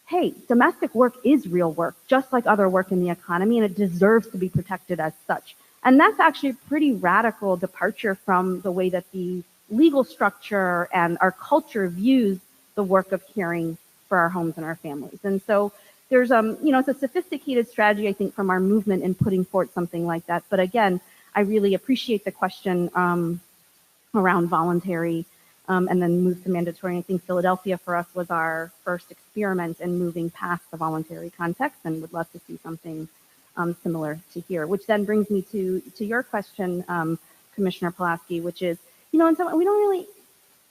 Speaker 17: hey, domestic work is real work, just like other work in the economy, and it deserves to be protected as such. And that's actually a pretty radical departure from the way that the legal structure and our culture views the work of caring for our homes and our families. And so there's, it's a sophisticated strategy, I think, from our movement in putting forth something like that. But again, I really appreciate the question around voluntary and then move to mandatory. I think Philadelphia for us was our first experiment in moving past the voluntary context, and would love to see something similar to here, which then brings me to your question, Commissioner Pulaski, which is, we don't really,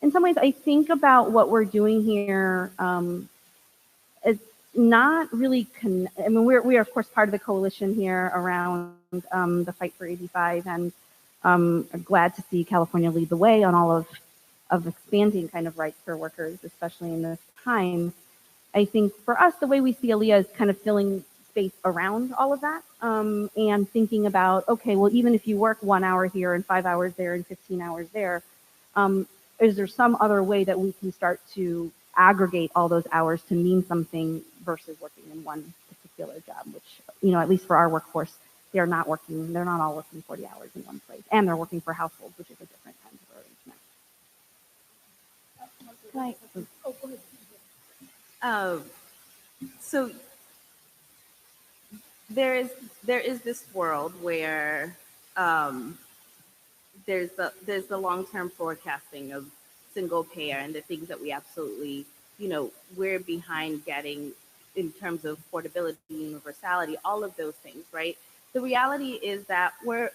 Speaker 17: in some ways, I think about what we're doing here as not really, we are of course part of the coalition here around the fight for 85, and I'm glad to see California lead the way on all of expanding kind of rights for workers, especially in this time. I think for us, the way we see Aaliyah is kind of filling space around all of that, and thinking about, okay, well, even if you work 1 hour here and 5 hours there and 15 hours there, is there some other way that we can start to aggregate all those hours to mean something versus working in one particular job, which, at least for our workforce, they're not all working 40 hours in one place, and they're working for households, which is a different kind of arrangement.
Speaker 18: So there is this world where there's the long-term forecasting of single payer and the things that we absolutely, we're behind getting in terms of affordability, universality, all of those things, right? The reality is that we're,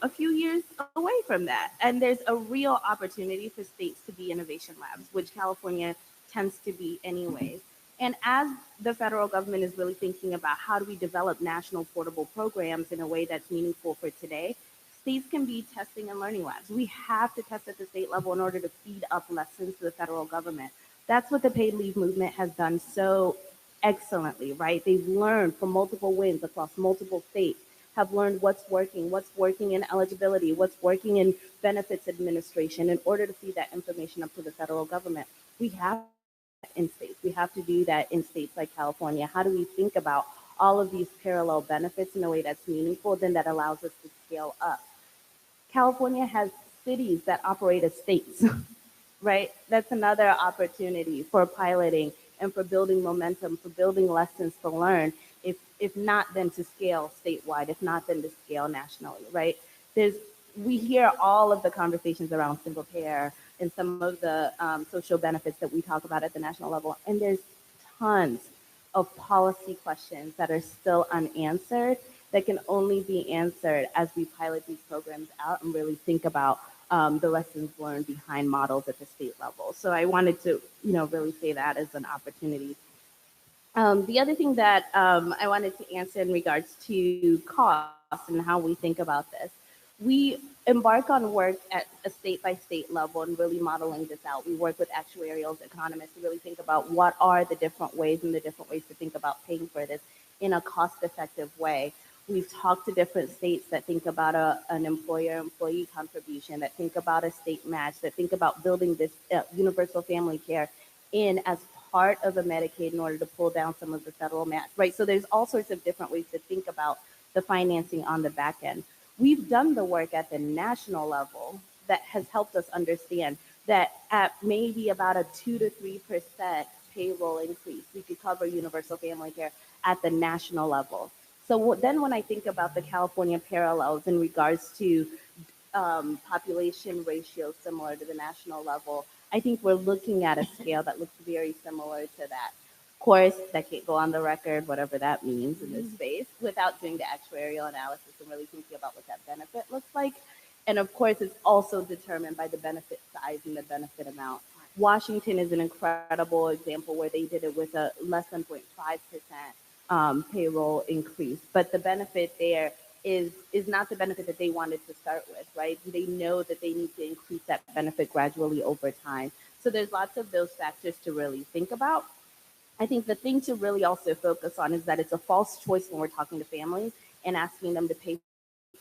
Speaker 18: a few years away from that. And there's a real opportunity for states to be innovation labs, which California tends to be anyways. And as the federal government is really thinking about how do we develop national portable programs in a way that's meaningful for today, states can be testing and learning labs. We have to test at the state level in order to feed up lessons to the federal government. That's what the paid leave movement has done so excellently, right? They've learned from multiple wins across multiple states, have learned what's working in eligibility, what's working in benefits administration in order to feed that information up to the federal government. We have in states. We have to do that in states like California. How do we think about all of these parallel benefits in a way that's meaningful, then that allows us to scale up? California has cities that operate as states, right? That's another opportunity for piloting and for building momentum, for building lessons to learn, if not then to scale statewide, if not then to scale nationally, right? We hear all of the conversations around single payer and some of the social benefits that we talk about at the national level, and there's tons of policy questions that are still unanswered that can only be answered as we pilot these programs out and really think about the lessons learned behind models at the state level. So I wanted to, really say that as an opportunity. The other thing that I wanted to answer in regards to costs and how we think about this, we embark on work at a state-by-state level and really modeling this out. We work with actuarials, economists to really think about what are the different ways and the different ways to think about paying for this in a cost-effective way. We've talked to different states that think about an employer-employee contribution, that think about a state match, that think about building this universal family care in as part of a Medicaid in order to pull down some of the federal match, right? So there's all sorts of different ways to think about the financing on the back end. We've done the work at the national level that has helped us understand that at maybe about a 2 to 3% payroll increase, we could cover universal family care at the national level. So then when I think about the California parallels in regards to population ratios similar to the national level, I think we're looking at a scale that looks very similar to that. Of course, that can't go on the record, whatever that means in this space, without doing the actuarial analysis and really thinking about what that benefit looks like. And of course, it's also determined by the benefit size and the benefit amount. Washington is an incredible example where they did it with a less than 0.5% payroll increase, but the benefit there is not the benefit that they wanted to start with, right? They know that they need to increase that benefit gradually over time. So there's lots of those factors to really think about. I think the thing to really also focus on is that it's a false choice when we're talking to families and asking them to pay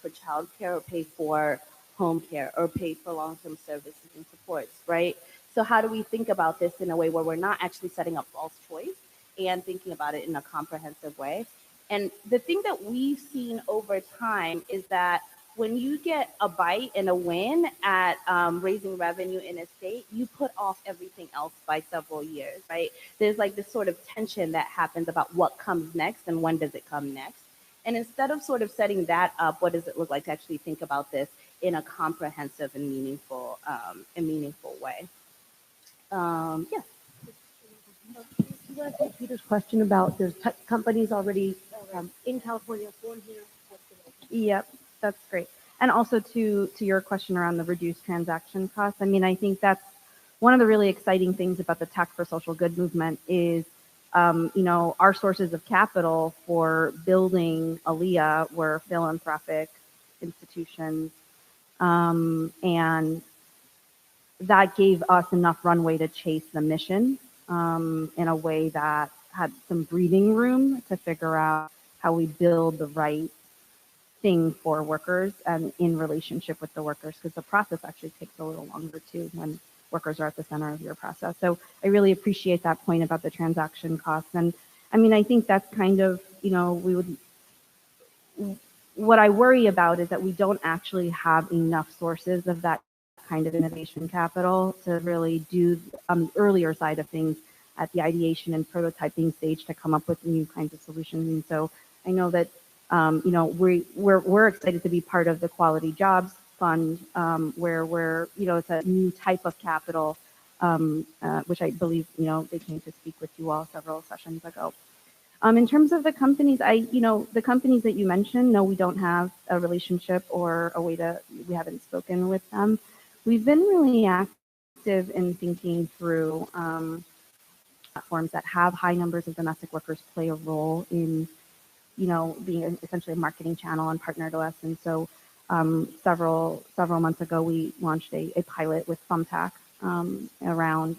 Speaker 18: for childcare or pay for home care or pay for long-term services and supports, right? So how do we think about this in a way where we're not actually setting up false choice and thinking about it in a comprehensive way? And the thing that we've seen over time is that when you get a bite and a win at raising revenue in a state, you put off everything else by several years, right? There's like this sort of tension that happens about what comes next and when does it come next. And instead of sort of setting that up, what does it look like to actually think about this in a comprehensive and meaningful way? Yeah.
Speaker 1: You want to take Peter's question about there's companies already in California born here?
Speaker 17: Yep, that's great. And also to your question around the reduced transaction costs, I mean, I think that's one of the really exciting things about the Tech for Social Good movement is, our sources of capital for building ALEA were philanthropic institutions, and that gave us enough runway to chase the mission in a way that had some breathing room to figure out how we build the right thing for workers and in relationship with the workers, because the process actually takes a little longer too when workers are at the center of your process. So I really appreciate that point about the transaction costs. And I mean, I think that's kind of, what I worry about is that we don't actually have enough sources of that kind of innovation capital to really do the earlier side of things at the ideation and prototyping stage to come up with new kinds of solutions. And so I know that we're excited to be part of the Quality Jobs Fund, where we're it's a new type of capital, which I believe they came to speak with you all several sessions ago. In terms of the companies, the companies that you mentioned, no, we don't have a relationship or a way we haven't spoken with them. We've been really active in thinking through platforms that have high numbers of domestic workers play a role in, being essentially a marketing channel and partner to us. And so several months ago, we launched a pilot with Thumbtack around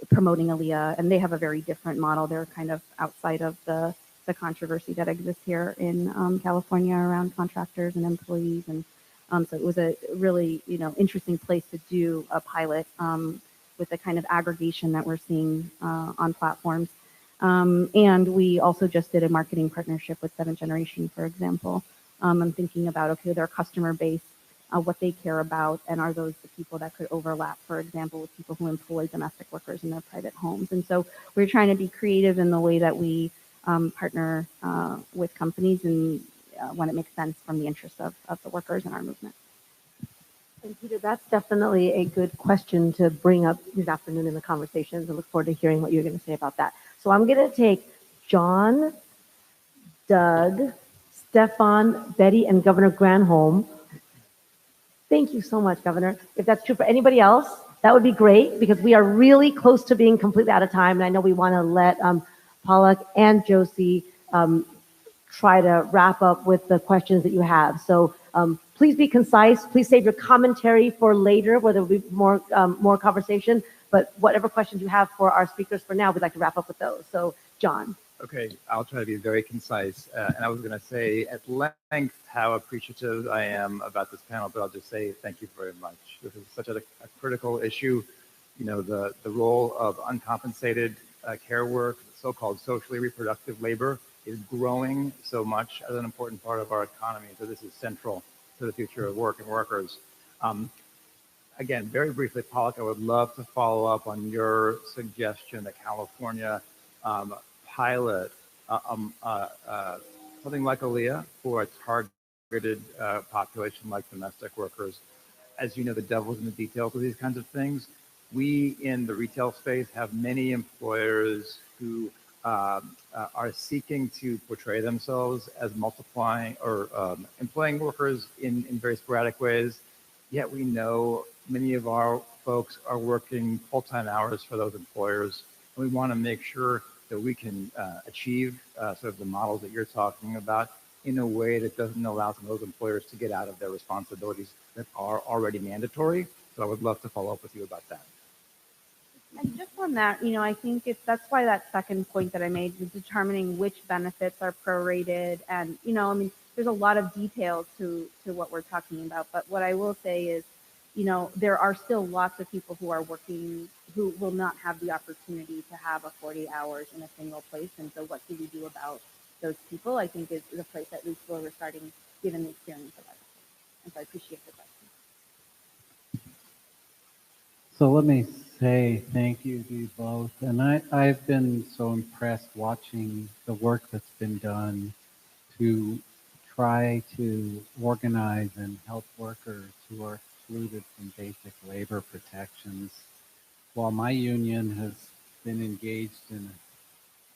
Speaker 17: promoting ALEA, and they have a very different model. They're kind of outside of the controversy that exists here in California around contractors and employees. And so it was a really, interesting place to do a pilot with the kind of aggregation that we're seeing on platforms. And we also just did a marketing partnership with Seventh Generation, for example. I'm thinking about, okay, their customer base, what they care about, and are those the people that could overlap, for example, with people who employ domestic workers in their private homes. And so we're trying to be creative in the way that we partner with companies and when it makes sense from the interest of the workers in our movement.
Speaker 1: And Peter, that's definitely a good question to bring up this afternoon in the conversations. I look forward to hearing what you're going to say about that. So I'm going to take John, Doug, Stefan, Betty, and Governor Granholm. Thank you so much, Governor. If that's true for anybody else, that would be great, because we are really close to being completely out of time. And I know we want to let Pollock and Josie try to wrap up with the questions that you have. So please be concise. Please save your commentary for later, where there will be more conversation. But whatever questions you have for our speakers for now, we'd like to wrap up with those. So, John.
Speaker 13: Okay, I'll try to be very concise. And I was going to say at length how appreciative I am about this panel, but I'll just say thank you very much. This is such a critical issue. The role of uncompensated care work, so-called socially reproductive labor, is growing so much as an important part of our economy. So this is central to the future of work and workers. Again, very briefly, Pollock, I would love to follow up on your suggestion that California pilot something like ALEA for a targeted population like domestic workers. As you know, the devil's in the details of these kinds of things. We in the retail space have many employers who are seeking to portray themselves as multiplying or employing workers in very sporadic ways. Yet we know many of our folks are working full-time hours for those employers. And we want to make sure that we can achieve sort of the models that you're talking about in a way that doesn't allow some of those employers to get out of their responsibilities that are already mandatory. So I would love to follow up with you about that.
Speaker 17: And just on that, I think that's why that second point that I made was determining which benefits are prorated. And, there's a lot of detail to what we're talking about. But what I will say is, there are still lots of people who are working who will not have the opportunity to have a 40 hours in a single place. And so what do we do about those people, I think is a place at least where we're starting, given the experience of others. And so I appreciate the question.
Speaker 11: So let me say thank you to you both. And I've been so impressed watching the work that's been done to try to organize and help workers who are excluded from basic labor protections. While my union has been engaged in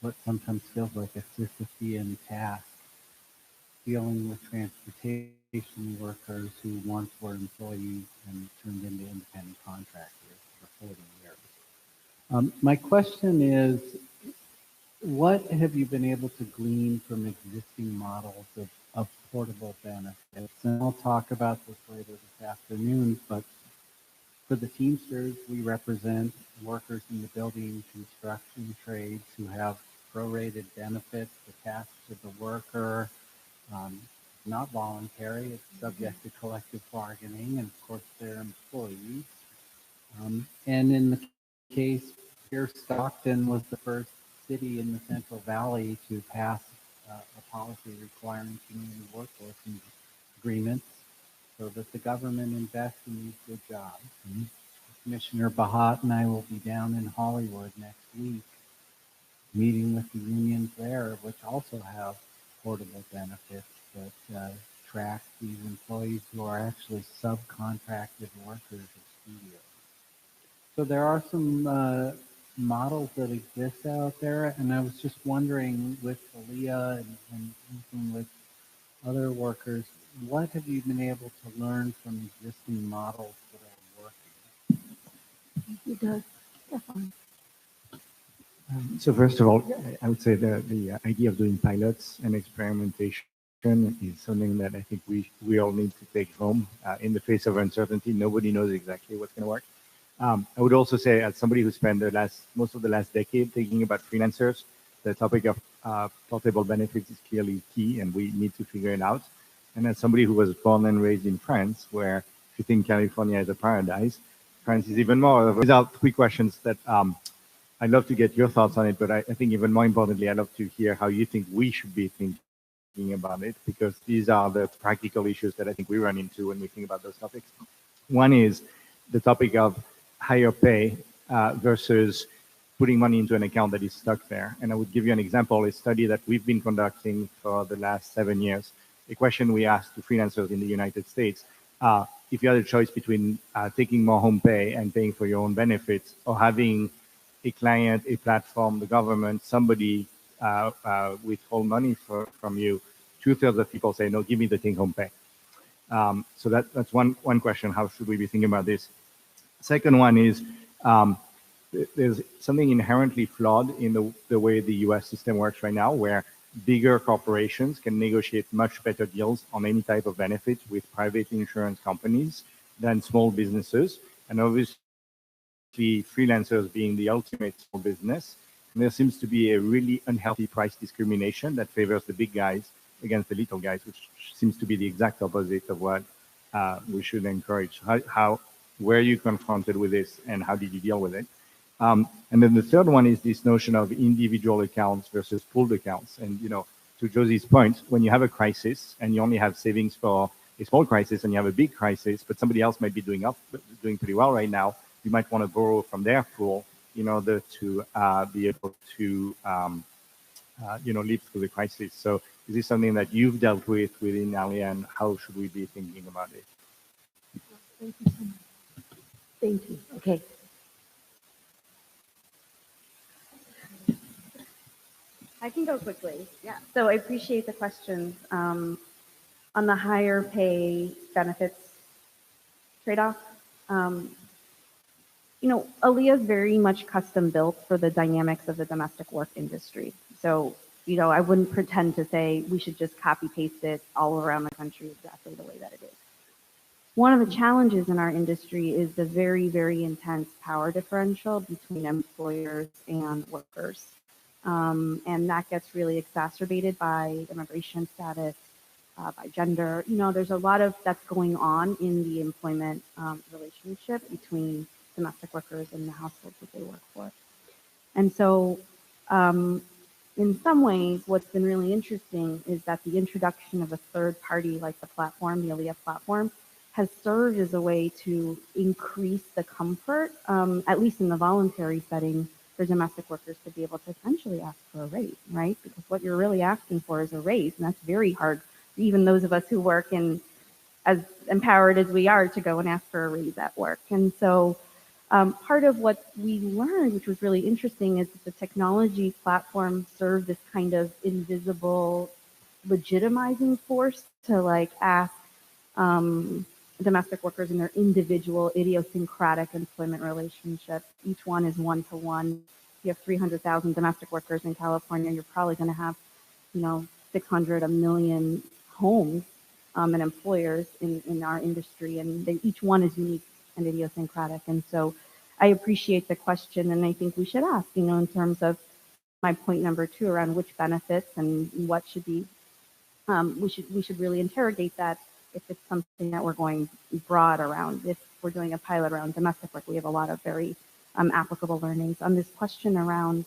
Speaker 11: what sometimes feels like a Sisyphean task, dealing with transportation workers who once were employees and turned into independent contractors for 40 years. My question is, what have you been able to glean from existing models of portable benefits? And I'll talk about this later this afternoon, but for the Teamsters, we represent workers in the building construction trades who have prorated benefits attached to the worker. Not voluntary, it's subject to collective bargaining, and of course they're employees. And in the case here, Stockton was the first city in the Central Valley to pass a policy requiring community workforce agreements so that the government invests in these good jobs. And Commissioner Bahat and I will be down in Hollywood next week, meeting with the unions there, which also have portable benefits that track these employees who are actually subcontracted workers of studios. So there are some models that exist out there, and I was just wondering with Aaliyah and working with other workers, what have you been able to learn from existing models that are working?
Speaker 17: Thank you, Doug. Stefan.
Speaker 14: So first of all, I would say the idea of doing pilots and experimentation is something that I think we all need to take home. In the face of uncertainty, nobody knows exactly what's going to work. I would also say, as somebody who spent most of the last decade thinking about freelancers, the topic of portable benefits is clearly key, and we need to figure it out. And as somebody who was born and raised in France, where if you think California is a paradise, France is even more. These are three questions that I'd love to get your thoughts on it, but I think even more importantly, I'd love to hear how you think we should be thinking about it, because these are the practical issues that I think we run into when we think about those topics. One is the topic of higher pay versus putting money into an account that is stuck there. And I would give you an example, a study that we've been conducting for the last 7 years. A question we asked to freelancers in the United States, if you had a choice between taking more home pay and paying for your own benefits, or having a client, a platform, the government, somebody withhold money from you, 2/3 of people say, no, give me the take home pay. So that's one question, how should we be thinking about this? Second one is, there's something inherently flawed in the way the US system works right now, where bigger corporations can negotiate much better deals on any type of benefit with private insurance companies than small businesses. And obviously, freelancers being the ultimate small business, and there seems to be a really unhealthy price discrimination that favors the big guys against the little guys, which seems to be the exact opposite of what we should encourage. How were you confronted with this, and how did you deal with it? And then the third one is this notion of individual accounts versus pooled accounts. And to Josie's point, when you have a crisis and you only have savings for a small crisis, and you have a big crisis, but somebody else might be doing pretty well right now, you might want to borrow from their pool in order to be able to live through the crisis. So is this something that you've dealt with within Alia, and how should we be thinking about it?
Speaker 1: Thank you so much. Thank you. Okay.
Speaker 17: I can go quickly. Yeah. So I appreciate the questions on the higher pay benefits trade-off. Aaliyah is very much custom built for the dynamics of the domestic work industry. So I wouldn't pretend to say we should just copy paste it all around the country exactly the way that it is. One of the challenges in our industry is the very, very intense power differential between employers and workers. And that gets really exacerbated by immigration status, by gender. There's a lot of that's going on in the employment relationship between domestic workers and the households that they work for. And so, in some ways, what's been really interesting is that the introduction of a third party like the platform, the Olivia platform, has served as a way to increase the comfort, at least in the voluntary setting, for domestic workers to be able to essentially ask for a raise, right? Because what you're really asking for is a raise, and that's very hard for even those of us who work in as empowered as we are to go and ask for a raise at work. And so part of what we learned, which was really interesting, is that the technology platform served this kind of invisible legitimizing force to ask domestic workers in their individual idiosyncratic employment relationships. Each one is one-to-one. If you have 300,000 domestic workers in California, you're probably going to have, 600, 1 million homes and employers in our industry, and each one is unique and idiosyncratic. And so I appreciate the question, and I think we should ask, in terms of my point number 2 around which benefits and what should be, we should really interrogate that if it's something that we're going broad around. If we're doing a pilot around domestic work, we have a lot of very applicable learnings. On this question around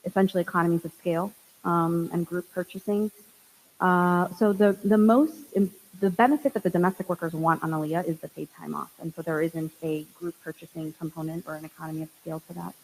Speaker 17: essentially economies of scale and group purchasing, so the benefit that the domestic workers want on Olivia is the paid time off. And so there isn't a group purchasing component or an economy of scale to that.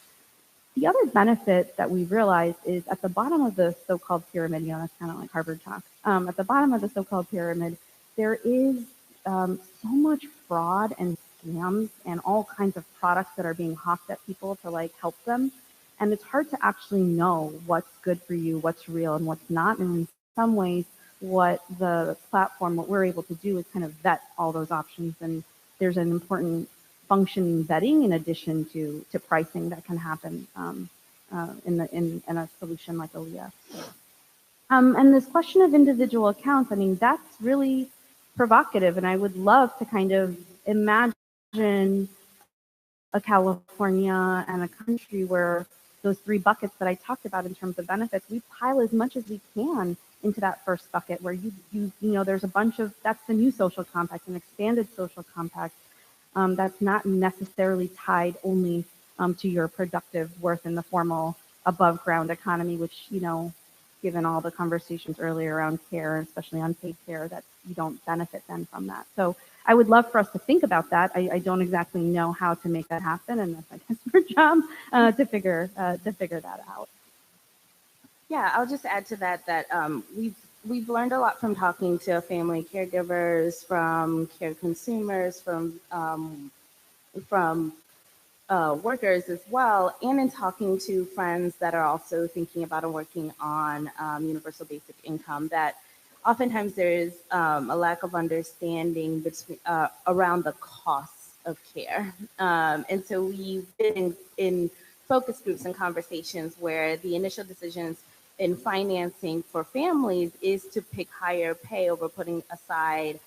Speaker 17: The other benefit that we've realized is at the bottom of the so-called pyramid, that's kind of like Harvard talk. At the bottom of the so-called pyramid, there is so much fraud and scams and all kinds of products that are being hawked at people to help them. And it's hard to actually know what's good for you, what's real and what's not. And in some ways, what the platform, what we're able to do is kind of vet all those options. And there's an important function vetting in addition to pricing that can happen in a solution like Olivia. And this question of individual accounts, that's really provocative. And I would love to kind of imagine a California and a country where those 3 buckets that I talked about in terms of benefits, we pile as much as we can into that first bucket where there's a bunch of, that's the new social compact, an expanded social compact that's not necessarily tied only to your productive worth in the formal above ground economy, which, given all the conversations earlier around care, especially unpaid care, that you don't benefit then from that. So I would love for us to think about that. I don't exactly know how to make that happen, and that's, I guess, our job to figure that out.
Speaker 18: Yeah, I'll just add to that we've learned a lot from talking to family caregivers, from care consumers, from workers as well, and in talking to friends that are also thinking about and working on universal basic income, that oftentimes there is a lack of understanding around the costs of care. And so we've been in focus groups and conversations where the initial decisions in financing for families is to pick higher pay over putting aside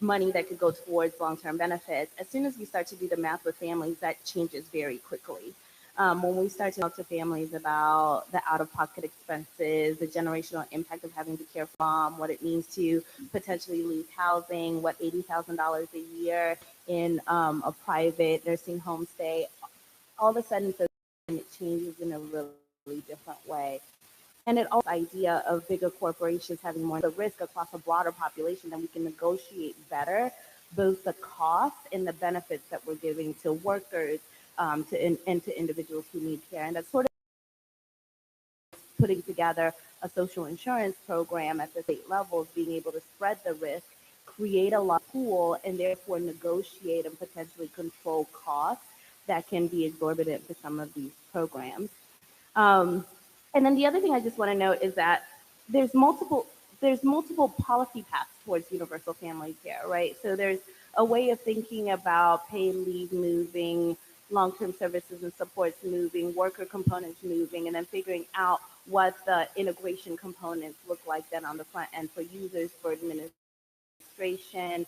Speaker 18: money that could go towards long-term benefits. As soon as we start to do the math with families, that changes very quickly. When we start to talk to families about the out-of-pocket expenses, the generational impact of having to care for mom, what it means to potentially lose housing, what $80,000 a year in a private nursing home stay, all of a sudden it changes in a really different way. And it also idea of bigger corporations having more the risk across a broader population, that we can negotiate better both the costs and the benefits that we're giving to workers and to individuals who need care. And that's sort of putting together a social insurance program at the state levels, being able to spread the risk, create a lot pool, and therefore negotiate and potentially control costs that can be exorbitant for some of these programs. And then the other thing I just want to note is that there's multiple policy paths towards universal family care, right? So there's a way of thinking about paid leave moving long-term services and supports moving, worker components moving, and then figuring out what the integration components look like then on the front end for users, for administration,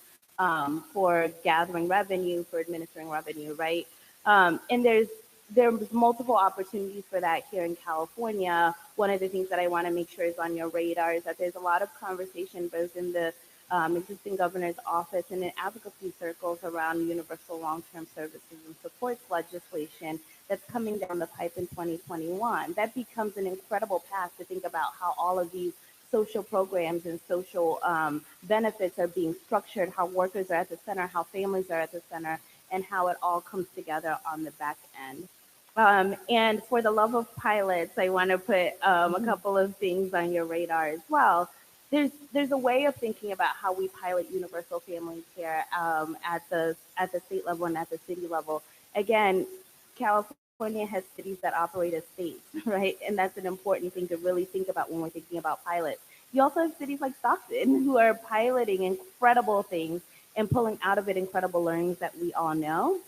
Speaker 18: for gathering revenue, for administering revenue, right? And there's multiple opportunities for that here in California. One of the things that I want to make sure is on your radar is that there's a lot of conversation both in the existing governor's office and in advocacy circles around universal long-term services and supports legislation that's coming down the pipe in 2021. That becomes an incredible path to think about how all of these social programs and social benefits are being structured, how workers are at the center, how families are at the center, and how it all comes together on the back end. And for the love of pilots, I want to put a couple of things on your radar as well. There's a way of thinking about how we pilot universal family care at the state level and at the city level. Again, California has cities that operate as states, right? And that's an important thing to really think about when we're thinking about pilots. You also have cities like Stockton who are piloting incredible things and pulling out of it incredible learnings that we all know.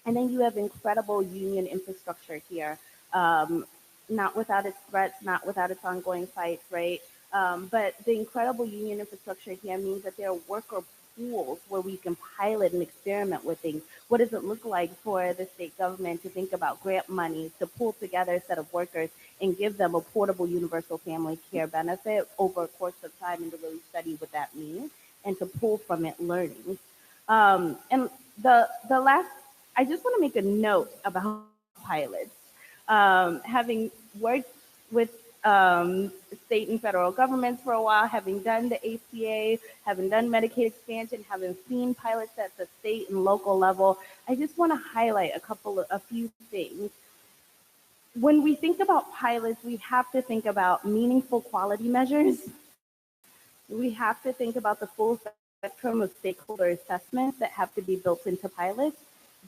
Speaker 18: And then you have incredible union infrastructure here, not without its threats, not without its ongoing fights, right? But the incredible union infrastructure here means that there are worker pools where we can pilot and experiment with things. What does it look like for the state government to think about grant money to pull together a set of workers and give them a portable universal family care benefit over a course of time and to really study what that means and to pull from it learning. And the last, I just want to make a note about pilots. Having worked with state and federal governments for a while, having done the ACA, having done Medicaid expansion, having seen pilots at the state and local level, I just want to highlight a few things. When we think about pilots, we have to think about meaningful quality measures. We have to think about the full spectrum of stakeholder assessments that have to be built into pilots,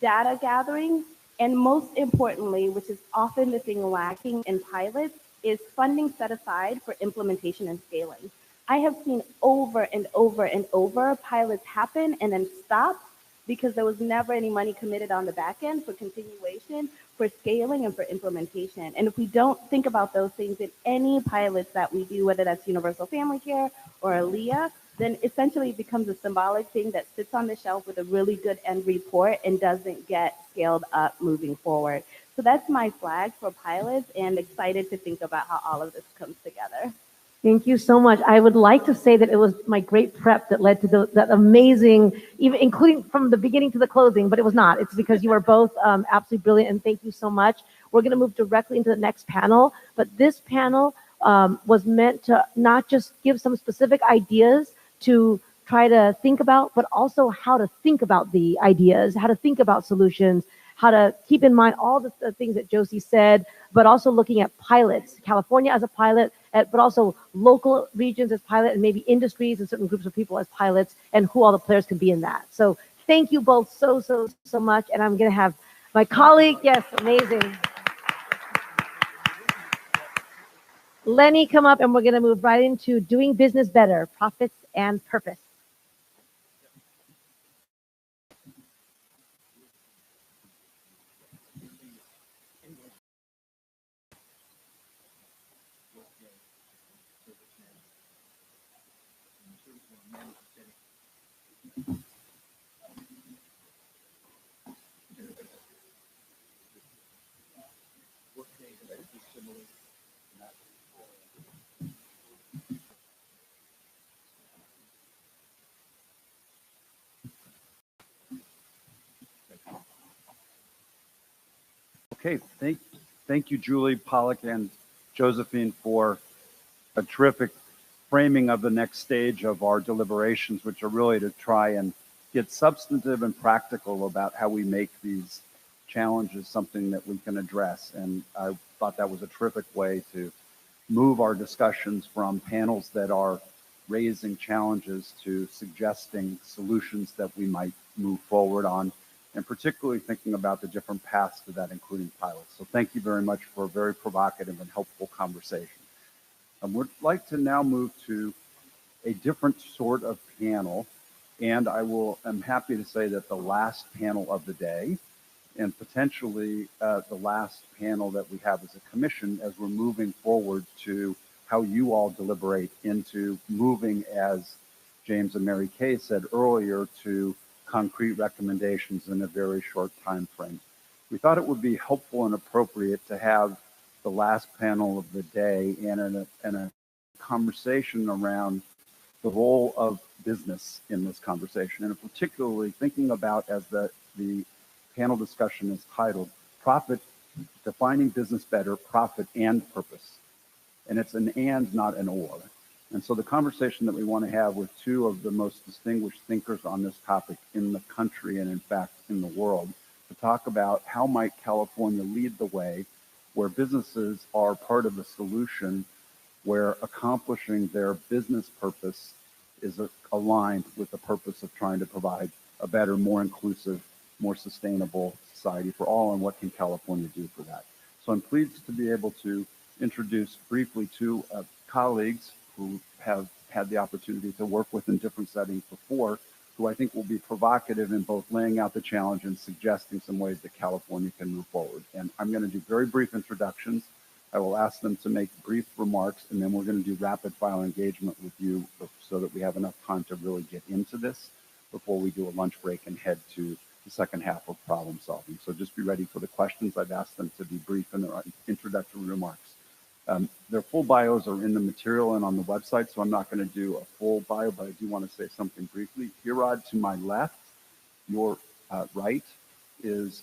Speaker 18: data gathering, and most importantly, which is often the thing lacking in pilots, is funding set aside for implementation and scaling. I have seen over and over and over pilots happen and then stop because there was never any money committed on the back end for continuation, for scaling, and for implementation. And if we don't think about those things in any pilots that we do, whether that's universal family care or ALEA, then essentially it becomes a symbolic thing that sits on the shelf with a really good end report and doesn't get scaled up moving forward. So that's my flag for pilots, and excited to think about how all of this comes together.
Speaker 1: Thank you so much. I would like to say that it was my great prep that led to that amazing, even including from the beginning to the closing, but it was not. It's because you are both absolutely brilliant, and thank you so much. We're going to move directly into the next panel, but this panel was meant to not just give some specific ideas to try to think about, but also how to think about the ideas, how to think about solutions, how to keep in mind all the things that Josie said, but also looking at pilots, California as a pilot, but also local regions as pilot, and maybe industries and certain groups of people as pilots, and who all the players can be in that. So thank you both so much. And I'm going to have my colleague, yes, amazing, Lenny, come up, and we're going to move right into doing business better, profits and purpose.
Speaker 20: Okay, thank you, Julie, Pollock, and Josephine for a terrific framing of the next stage of our deliberations, which are really to try and get substantive and practical about how we make these challenges something that we can address. And I thought that was a terrific way to move our discussions from panels that are raising challenges to suggesting solutions that we might move forward on, and particularly thinking about the different paths to that, including pilots. So thank you very much for a very provocative and helpful conversation. We'd like to now move to a different sort of panel, and I'm happy to say that the last panel of the day and potentially the last panel that we have as a commission as we're moving forward to how you all deliberate into moving, as James and Mary Kay said earlier, to concrete recommendations in a very short time frame. We thought it would be helpful and appropriate to have the last panel of the day and a conversation around the role of business in this conversation, and particularly thinking about, as the panel discussion is titled, Profit, Defining Business Better, Profit and Purpose. And it's an and, not an or. And so the conversation that we want to have with two of the most distinguished thinkers on this topic in the country and in fact in the world, to talk about how might California lead the way where businesses are part of the solution, where accomplishing their business purpose is aligned with the purpose of trying to provide a better, more inclusive, more sustainable society for all, and what can California do for that. So I'm pleased to be able to introduce briefly two colleagues who have had the opportunity to work with in different settings before, who I think will be provocative in both laying out the challenge and suggesting some ways that California can move forward. And I'm going to do very brief introductions. I will ask them to make brief remarks, and then we're going to do rapid fire engagement with you so that we have enough time to really get into this before we do a lunch break and head to the second half of problem solving. So just be ready for the questions. I've asked them to be brief in their introductory remarks. Their full bios are in the material and on the website, so I'm not going to do a full bio, but I do want to say something briefly. Hirad, to my left, your right, is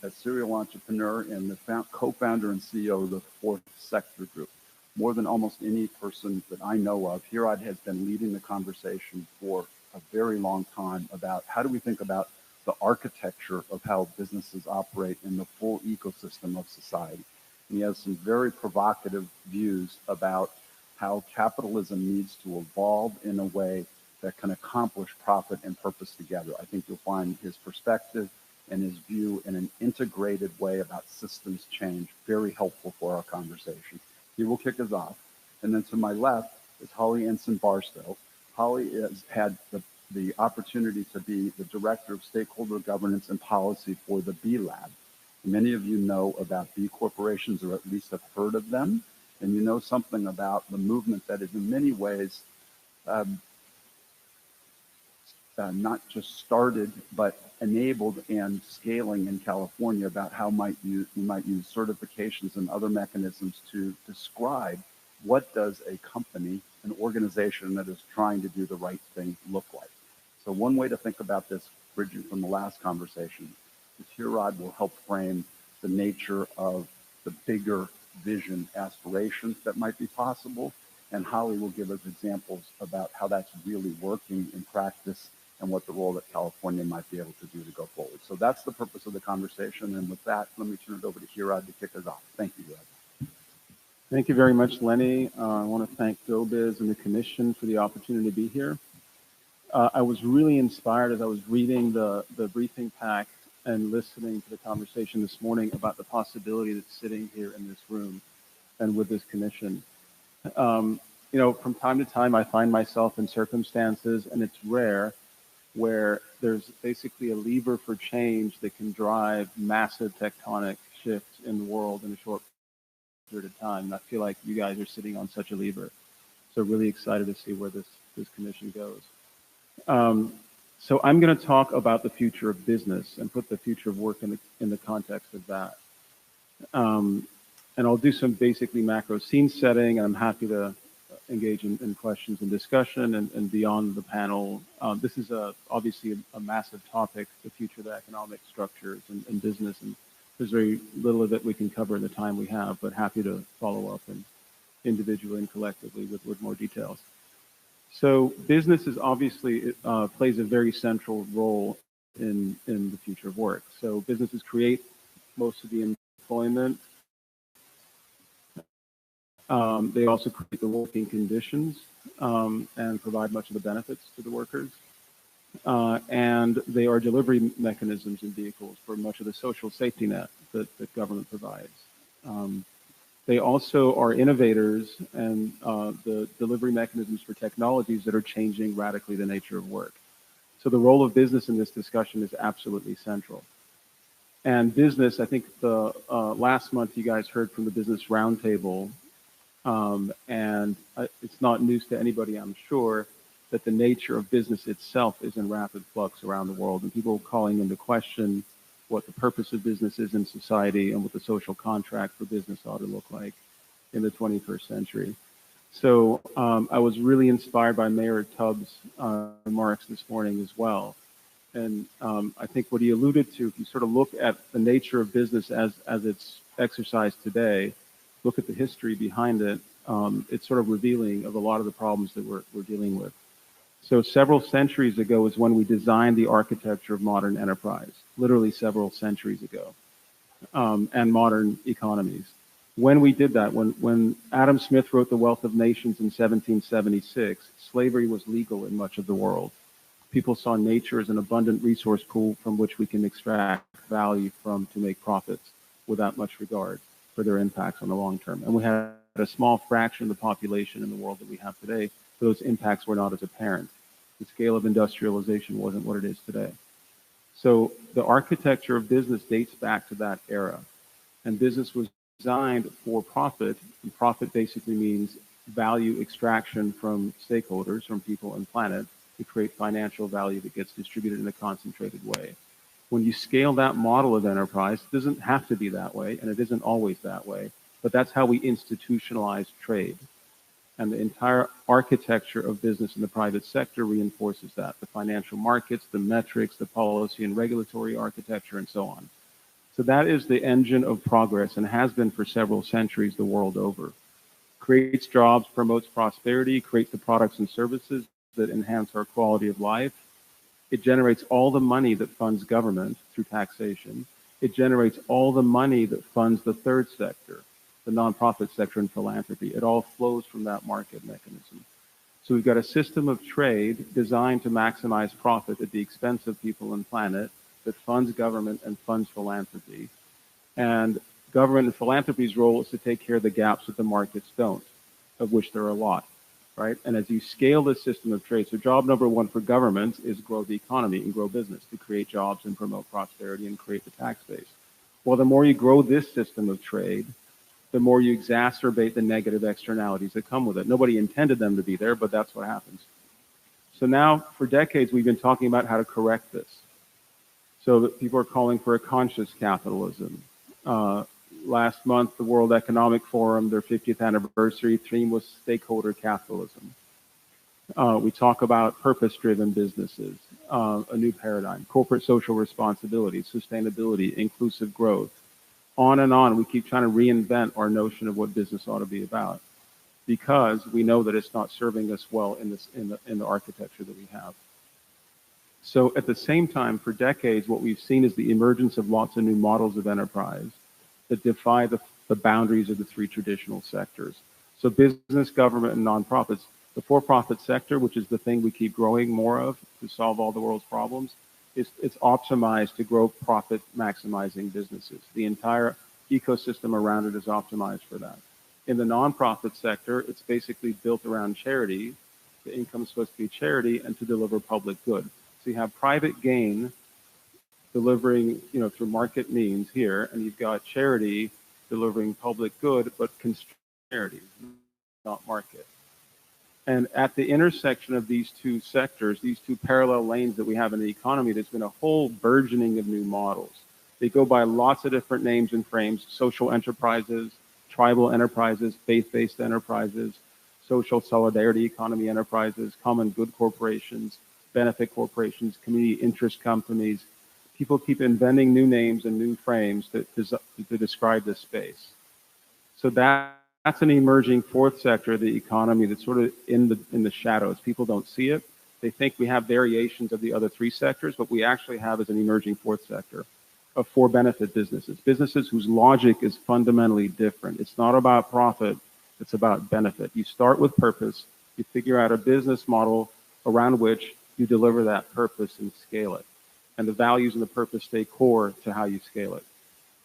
Speaker 20: a serial entrepreneur and the co-founder and CEO of the Fourth Sector Group. More than almost any person that I know of, Hirad has been leading the conversation for a very long time about how do we think about the architecture of how businesses operate in the full ecosystem of society. And he has some very provocative views about how capitalism needs to evolve in a way that can accomplish profit and purpose together. I think you'll find his perspective and his view in an integrated way about systems change very helpful for our conversation. He will kick us off. And then to my left is Holly Ensign Barstow. Holly has had the opportunity to be the Director of Stakeholder Governance and Policy for the B Lab. Many of you know about B corporations, or at least have heard of them, and you know something about the movement that is in many ways not just started, but enabled and scaling in California, about how you might use certifications and other mechanisms to describe what does a company, an organization that is trying to do the right thing look like. So one way to think about this, bridging from the last conversation, is Hirad will help frame the nature of the bigger vision aspirations that might be possible, and Holly will give us examples about how that's really working in practice and what the role that California might be able to do to go forward. So that's the purpose of the conversation, and with that, let me turn it over to Hirad to kick us off. Thank you, Hirad.
Speaker 21: Thank you very much, Lenny. I want to thank GO-Biz and the Commission for the opportunity to be here. I was really inspired as I was reading the briefing pack and listening to the conversation this morning about the possibility that's sitting here in this room and with this commission. You know, from time to time, I find myself in circumstances, and it's rare, where there's basically a lever for change that can drive massive tectonic shifts in the world in a short period of time. And I feel like you guys are sitting on such a lever. So really excited to see where this commission goes. So I'm going to talk about the future of business and put the future of work in the context of that. And I'll do some basically macro scene setting, and I'm happy to engage in questions and discussion and beyond the panel. This is obviously a massive topic, the future of the economic structures and business, and there's very little of it we can cover in the time we have, but happy to follow up and individually and collectively with more details. So business is obviously plays a very central role in the future of work. So businesses create most of the employment. They also create the working conditions and provide much of the benefits to the workers. And they are delivery mechanisms and vehicles for much of the social safety net that government provides. They also are innovators and the delivery mechanisms for technologies that are changing radically the nature of work. So the role of business in this discussion is absolutely central. And business, I think the last month you guys heard from the Business Roundtable, and it's not news to anybody, I'm sure, that the nature of business itself is in rapid flux around the world, and people calling into question what the purpose of business is in society and what the social contract for business ought to look like in the 21st century. So I was really inspired by Mayor Tubbs' remarks this morning as well. And I think what he alluded to, if you sort of look at the nature of business as it's exercised today, look at the history behind it, it's sort of revealing of a lot of the problems that we're dealing with. So several centuries ago is when we designed the architecture of modern enterprise, literally several centuries ago, and modern economies. When we did that, when Adam Smith wrote The Wealth of Nations in 1776, slavery was legal in much of the world. People saw nature as an abundant resource pool from which we can extract value from to make profits without much regard for their impacts on the long term. And we had a small fraction of the population in the world that we have today. Those impacts were not as apparent. The scale of industrialization wasn't what it is today. So the architecture of business dates back to that era. And business was designed for profit, and profit basically means value extraction from stakeholders, from people and planet, to create financial value that gets distributed in a concentrated way. When you scale that model of enterprise, it doesn't have to be that way, and it isn't always that way, but that's how we institutionalize trade. And the entire architecture of business in the private sector reinforces that. The financial markets, the metrics, the policy and regulatory architecture, and so on. So that is the engine of progress and has been for several centuries the world over. Creates jobs, promotes prosperity, creates the products and services that enhance our quality of life. It generates all the money that funds government through taxation. It generates all the money that funds the third sector, the nonprofit sector and philanthropy. It all flows from that market mechanism. So we've got a system of trade designed to maximize profit at the expense of people and planet that funds government and funds philanthropy. And government and philanthropy's role is to take care of the gaps that the markets don't, of which there are a lot, right? And as you scale this system of trade, so job number one for government is grow the economy and grow business, to create jobs and promote prosperity and create the tax base. Well, the more you grow this system of trade, the more you exacerbate the negative externalities that come with it. Nobody intended them to be there, but that's what happens. So now, for decades, we've been talking about how to correct this. So that people are calling for a conscious capitalism. Last month, the World Economic Forum, their 50th anniversary theme was stakeholder capitalism. We talk about purpose-driven businesses, a new paradigm, corporate social responsibility, sustainability, inclusive growth. On and on, we keep trying to reinvent our notion of what business ought to be about, because we know that it's not serving us well in the architecture that we have. So at the same time, for decades, what we've seen is the emergence of lots of new models of enterprise that defy the boundaries of the three traditional sectors. So business, government, and nonprofits. The for-profit sector, which is the thing we keep growing more of to solve all the world's problems, it's optimized to grow profit maximizing businesses. The entire ecosystem around it is optimized for that. In the nonprofit sector, it's basically built around charity. The income is supposed to be charity and to deliver public good. So you have private gain delivering, through market means here, and you've got charity delivering public good, but constrained charity, not market. And at the intersection of these two sectors, these two parallel lanes that we have in the economy, there's been a whole burgeoning of new models. They go by lots of different names and frames: social enterprises, tribal enterprises, faith-based enterprises, social solidarity economy enterprises, common good corporations, benefit corporations, community interest companies. People keep inventing new names and new frames to describe this space. So that's an emerging fourth sector of the economy that's sort of in the shadows. People don't see it. They think we have variations of the other three sectors, but we actually have as an emerging fourth sector of for-benefit businesses. Businesses whose logic is fundamentally different. It's not about profit, it's about benefit. You start with purpose, you figure out a business model around which you deliver that purpose and scale it. And the values and the purpose stay core to how you scale it.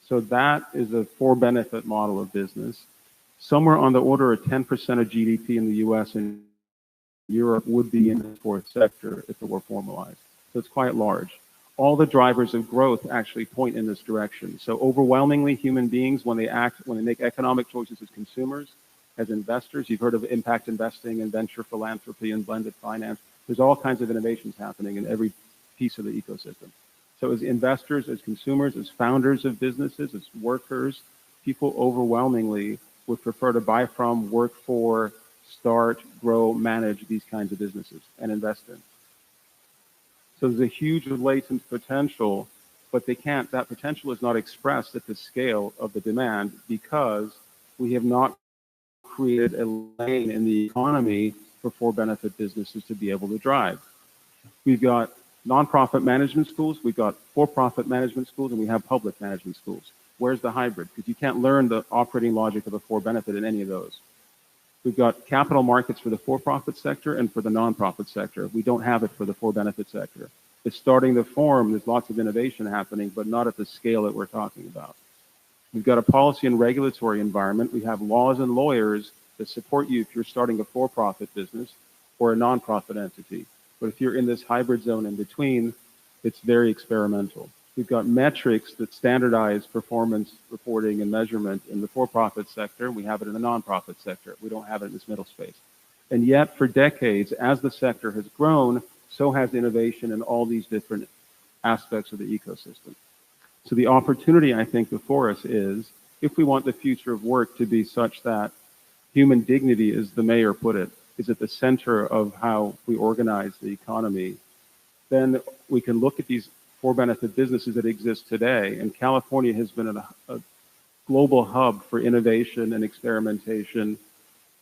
Speaker 21: So that is a for-benefit model of business. Somewhere on the order of 10% of GDP in the US and Europe would be in the fourth sector if it were formalized. So it's quite large. all the drivers of growth actually point in this direction. So overwhelmingly, human beings, when they make economic choices as consumers, as investors, you've heard of impact investing and venture philanthropy and blended finance. There's all kinds of innovations happening in every piece of the ecosystem. So as investors, as consumers, as founders of businesses, as workers, people overwhelmingly would prefer to buy from, work for, start, grow, manage these kinds of businesses and invest in. So there's a huge latent potential, but that potential is not expressed at the scale of the demand because we have not created a lane in the economy for for-benefit businesses to be able to drive. We've got nonprofit management schools, we've got for-profit management schools, and we have public management schools. Where's the hybrid? Because you can't learn the operating logic of a for-benefit in any of those. We've got capital markets for the for-profit sector and for the nonprofit sector. We don't have it for the for-benefit sector. It's starting to form. There's lots of innovation happening, but not at the scale that we're talking about. We've got a policy and regulatory environment. We have laws and lawyers that support you if you're starting a for-profit business or a nonprofit entity. But if you're in this hybrid zone in between, it's very experimental. We've got metrics that standardize performance reporting and measurement in the for-profit sector. We have it in the nonprofit sector. We don't have it in this middle space. And yet, for decades, as the sector has grown, so has innovation in all these different aspects of the ecosystem. So the opportunity, I think, before us is, if we want the future of work to be such that human dignity, as the mayor put it, is at the center of how we organize the economy, then we can look at these for-benefit businesses that exist today. And California has been a global hub for innovation and experimentation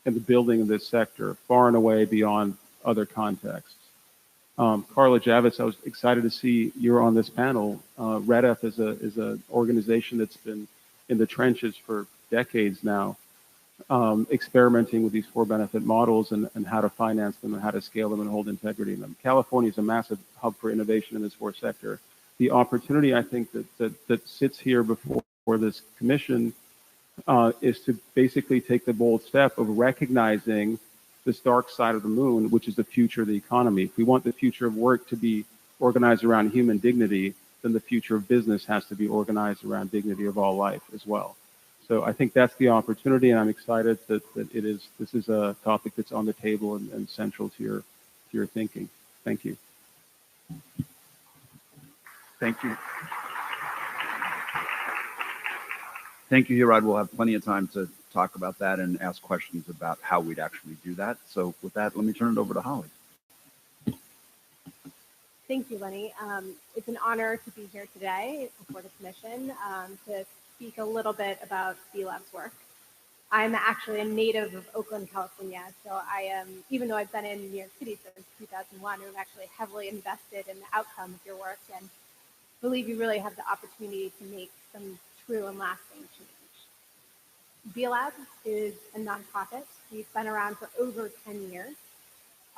Speaker 21: and the building of this sector, far and away beyond other contexts. Carla Javits, I was excited to see you're on this panel. REDF is an organization that's been in the trenches for decades now, experimenting with these for-benefit models and how to finance them and how to scale them and hold integrity in them. California is a massive hub for innovation in this fourth sector. The opportunity, I think, that sits here before this commission is to basically take the bold step of recognizing this dark side of the moon, which is the future of the economy. If we want the future of work to be organized around human dignity, then the future of business has to be organized around dignity of all life as well. So I think that's the opportunity, and I'm excited that this is a topic that's on the table and central to your thinking. Thank you.
Speaker 20: Thank you. Thank you, Hirad. We'll have plenty of time to talk about that and ask questions about how we'd actually do that. So with that, let me turn it over to Holly.
Speaker 18: Thank you, Lenny. It's an honor to be here today before the commission to speak a little bit about B-Lab's work. I'm actually a native of Oakland, California, so I am, even though I've been in New York City since 2001, I'm actually heavily invested in the outcome of your work and believe you really have the opportunity to make some true and lasting change. B-Lab is a nonprofit. We've been around for over 10 years.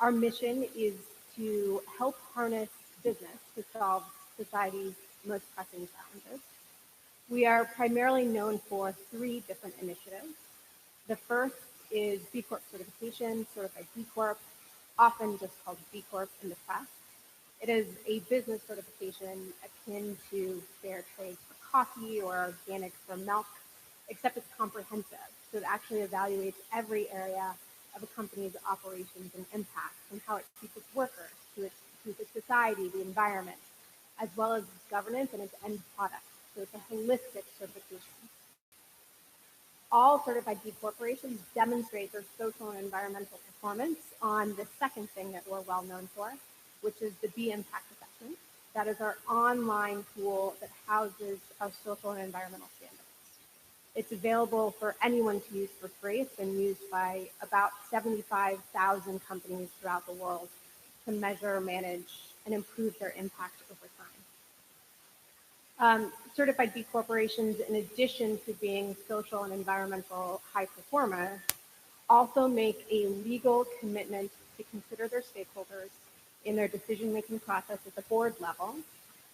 Speaker 18: Our mission is to help harness business to solve society's most pressing challenges. We are primarily known for 3 different initiatives. The first is B Corp certification, certified B Corp, often just called B Corp in the press. It is a business certification akin to fair trade for coffee or organic for milk, except it's comprehensive. So it actually evaluates every area of a company's operations and impact, and how it treats its workers, to its society, the environment, as well as its governance and its end product. So it's a holistic certification. All certified B corporations demonstrate their social and environmental performance on the second thing that we're well known for, which is the B Impact Assessment. That is our online tool that houses our social and environmental standards. It's available for anyone to use for free. It's been used by about 75,000 companies throughout the world to measure, manage, and improve their impact over time. Certified B corporations, in addition to being social and environmental high performers, also make a legal commitment to consider their stakeholders in their decision-making process at the board level,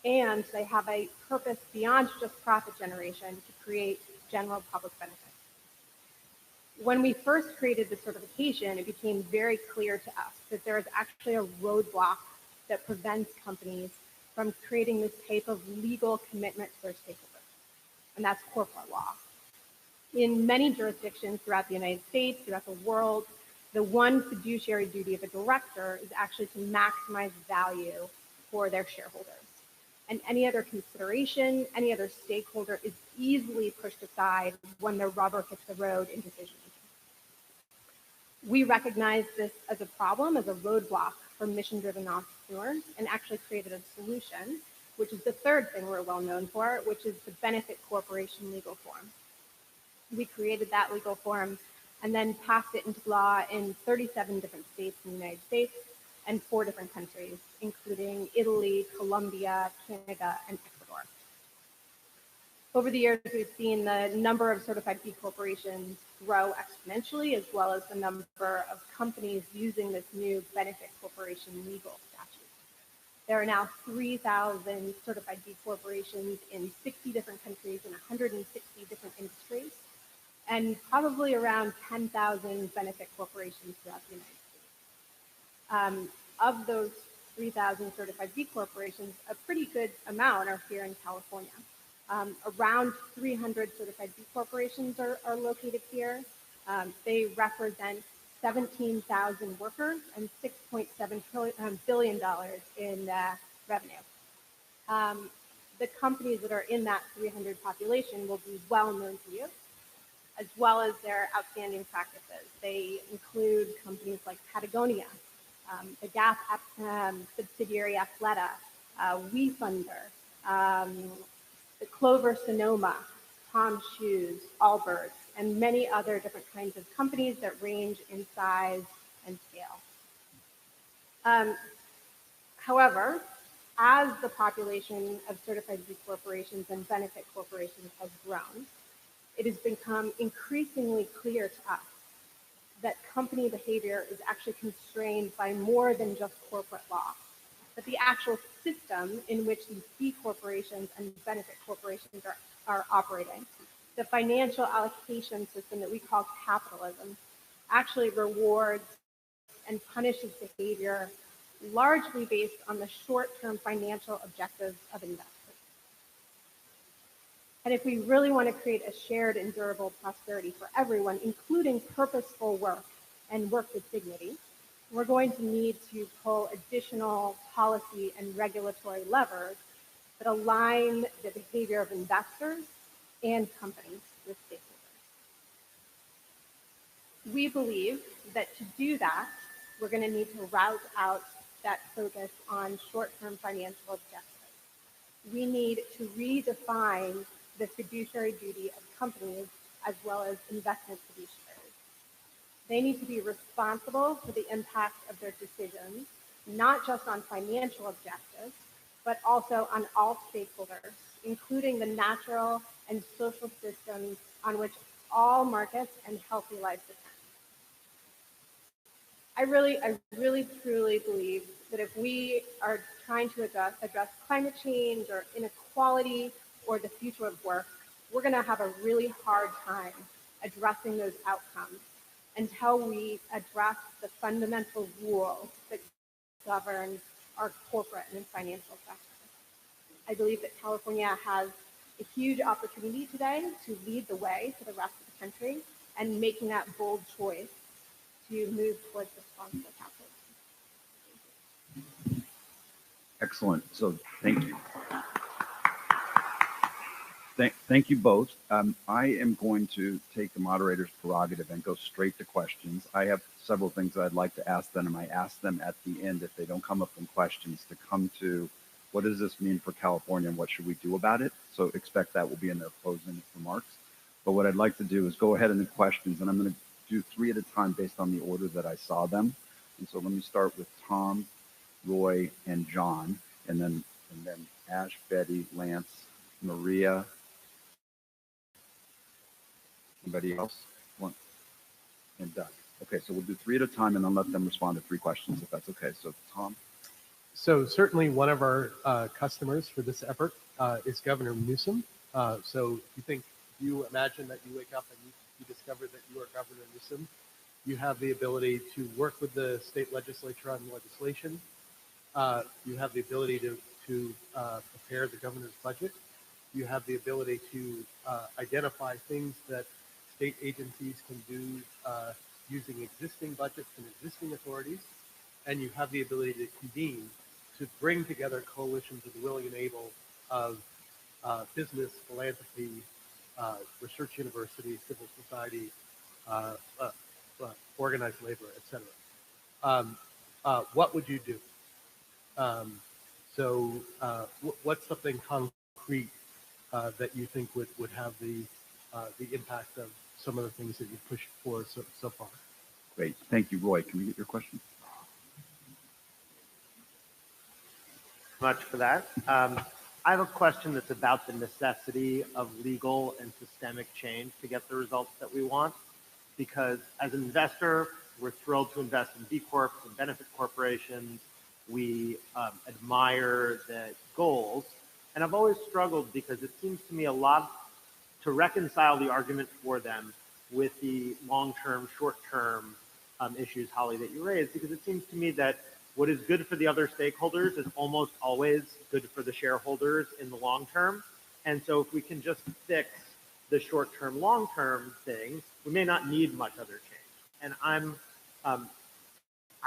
Speaker 18: and they have a purpose beyond just profit generation to create general public benefit. When we first created the certification, it became very clear to us that there is actually a roadblock that prevents companies
Speaker 2: from creating this type of legal commitment to their stakeholders, and that's corporate law. In many jurisdictions throughout the United States, throughout the world, the one fiduciary duty of a director is actually to maximize value for their shareholders. And any other consideration, any other stakeholder is easily pushed aside when the rubber hits the road in decision making. We recognize this as a problem, as a roadblock for mission-driven entrepreneurs, and actually created a solution, which is the third thing we're well known for, which is the benefit corporation legal form. We created that legal form and then passed it into law in 37 different states in the United States and 4 different countries, including Italy, Colombia, Canada, and Ecuador. Over the years, we've seen the number of certified B corporations grow exponentially, as well as the number of companies using this new benefit corporation legal statute. There are now 3,000 certified B corporations in 60 different countries and 160 different industries, and probably around 10,000 benefit corporations throughout the United States. Of those 3,000 certified B corporations, a pretty good amount are here in California. Around 300 certified B corporations are located here. They represent 17,000 workers and $6.7 billion in revenue. The companies that are in that 300 population will be well known to you, as well as their outstanding practices. They include companies like Patagonia, the Gap subsidiary Athleta, WeFunder, the Clover Sonoma, Tom Shoes, Allbirds, and many other different kinds of companies that range in size and scale. However, as the population of certified B corporations and benefit corporations has grown, it has become increasingly clear to us that company behavior is actually constrained by more than just corporate law, but the actual system in which these B corporations and benefit corporations are operating. The financial allocation system that we call capitalism actually rewards and punishes behavior largely based on the short-term financial objectives of investors. And if we really want to create a shared and durable prosperity for everyone, including purposeful work and work with dignity, we're going to need to pull additional policy and regulatory levers that align the behavior of investors and companies with stakeholders. We believe that to do that, we're going to need to route out that focus on short-term financial objectives. We need to redefine the fiduciary duty of companies as well as investment fiduciaries. They need to be responsible for the impact of their decisions, not just on financial objectives, but also on all stakeholders, including the natural and social systems on which all markets and healthy lives depend. I really truly believe that if we are trying to address climate change or inequality or the future of work, we're going to have a really hard time addressing those outcomes until we address the fundamental rules that govern our corporate and financial sector. I believe that California has a huge opportunity today to lead the way for the rest of the country and making that bold choice to move towards responsible capitalism.
Speaker 20: Excellent. So thank you. Thank you both. I am going to take the moderator's prerogative and go straight to questions. I have several things that I'd like to ask them, and I ask them at the end, if they don't come up in questions, to come to what does this mean for California and what should we do about it? So expect that will be in their closing remarks. But what I'd like to do is go ahead and the questions, and I'm going to do 3 at a time based on the order that I saw them. And so let me start with Tom, Roy, and John, and then Ash, Betty, Lance, Maria. Anybody else? One. And Doug. Okay, so we'll do 3 at a time and then let them respond to 3 questions if that's okay. So Tom.
Speaker 9: So certainly one of our customers for this effort is Governor Newsom. So if you imagine that you wake up and you discover that you are Governor Newsom, you have the ability to work with the state legislature on legislation. You have the ability to to prepare the governor's budget. You have the ability to identify things that state agencies can do using existing budgets and existing authorities. And you have the ability to convene to bring together coalitions of the willing and able of business, philanthropy, research universities, civil society, organized labor, etc. What would you do? What's something concrete that you think would have the impact of some of the things that you've pushed for so far?
Speaker 20: Great. Thank you, Roy. Can we get your question?
Speaker 15: Much for that. I have a question that's about the necessity of legal and systemic change to get the results that we want. Because as an investor, we're thrilled to invest in B Corps and benefit corporations. We admire the goals. And I've always struggled because it seems to me a lot to reconcile the argument for them with the long-term, short-term issues, Holly, that you raised, because it seems to me that what is good for the other stakeholders is almost always good for the shareholders in the long term. And so if we can just fix the short-term, long-term thing, we may not need much other change. And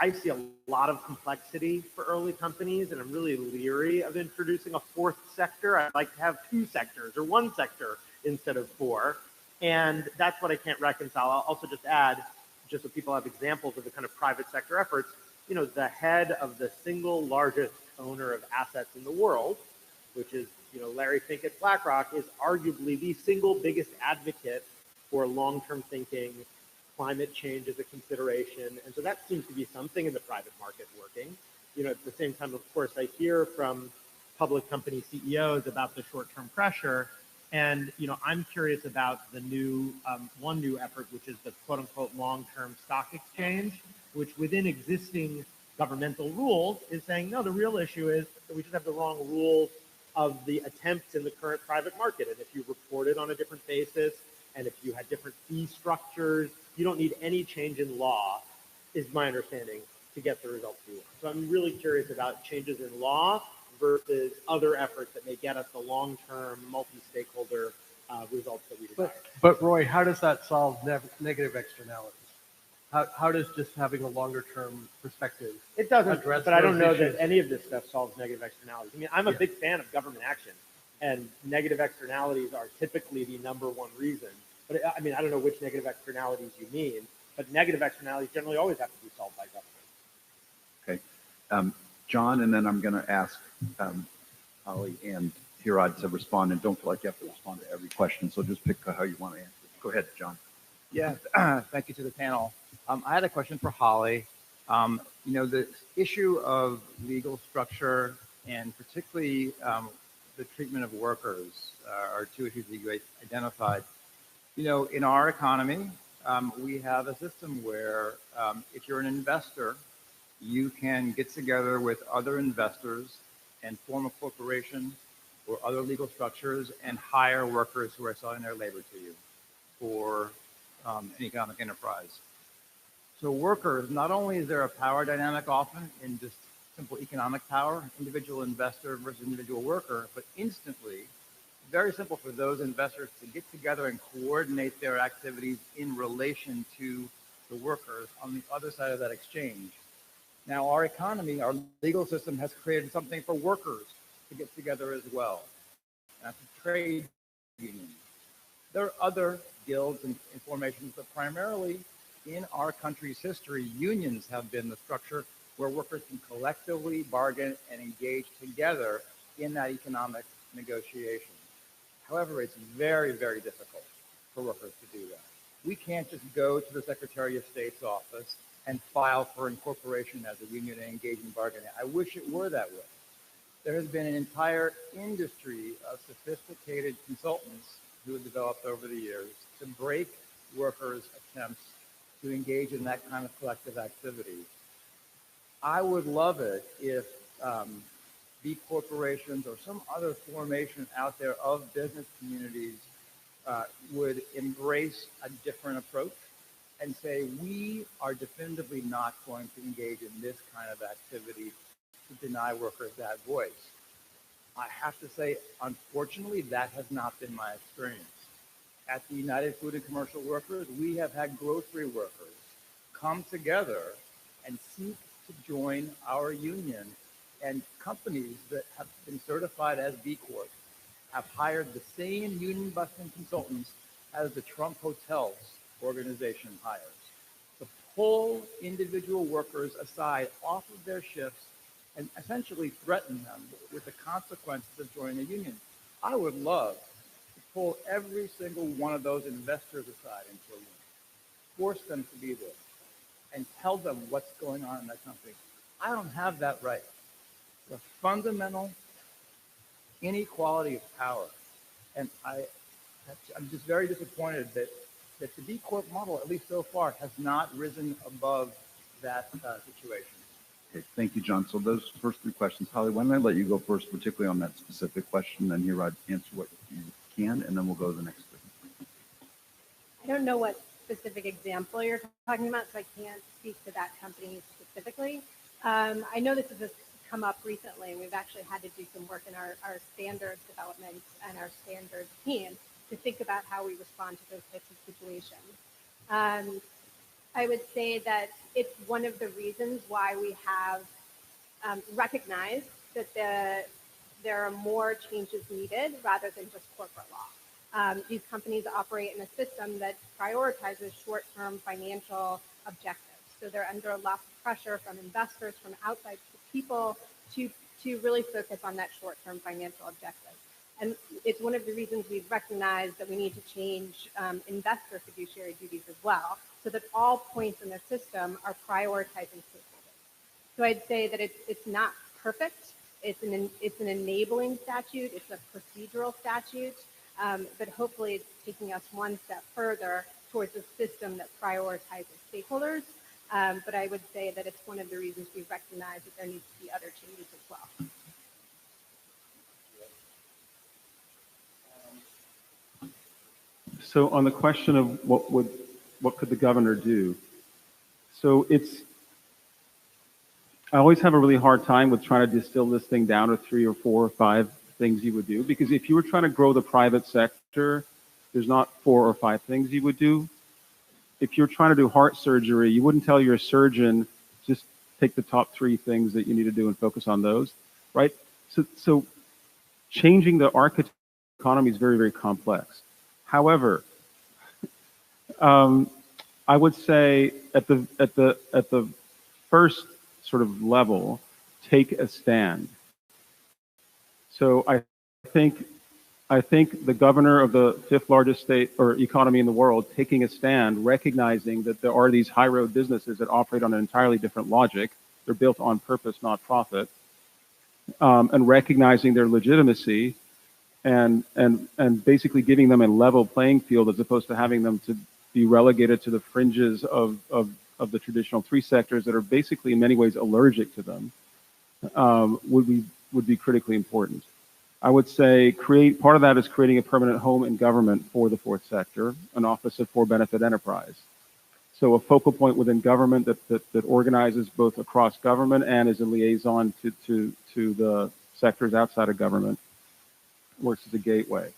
Speaker 15: I see a lot of complexity for early companies, and I'm really leery of introducing a fourth sector. I'd like to have two sectors or one sector instead of four. And that's what I can't reconcile. I'll also just add, just so people have examples of the kind of private sector efforts, you know, the head of the single largest owner of assets in the world, which is, you know, Larry Fink at BlackRock, is arguably the single biggest advocate for long-term thinking, climate change as a consideration. And so that seems to be something in the private market working. You know, at the same time, of course, I hear from public company CEOs about the short-term pressure. And, you know, I'm curious about the new, one new effort, which is the quote unquote long-term stock exchange, which within existing governmental rules is saying, no, the real issue is that we just have the wrong rules of the attempts in the current private market. And if you reported on a different basis, and if you had different fee structures, you don't need any change in law, is my understanding, to get the results we want. So I'm really curious about changes in law versus other efforts that may get us the long-term, multi-stakeholder results that we desire.
Speaker 9: But Roy, how does that solve negative externalities? How does just having a longer-term perspective
Speaker 15: It doesn't,
Speaker 9: address
Speaker 15: but I don't know
Speaker 9: issues?
Speaker 15: that any of this stuff solves negative externalities. I mean, I'm a big fan of government action, and negative externalities are typically the number one reason. But I mean, I don't know which negative externalities you mean, but negative externalities generally always have to be solved by government.
Speaker 20: Okay. John, and then I'm going to ask Holly and Hirad to respond, and don't feel like you have to respond to every question, so just pick how you want to answer. Go ahead, John.
Speaker 13: Yeah, thank you to the panel. I had a question for Holly. You know, the issue of legal structure and particularly the treatment of workers are two issues that you identified. You know, in our economy, we have a system where if you're an investor, you can get together with other investors and form a corporation or other legal structures and hire workers who are selling their labor to you for an economic enterprise. So workers, not only is there a power dynamic often in just simple economic power, individual investor versus individual worker, but instantly, very simple for those investors to get together and coordinate their activities in relation to the workers on the other side of that exchange. Now, our economy, our legal system has created something for workers to get together as well. That's a trade union. There are other guilds and formations, but primarily in our country's history, unions have been the structure where workers can collectively bargain and engage together in that economic negotiation. However, it's very, very difficult for workers to do that. We can't just go to the Secretary of State's office and file for incorporation as a union and engage in bargaining. I wish it were that way. There has been an entire industry of sophisticated consultants who have developed over the years to break workers' attempts to engage in that kind of collective activity. I would love it if B corporations or some other formation out there of business communities would embrace a different approach and say, we are definitively not going to engage in this kind of activity to deny workers that voice. I have to say, unfortunately, that has not been my experience. At the United Food and Commercial Workers, we have had grocery workers come together and seek to join our union, and companies that have been certified as B Corp have hired the same union busting consultants as the Trump Hotels organization hires to pull individual workers aside off of their shifts and essentially threaten them with the consequences of joining a union. I would love to pull every single one of those investors aside into a union, force them to be there, and tell them what's going on in that company. I don't have that right. The fundamental inequality of power. And I'm just very disappointed that the B Corp model, at least so far, has not risen above that situation.
Speaker 20: Okay, thank you, John. So those first three questions, Holly, why don't I let you go first, particularly on that specific question, and here I'd answer what you can, and then we'll go to the next three.
Speaker 2: I don't know what specific example you're talking about, so I can't speak to that company specifically. I know this has come up recently, and we've actually had to do some work in our standards development and our standards team to think about how we respond to those types of situations. I would say that it's one of the reasons why we have recognized that there are more changes needed rather than just corporate law. These companies operate in a system that prioritizes short-term financial objectives. So they're under a lot of pressure from investors, from outside people to really focus on that short-term financial objective. And it's one of the reasons we've recognized that we need to change investor fiduciary duties as well, so that all points in the system are prioritizing stakeholders. So I'd say that it's not perfect. It's an enabling statute. It's a procedural statute, but hopefully it's taking us one step further towards a system that prioritizes stakeholders. But I would say that it's one of the reasons we recognize that there needs to be other changes as well.
Speaker 21: So on the question of what could the governor do? So I always have a really hard time with trying to distill this thing down to 3 or 4 or 5 things you would do, because if you were trying to grow the private sector, there's not 4 or 5 things you would do. If you're trying to do heart surgery, you wouldn't tell your surgeon, just take the top 3 things that you need to do and focus on those, right? So changing the architecture of the economy is very, very complex. However, I would say at the first sort of level, take a stand. So I think the governor of the 5th largest state or economy in the world taking a stand, recognizing that there are these high road businesses that operate on an entirely different logic. They're built on purpose, not profit, and recognizing their legitimacy, and basically giving them a level playing field as opposed to having them to be relegated to the fringes of the traditional 3 sectors that are basically in many ways allergic to them, would be critically important. I would say part of that is creating a permanent home in government for the 4th sector, an office of for-benefit enterprise. So a focal point within government that organizes both across government and is a liaison to the sectors outside of government, works as a gateway.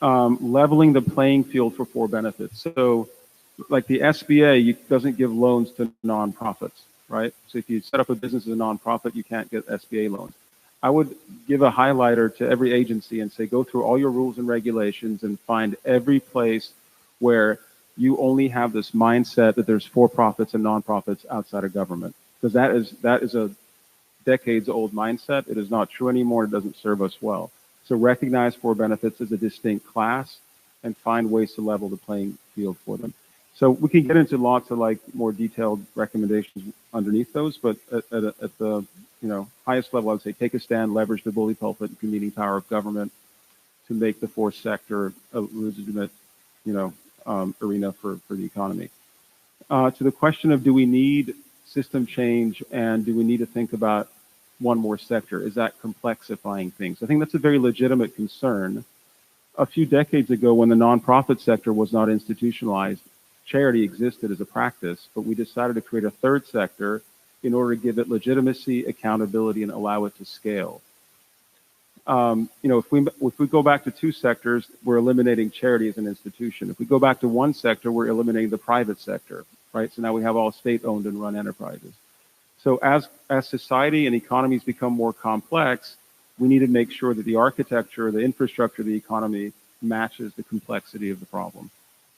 Speaker 21: Leveling the playing field for benefits. So like the SBA doesn't give loans to nonprofits, right? So if you set up a business as a nonprofit, you can't get SBA loans. I would give a highlighter to every agency and say, go through all your rules and regulations and find every place where you only have this mindset that there's for-profits and nonprofits outside of government. Because that is a decades-old mindset. It is not true anymore. It doesn't serve us well. So recognize for benefits as a distinct class and find ways to level the playing field for them. So we can get into lots of more detailed recommendations underneath those, but at the highest level, I would say take a stand, leverage the bully pulpit and convening power of government to make the 4th sector a legitimate, arena for the economy. To the question of do we need system change and do we need to think about one more sector? Is that complexifying things? I think that's a very legitimate concern. A few decades ago, when the nonprofit sector was not institutionalized, charity existed as a practice, but we decided to create a 3rd sector in order to give it legitimacy, accountability, and allow it to scale. If we go back to two sectors, we're eliminating charity as an institution. If we go back to one sector, we're eliminating the private sector, right? So now we have all state-owned and run enterprises. So as society and economies become more complex, we need to make sure that the architecture, the infrastructure of the economy matches the complexity of the problem.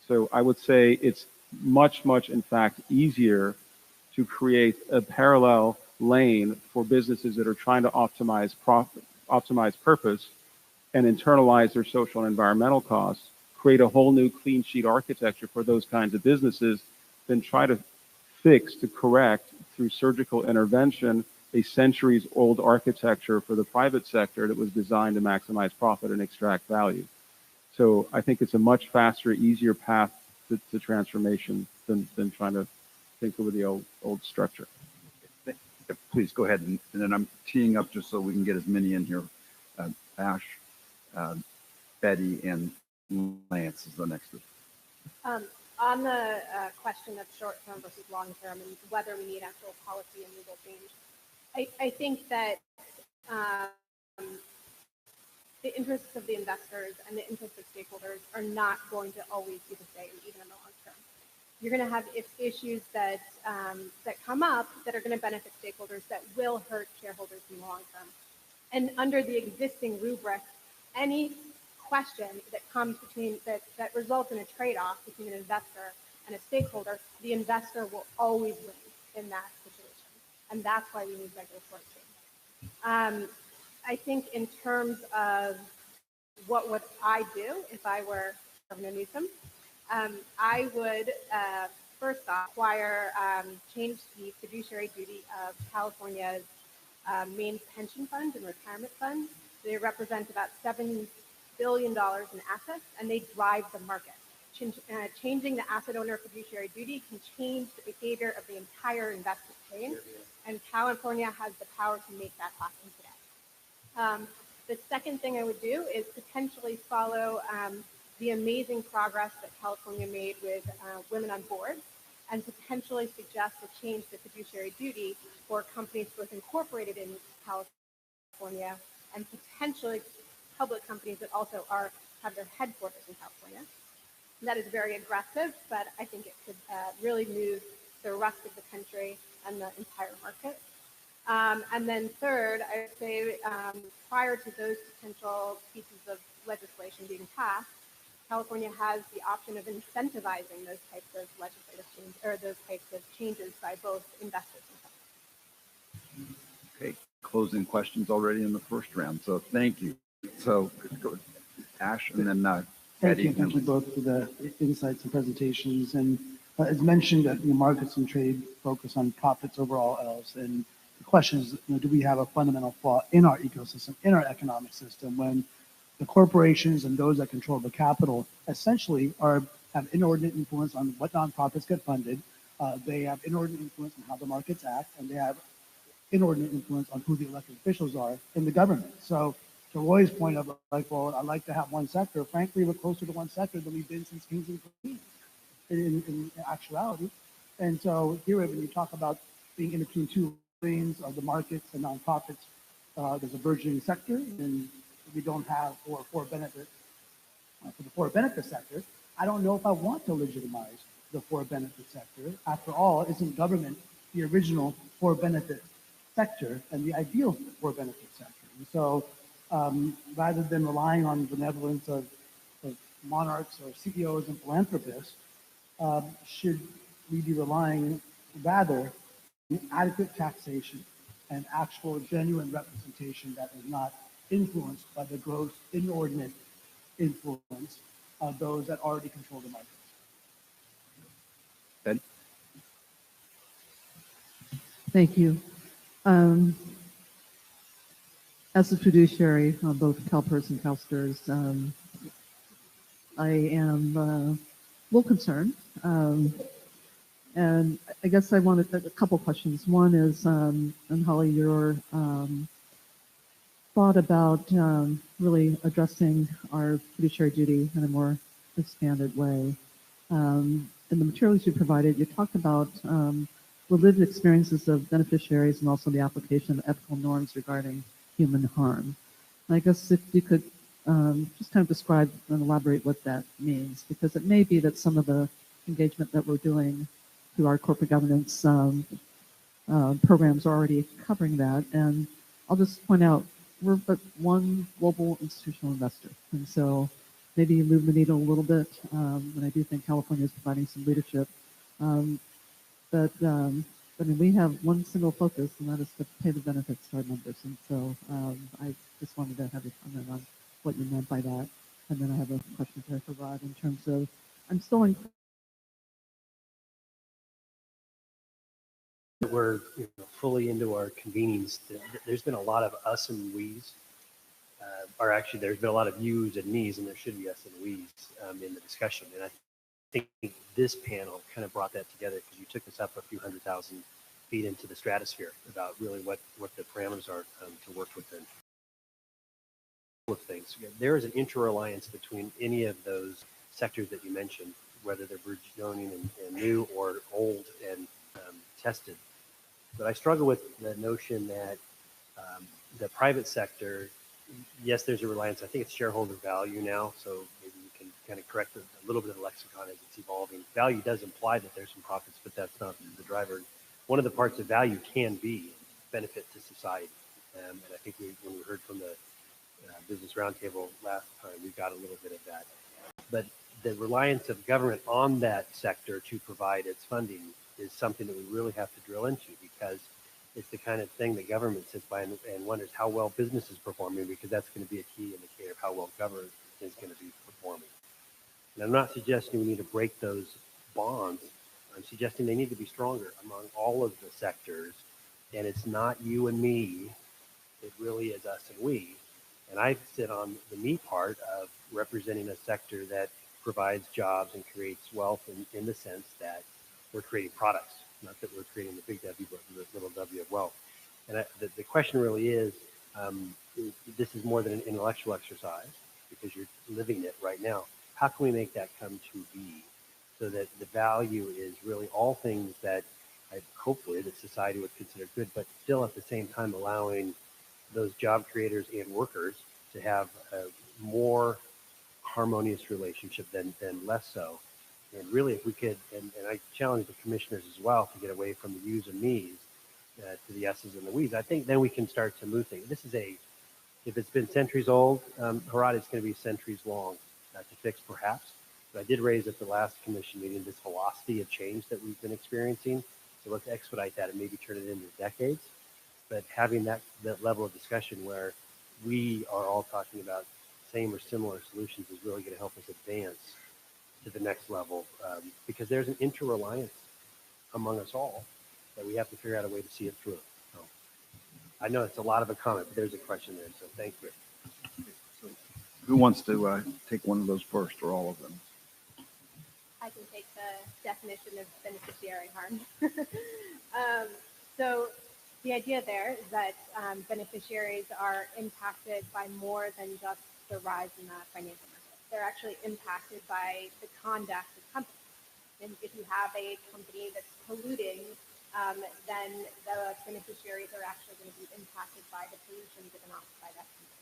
Speaker 21: So I would say it's much, in fact, easier to create a parallel lane for businesses that are trying to optimize profit, optimize purpose, and internalize their social and environmental costs, create a whole new clean sheet architecture for those kinds of businesses, than try to fix, to correct through surgical intervention, a centuries-old architecture for the private sector that was designed to maximize profit and extract value. So I think it's a much faster, easier path to transformation than trying to think over the old structure.
Speaker 20: Please go ahead, and then I'm teeing up just so we can get as many in here. Ash, Betty, and Lance is the next.
Speaker 2: On the question of short-term versus long-term and whether we need actual policy and legal change, I think that the interests of the investors and the interests of stakeholders are not going to always be the same, even in the long term. You're going to have issues that come up that are going to benefit stakeholders that will hurt shareholders in the long term. And under the existing rubric, any question that comes between that results in a trade-off between an investor and a stakeholder, the investor will always win in that situation, and that's why we need regulatory change. I think in terms of what would I do if I were Governor Newsom, I would first off change the fiduciary duty of California's main pension funds and retirement funds. They represent about $7 billion in assets, and they drive the market. Changing the asset owner fiduciary duty can change the behavior of the entire investment chain, and California has the power to make that happen today. The second thing I would do is potentially follow the amazing progress that California made with women on boards, and potentially suggest to change the fiduciary duty for companies both incorporated in California and potentially public companies that also have their headquarters in California. And that is very aggressive, but I think it could really move the rest of the country and the entire market. And then third, I would say prior to those potential pieces of legislation being passed, California has the option of incentivizing those types of legislative changes, or those types of changes by both investors and companies.
Speaker 20: Okay, closing questions already in the first round, so thank you. So go Ash, and then Betty.
Speaker 6: Thank you both for the insights and presentations. And as mentioned, that markets and trade focus on profits over all else. And the question is, do we have a fundamental flaw in our ecosystem, in our economic system, when the corporations and those that control the capital essentially have inordinate influence on what nonprofits get funded. They have inordinate influence on how the markets act, and they have inordinate influence on who the elected officials are in the government. So to Roy's point of well, I'd like to have one sector. Frankly, we're closer to one sector than we've been since Kings and Queens in actuality. And so here, when you talk about being in between two lanes of the markets and nonprofits, there's a burgeoning sector, and we don't have for benefit for the for benefit sector. I don't know if I want to legitimize the for benefit sector. After all, isn't government the original for benefit sector and the ideal for benefit sector? And so rather than relying on the benevolence of monarchs or CEOs and philanthropists, should we be relying rather on adequate taxation and actual genuine representation that is not influenced by the gross inordinate influence of those that already control the markets?
Speaker 20: Ben?
Speaker 8: Thank you. As a fiduciary on both CalPERS and CalSTRS, I am a little concerned. And I guess I wanted a couple questions. One is, and Holly, your thought about really addressing our fiduciary duty in a more expanded way. In the materials you provided, you talked about the lived experiences of beneficiaries and also the application of ethical norms regarding human harm. I guess if you could just kind of describe and elaborate what that means, because it may be that some of the engagement that we're doing through our corporate governance programs are already covering that. And I'll just point out, we're but one global institutional investor. And so maybe you move the needle a little bit. And I do think California is providing some leadership. I mean, we have one single focus, and that is to pay the benefits to our members. And so I just wanted to have a comment on what you meant by that. And then I have a question for Rod in terms of, I'm still in.
Speaker 10: We're fully into our convenings. There's been a lot of us and we's, or actually there's been a lot of yous and me's, and there should be us and we's in the discussion. And I think this panel kind of brought that together because you took us up a few 100,000 feet into the stratosphere about really what the parameters are to work within. Of things. There is an interreliance between any of those sectors that you mentioned, whether they're burgeoning and new or old and tested. But I struggle with the notion that the private sector, yes, there's a reliance. I think it's shareholder value now, so maybe you can kind of correct a little bit of the lexicon as it's evolving. Value does imply that there's some profits, but that's not the driver. One of the parts of value can be benefit to society. And I think when we heard from the Business Roundtable last time, we got a little bit of that. But the reliance of government on that sector to provide its funding is something that we really have to drill into, because it's the kind of thing the government sits by and wonders how well business is performing, because that's going to be a key indicator of how well government is going to be performing. And I'm not suggesting we need to break those bonds. I'm suggesting they need to be stronger among all of the sectors. And it's not you and me. It really is us and we. And I sit on the me part of representing a sector that provides jobs and creates wealth in the sense that we're creating products, not that we're creating the big W, but the little w of wealth. And the question really is, this is more than an intellectual exercise, because you're living it right now. How can we make that come to be so that the value is really all things that hopefully that society would consider good, but still at the same time allowing those job creators and workers to have a more harmonious relationship than less so. And really, if we could, and I challenge the commissioners as well to get away from the yous and me's to the yeses and the we's, I think then we can start to move things. This is if it's been centuries old, Harad, it's going to be centuries long to fix perhaps. But I did raise at the last commission meeting this velocity of change that we've been experiencing. So let's expedite that and maybe turn it into decades. But having that level of discussion where we are all talking about same or similar solutions is really going to help us advance to the next level, because there's an interreliance among us all that we have to figure out a way to see it through. So I know it's a lot of a comment, but there's a question there, so thank you.
Speaker 20: So who wants to take one of those first, or all of them?
Speaker 2: I can take the definition of beneficiary harm. So the idea there is that beneficiaries are impacted by more than just the rise in the financial market. They're actually impacted by the conduct of companies. And if you have a company that's polluting, then the beneficiaries are actually going to be impacted by the pollution given off by that company.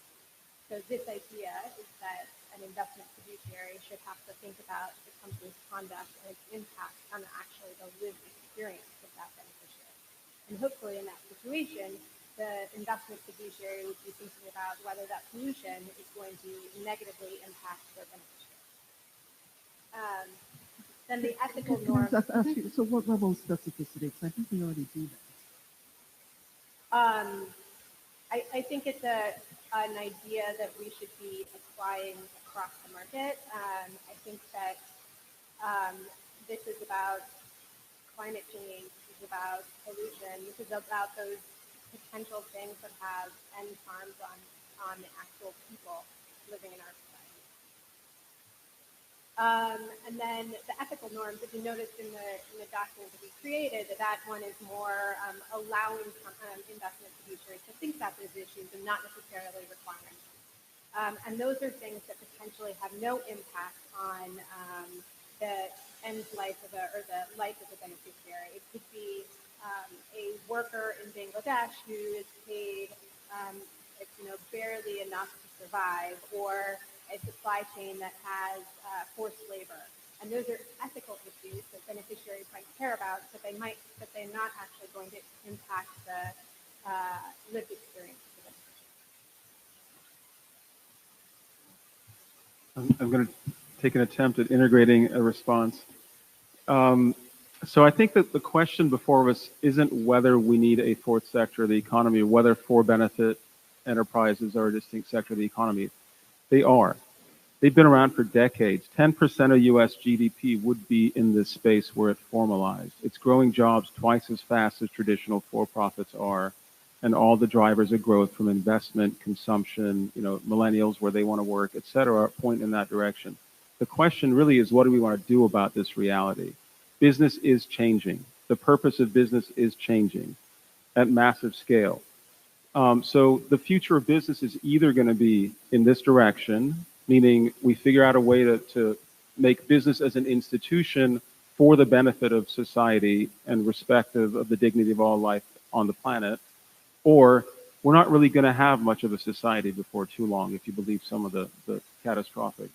Speaker 2: So this idea is that an investment fiduciary should have to think about the company's conduct and its impact on actually the lived experience of that beneficiary. And hopefully in that situation, the investment fiduciary would be thinking about whether that pollution is going to negatively impact their beneficiary. Then the ethical norms.
Speaker 8: So what level of specificity? Because I think we already do that.
Speaker 2: I think it's an idea that we should be applying across the market. I think that this is about climate change, this is about pollution, this is about those potential things that have end harms on the actual people living in our society. And then the ethical norms, if you noticed in the document that we created, that one is more allowing investment fiduciaries to think about those issues and not necessarily requiring them. And those are things that potentially have no impact on the end life of the life of the beneficiary. It could be a worker in Bangladesh who is paid, barely enough to survive, or a supply chain that has forced labor. And those are ethical issues that beneficiaries might care about, but they're not actually going to impact the lived experience of the
Speaker 21: I'm going to take an attempt at integrating a response. So I think that the question before us isn't whether we need a fourth sector of the economy, whether for-benefit enterprises are a distinct sector of the economy. They are. They've been around for decades. 10% of U.S. GDP would be in this space where it formalized. It's growing jobs twice as fast as traditional for-profits are, and all the drivers of growth from investment, consumption, millennials where they want to work, et cetera, point in that direction. The question really is, what do we want to do about this reality? Business is changing. The purpose of business is changing at massive scale. So the future of business is either going to be in this direction, meaning we figure out a way to make business as an institution for the benefit of society and respective of the dignity of all life on the planet, or we're not really going to have much of a society before too long, if you believe some of the catastrophic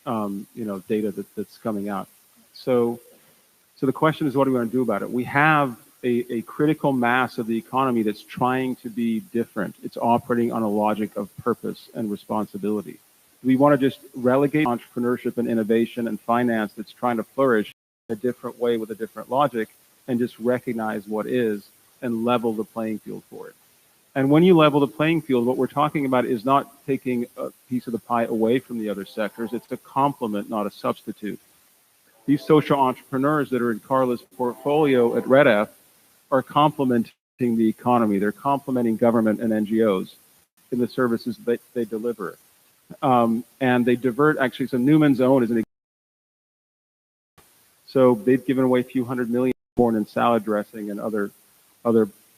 Speaker 21: data that's coming out. So the question is, what do we want to do about it? We have a critical mass of the economy that's trying to be different. It's operating on a logic of purpose and responsibility. We want to just relegate entrepreneurship and innovation and finance that's trying to flourish in a different way with a different logic and just recognize what is and level the playing field for it. And when you level the playing field, what we're talking about is not taking a piece of the pie away from the other sectors. It's a complement, not a substitute. These social entrepreneurs that are in Carla's portfolio at Red F are complementing the economy. They're complementing government and NGOs in the services that they deliver. And they divert, actually, so Newman's Own is an example. So they've given away a few $100 million corn and salad dressing and other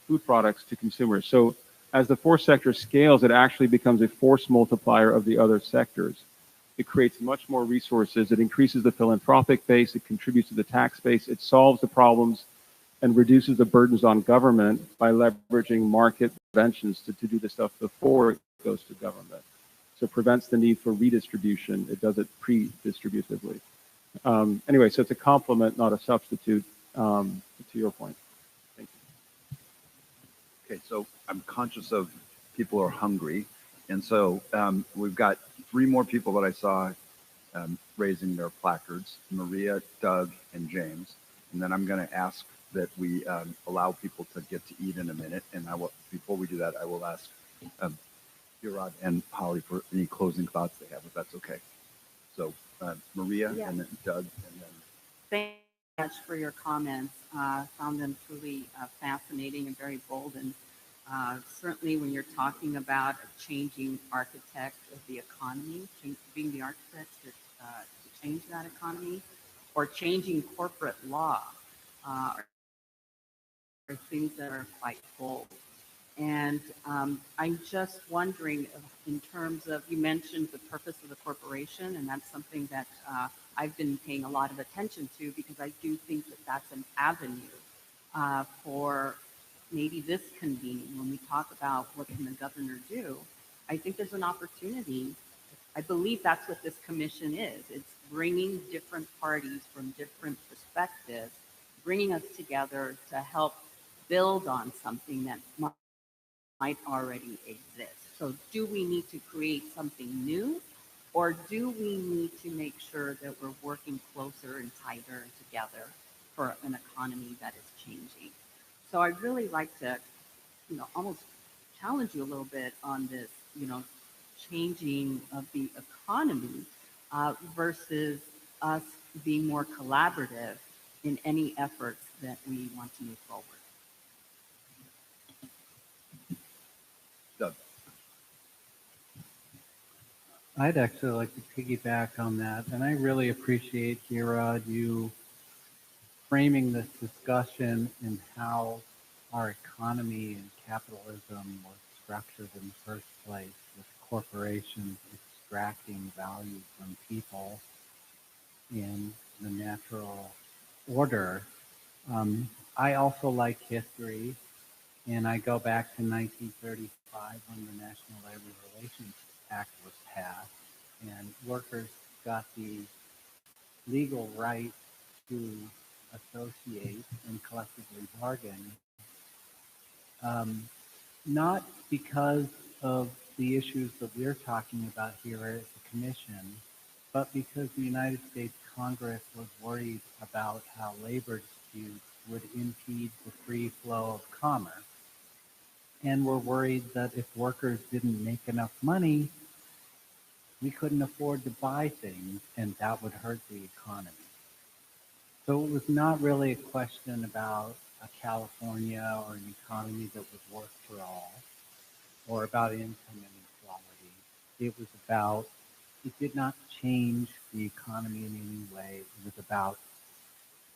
Speaker 21: food products to consumers. So as the fourth sector scales, it actually becomes a force multiplier of the other sectors. It creates much more resources. It increases the philanthropic base. It contributes to the tax base. It solves the problems and reduces the burdens on government by leveraging market interventions to do the stuff before it goes to government. So it prevents the need for redistribution. It does it pre-distributively. Anyway, so it's a complement, not a substitute, to your point. Thank you.
Speaker 12: Okay, so I'm conscious of people are hungry. And so we've got 3 more people that I saw raising their placards, Maria, Doug, and James. And then I'm going to ask that we allow people to get to eat in a minute. And before we do that, I will ask Hirad and Holly for any closing thoughts they have, if that's okay. So Maria,
Speaker 4: Yeah.
Speaker 12: and then Doug, and then...
Speaker 4: Thank you much for your comments. Found them truly fascinating and very bold. And certainly when you're talking about a changing architect of the economy, being the architects to change that economy, or changing corporate law, are things that are quite bold. And I'm just wondering, in terms of, you mentioned the purpose of the corporation, and that's something that I've been paying a lot of attention to, because I do think that that's an avenue for maybe this convening. When we talk about what can the governor do, I think there's an opportunity. I believe that's what this commission is. It's bringing different parties from different perspectives, bringing us together to help build on something that might already exist. So do we need to create something new, or do we need to make sure that we're working closer and tighter together for an economy that is changing? So I'd really like to, almost challenge you a little bit on this, changing of the economy versus us being more collaborative in any efforts that we want to move forward.
Speaker 12: Doug.
Speaker 11: I'd actually like to piggyback on that, and I really appreciate, Hirad, you framing this discussion in how our economy and capitalism was structured in the first place, with corporations extracting value from people in the natural order. I also like history, And I go back to 1935 when the National Labor Relations Act was passed, and workers got the legal right to associate and collectively bargain, not because of the issues that we're talking about here at the Commission, but because the United States Congress was worried about how labor disputes would impede the free flow of commerce, and were worried that if workers didn't make enough money, we couldn't afford to buy things, and that would hurt the economy. So it was not really a question about a California or an economy that would work for all, or about income inequality. It was about, it did not change the economy in any way. It was about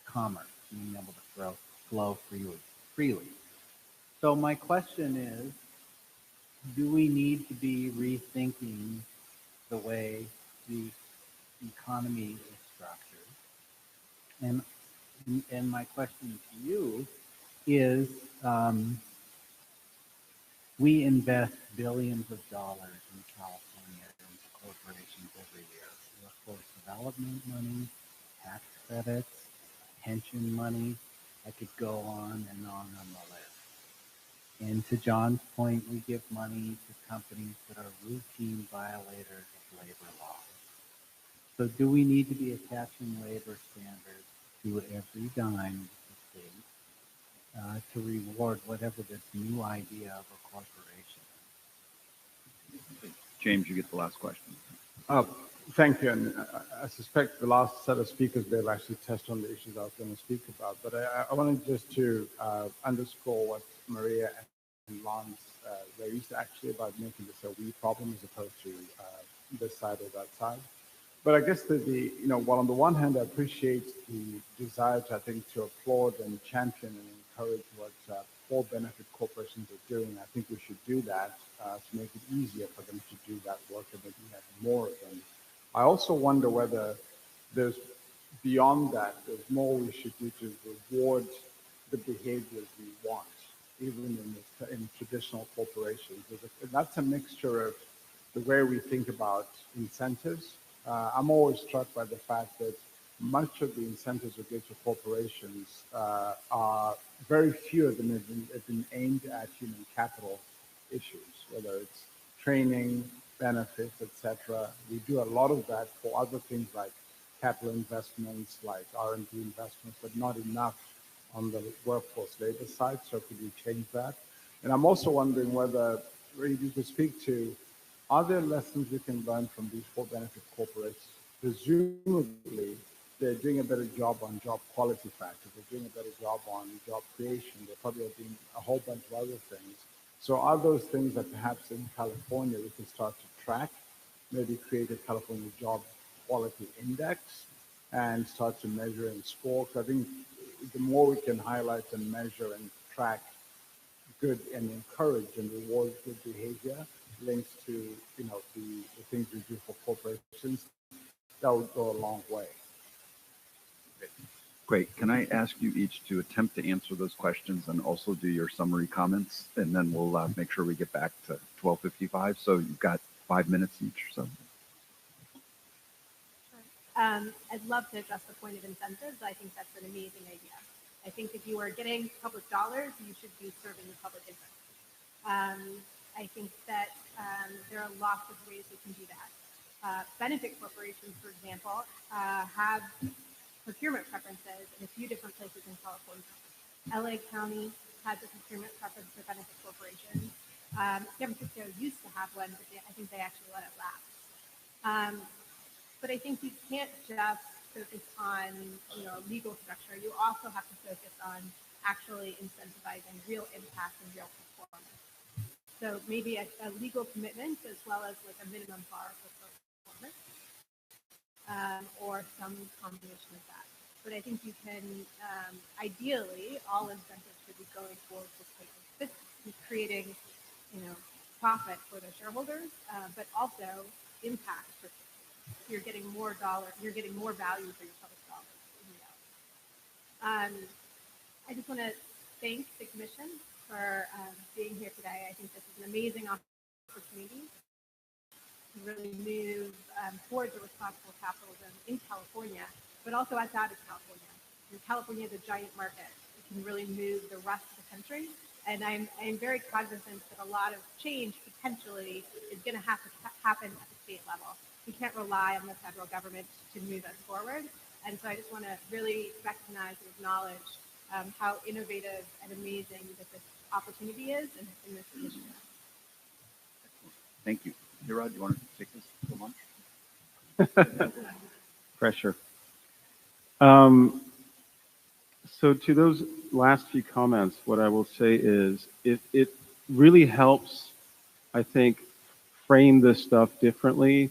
Speaker 11: commerce, being able to flow freely. So my question is, do we need to be rethinking the way the economy is structured? And my question to you is, we invest billions of dollars in California into corporations every year. Workforce development money, tax credits, pension money. I could go on and on the list. And to John's point, we give money to companies that are routine violators of labor laws. So do we need to be attaching labor standards to every dime of the state to reward whatever this new idea of a corporation is?
Speaker 12: James, you get the last question.
Speaker 3: Thank you. And I suspect the last set of speakers, they've actually touched on the issues I was going to speak about. But I wanted just to underscore what Maria and Lance raised actually about making this a we problem as opposed to this side or that side. But I guess while on the one hand, I appreciate the desire to, I think, to applaud and champion and encourage what for-benefit corporations are doing. I think we should do that to make it easier for them to do that work and maybe have more of them. I also wonder whether there's beyond that, there's more we should do to reward the behaviors we want, even in traditional corporations. That's a mixture of the way we think about incentives. I'm always struck by the fact that much of the incentives we give to corporations are very few of them have been aimed at human capital issues, whether it's training, benefits, etc. We do a lot of that for other things like capital investments, like R&D investments, but not enough on the workforce labor side. So could we change that? And I'm also wondering whether you could speak to, are there lessons we can learn from these for-benefit corporations? Presumably, they're doing a better job on job quality factors. They're doing a better job on job creation. They're probably doing a whole bunch of other things. So are those things that perhaps in California we can start to track, maybe create a California job quality index and start to measure and score? Because I think the more we can highlight and measure and track good and encourage and reward good behavior linked to the things we do for corporations, that would go a long way.
Speaker 12: Great. Can I ask you each to attempt to answer those questions and also do your summary comments? And then we'll make sure we get back to 12:55. So you've got 5 minutes each or so.
Speaker 2: I'd love to address the point of incentives. I think that's an amazing idea. I think if you are getting public dollars, you should be serving the public interest. I think that there are lots of ways we can do that. Benefit corporations, for example, have procurement preferences in a few different places in California. LA County has a procurement preference for benefit corporations. San Francisco used to have one, but I think they actually let it lapse. But I think you can't just focus on legal structure. You also have to focus on actually incentivizing real impact and real performance. So maybe a legal commitment as well as like a minimum bar for performance. Or some combination of that. But I think you can, ideally, all incentives should be going towards this creating, profit for the shareholders, but also impact for you're getting more value for your public dollars. I just want to thank the Commission for for being here today. I think this is an amazing opportunity to really move towards a responsible capitalism in California, but also outside of California. And California is a giant market. It can really move the rest of the country. And I'm very cognizant that a lot of change potentially is going to have to happen at the state level. We can't rely on the federal government to move us forward. And so I just want to really recognize and acknowledge how innovative and amazing that this opportunity is in this initiative.
Speaker 12: Thank you. Hirad, do you want to take this to lunch?
Speaker 21: Pressure. So to those last few comments, what I will say is it really helps, I think, frame this stuff differently.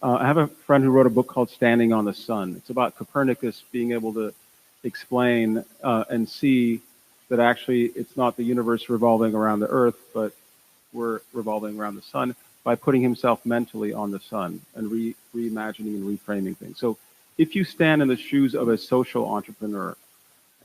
Speaker 21: I have a friend who wrote a book called Standing on the Sun. It's about Copernicus being able to explain and see that actually it's not the universe revolving around the Earth, but we're revolving around the sun by putting himself mentally on the sun and reimagining and reframing things. So if you stand in the shoes of a social entrepreneur,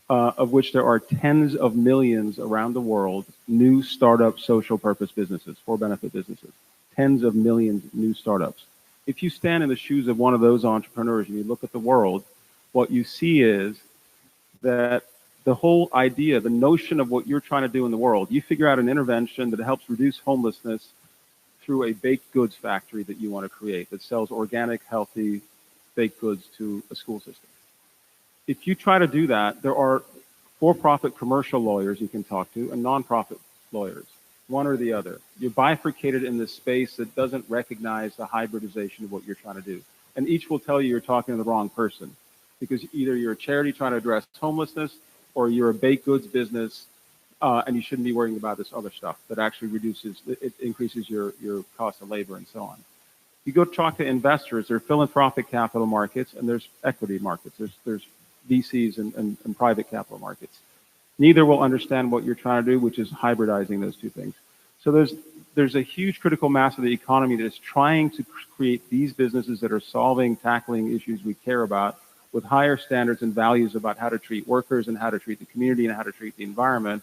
Speaker 21: of which there are tens of millions around the world, new startup social purpose businesses, for-benefit businesses, tens of millions new startups. If you stand in the shoes of one of those entrepreneurs and you look at the world, what you see is that the whole idea, the notion of what you're trying to do in the world, you figure out an intervention that helps reduce homelessness through a baked goods factory that you want to create that sells organic, healthy baked goods to a school system. If you try to do that, there are for-profit commercial lawyers you can talk to and nonprofit lawyers, one or the other. You're bifurcated in this space that doesn't recognize the hybridization of what you're trying to do. And each will tell you you're talking to the wrong person because either you're a charity trying to address homelessness or you're a baked goods business and you shouldn't be worrying about this other stuff that actually increases your cost of labor and so on. You go talk to investors, there are philanthropic capital markets and there's equity markets. There's VCs and private capital markets. Neither will understand what you're trying to do, which is hybridizing those two things. So there's a huge critical mass of the economy that is trying to create these businesses that are tackling issues we care about with higher standards and values about how to treat workers and how to treat the community and how to treat the environment.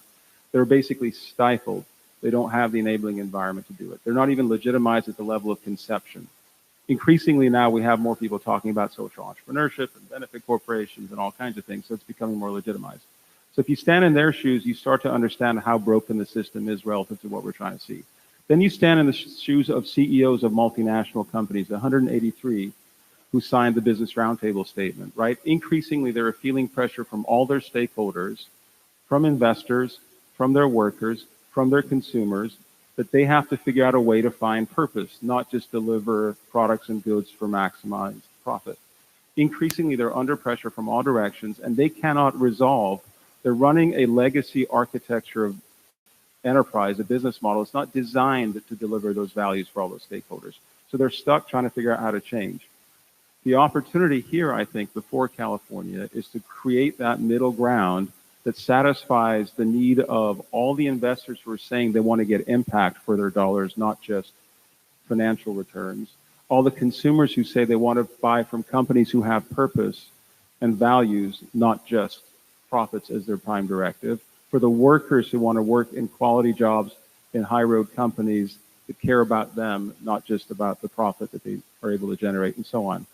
Speaker 21: They're basically stifled. They don't have the enabling environment to do it. They're not even legitimized at the level of conception. Increasingly now we have more people talking about social entrepreneurship and benefit corporations and all kinds of things, so it's becoming more legitimized. So if you stand in their shoes, you start to understand how broken the system is relative to what we're trying to see. Then you stand in the shoes of CEOs of multinational companies, the 183 who signed the Business Roundtable statement, right? Increasingly, they're feeling pressure from all their stakeholders, from investors, from their workers, from their consumers, that they have to figure out a way to find purpose, not just deliver products and goods for maximized profit. Increasingly, they're under pressure from all directions, and they cannot resolve. They're running a legacy architecture of enterprise, a business model. It's not designed to deliver those values for all those stakeholders. So they're stuck trying to figure out how to change. The opportunity here, I think, before California is to create that middle ground that satisfies the need of all the investors who are saying they want to get impact for their dollars, not just financial returns. All the consumers who say they want to buy from companies who have purpose and values, not just profits as their prime directive. For the workers who want to work in quality jobs in high road companies that care about them, not just about the profit that they are able to generate and so on.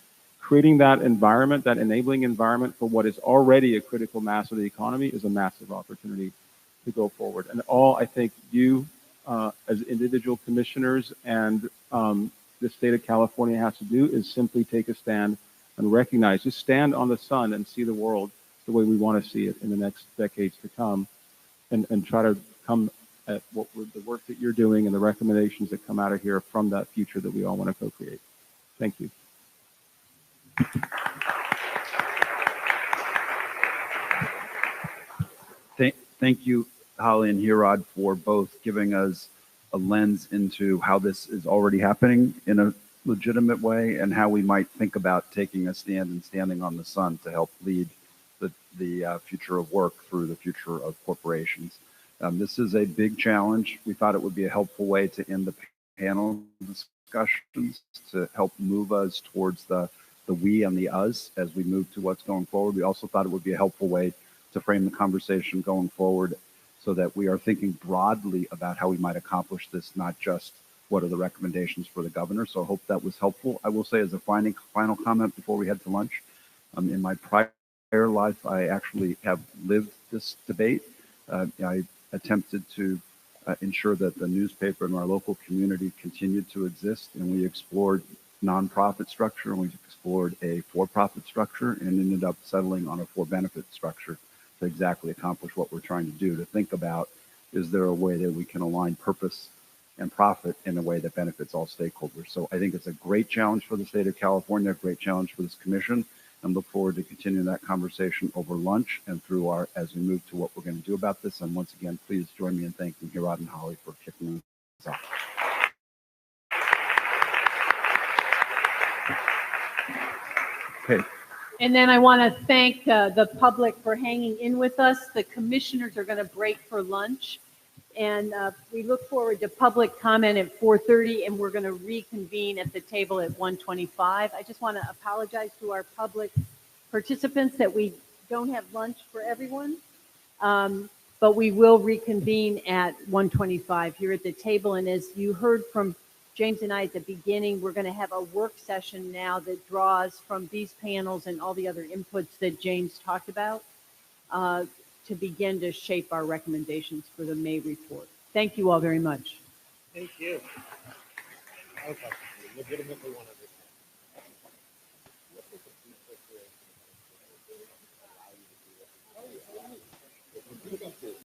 Speaker 21: Creating that environment, that enabling environment for what is already a critical mass of the economy is a massive opportunity to go forward. And all I think you as individual commissioners and the state of California has to do is simply take a stand and recognize, just stand on the sun and see the world the way we want to see it in the next decades to come and try to come at the work that you're doing and the recommendations that come out of here from that future that we all want to co-create. Thank you.
Speaker 12: Thank you, Holly and Hirad, for both giving us a lens into how this is already happening in a legitimate way and how we might think about taking a stand and standing on the sun to help lead the future of work through the future of corporations. This is a big challenge. We thought it would be a helpful way to end the panel discussions to help move us towards the we and the us as we move to what's going forward. We also thought it would be a helpful way to frame the conversation going forward so that we are thinking broadly about how we might accomplish this, not just what are the recommendations for the governor. So I hope that was helpful. I will say as a final comment before we head to lunch, in my prior life, I actually have lived this debate. I attempted to ensure that the newspaper in our local community continued to exist, and we explored nonprofit structure, and we explored a for-profit structure, and ended up settling on a for-benefit structure to exactly accomplish what we're trying to do, to think about, is there a way that we can align purpose and profit in a way that benefits all stakeholders? So I think it's a great challenge for the state of California, a great challenge for this commission, and look forward to continuing that conversation over lunch and through as we move to what we're going to do about this. And once again, please join me in thanking Hirad and Holly for kicking this off. Okay.
Speaker 4: And then I want to thank the public for hanging in with us. The commissioners are going to break for lunch. And we look forward to public comment at 4:30, and we're going to reconvene at the table at 1:25. I just want to apologize to our public participants that we don't have lunch for everyone, but we will reconvene at 1:25 here at the table. And as you heard from James and I at the beginning, we're going to have a work session now that draws from these panels and all the other inputs that James talked about to begin to shape our recommendations for the May report. Thank you all very much.
Speaker 15: Thank you. Okay. Legitimately one of